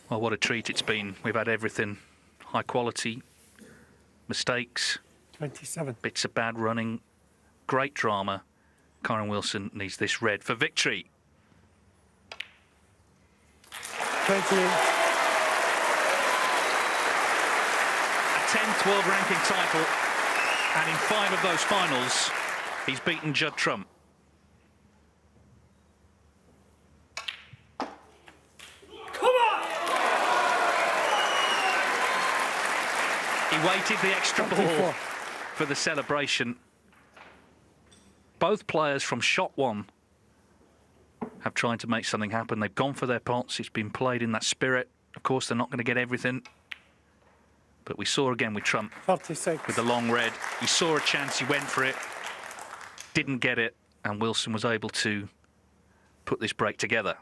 Well, what a treat it's been. We've had everything. High quality, mistakes, 27. bits of bad running, great drama. Kyren Wilson needs this red for victory. 28. A 10th world ranking title, and in 5 of those finals, he's beaten Judd Trump. He waited the extra ball for the celebration. Both players from shot 1 have tried to make something happen. They've gone for their pots. It's been played in that spirit. Of course, they're not going to get everything. But we saw again with Trump 36. with the long red. He saw a chance, he went for it, didn't get it, and Wilson was able to put this break together.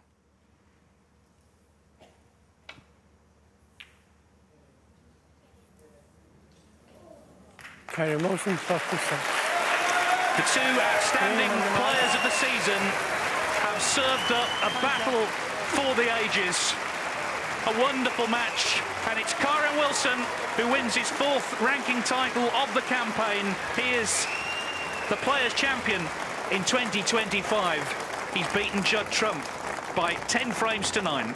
Kyren Wilson, 36. The 2 outstanding players of the season have served up a battle for the ages. A wonderful match, and it's Kyren Wilson who wins his 4th ranking title of the campaign. He is the Players' Champion in 2025. He's beaten Judd Trump by 10 frames to 9.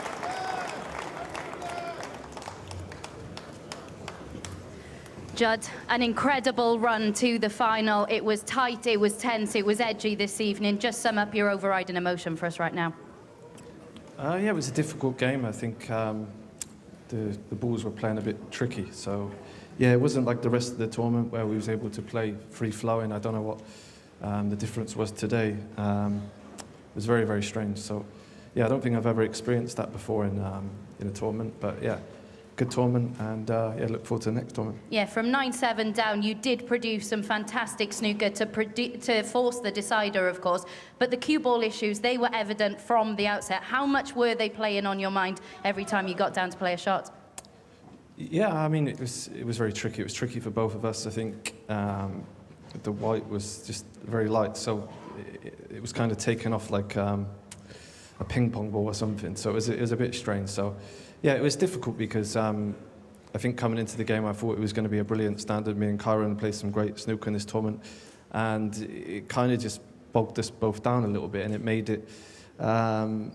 Judd, an incredible run to the final. It was tight, it was tense, it was edgy this evening. Just sum up your overriding emotion for us right now. Yeah, it was a difficult game. I think the balls were playing a bit tricky. So, yeah, it wasn't like the rest of the tournament where we was able to play free-flowing. I don't know what the difference was today. It was very, very strange. So, yeah, I don't think I've ever experienced that before in a tournament. But, yeah, good tournament, and yeah, look forward to the next tournament. Yeah, from 9-7 down, you did produce some fantastic snooker to force the decider, of course. But the cue ball issues, they were evident from the outset. How much were they playing on your mind every time you got down to play a shot? Yeah, I mean, it was very tricky. It was tricky for both of us. I think the white was just very light, so it was kind of taken off like a ping pong ball or something. So it was a bit strange. So. Yeah, it was difficult because I think coming into the game I thought it was going to be a brilliant standard. Me and Kyren played some great snooker in this tournament, and it kind of just bogged us both down a little bit, and it made it not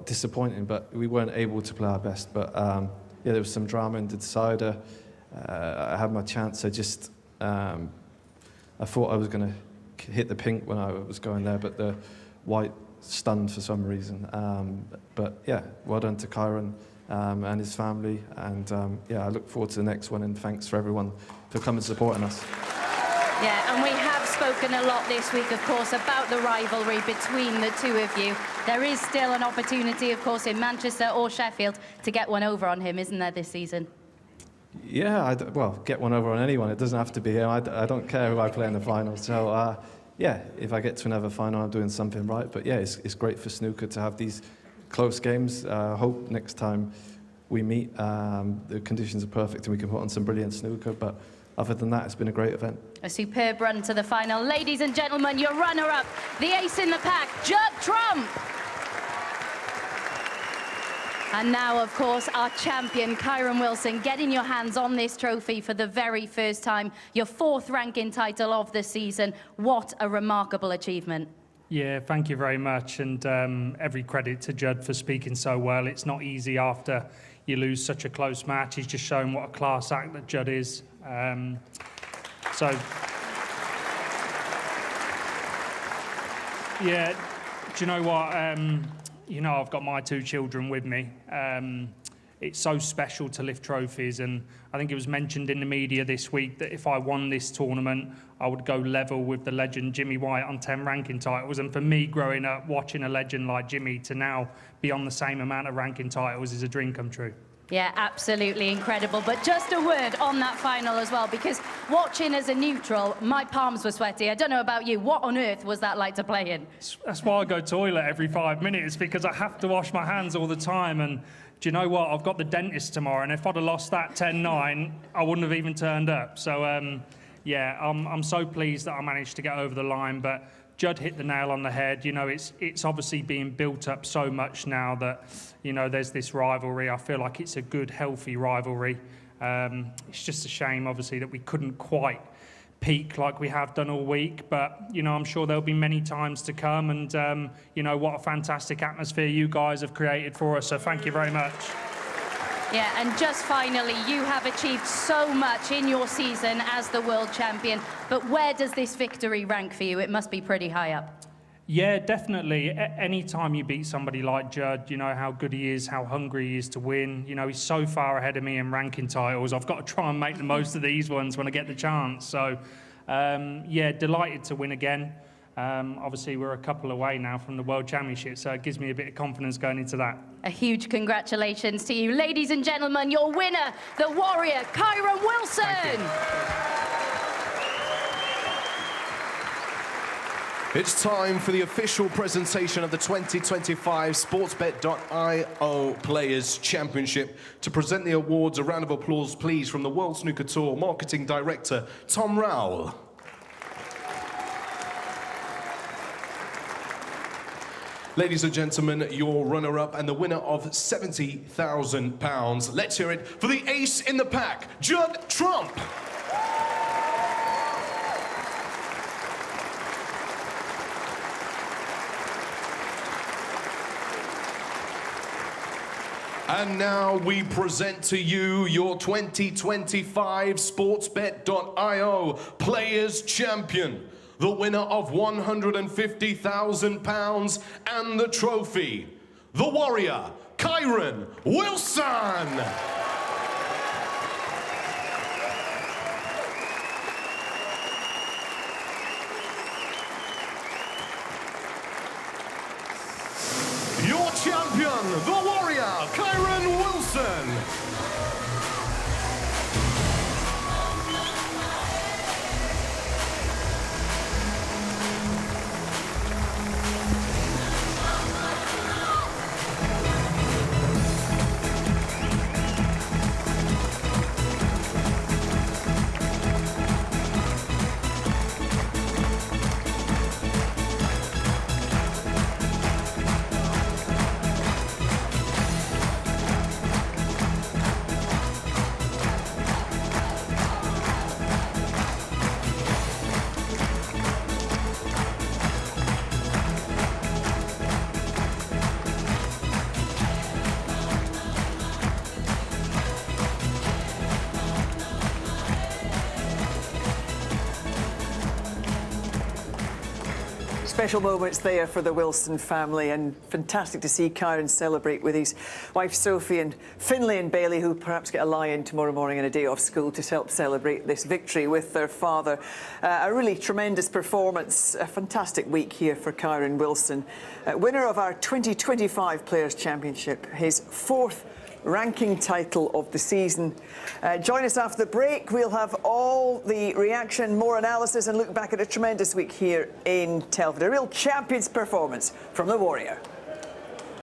disappointing, but we weren't able to play our best. But yeah, there was some drama in the decider. I had my chance. I thought I was going to hit the pink when I was going there, but the white stunned for some reason. But yeah, well done to Kyren and his family, and yeah, I look forward to the next one, and thanks for everyone for coming supporting us. Yeah, and we have spoken a lot this week, of course, about the rivalry between the two of you. There is still an opportunity, of course, in Manchester or Sheffield to get one over on him, isn't there, this season? Yeah, well, get one over on anyone. It doesn't have to be him. I don't care who I play in the finals. So yeah, if I get to another final, I'm doing something right. But yeah, it's great for snooker to have these close games. Hope next time we meet, the conditions are perfect and we can put on some brilliant snooker. But other than that, it's been a great event. A superb run to the final. Ladies and gentlemen, your runner-up, the ace in the pack, Judd Trump. And now, of course, our champion, Kyren Wilson, getting your hands on this trophy for the very first time. Your 4th ranking title of the season. What a remarkable achievement. Yeah, thank you very much. And every credit to Judd for speaking so well. It's not easy after you lose such a close match. He's just shown what a class act that Judd is. Yeah, do you know what? You know, I've got my 2 children with me. It's so special to lift trophies, and I think it was mentioned in the media this week that if I won this tournament, I would go level with the legend Jimmy White on 10 ranking titles. And for me, growing up, watching a legend like Jimmy to now be on the same amount of ranking titles is a dream come true. Yeah, absolutely incredible. But just a word on that final as well, because watching as a neutral, my palms were sweaty. I don't know about you. What on earth was that like to play in? That's why I go toilet every 5 minutes, because I have to wash my hands all the time. And do you know what? I've got the dentist tomorrow, and if I'd have lost that 10-9, I wouldn't have even turned up. So, yeah, I'm so pleased that I managed to get over the line. But Judd hit the nail on the head. You know, it's obviously being built up so much now that, you know, there's this rivalry. I feel like it's a good, healthy rivalry. It's just a shame, obviously, that we couldn't quite peak like we have done all week. But, you know, I'm sure there'll be many times to come. And, you know, what a fantastic atmosphere you guys have created for us. So thank you very much. Yeah, and just finally, you have achieved so much in your season as the world champion. But where does this victory rank for you? It must be pretty high up. Yeah, definitely. Any time you beat somebody like Judd, you know how good he is, how hungry he is to win. You know, he's so far ahead of me in ranking titles. I've got to try and make the most of these ones when I get the chance. So, yeah, delighted to win again. Obviously, we're a couple away now from the World Championship, so it gives me a bit of confidence going into that. A huge congratulations to you. Ladies and gentlemen, your winner, the Warrior, Kyren Wilson. It's time for the official presentation of the 2025 Sportsbet.io Players Championship. To present the awards, a round of applause, please, from the World Snooker Tour Marketing Director, Tom Rowell. Ladies and gentlemen, your runner-up and the winner of £70,000. Let's hear it for the ace in the pack, Judd Trump. And now we present to you your 2025 Sportsbet.io Players Champion, the winner of £150,000 and the trophy, the Warrior, Kyren Wilson. Your champion, the Warrior, Kyren Wilson. Special moments there for the Wilson family, and fantastic to see Kyren celebrate with his wife Sophie and Finlay and Bailey, who perhaps get a lie-in tomorrow morning and a day off school to help celebrate this victory with their father. A really tremendous performance, a fantastic week here for Kyren Wilson. Winner of our 2025 Players' Championship, his 4th ranking title of the season. Join us after the break. We'll have all the reaction, more analysis, and look back at a tremendous week here in Telford. A real champion's performance from the Warrior.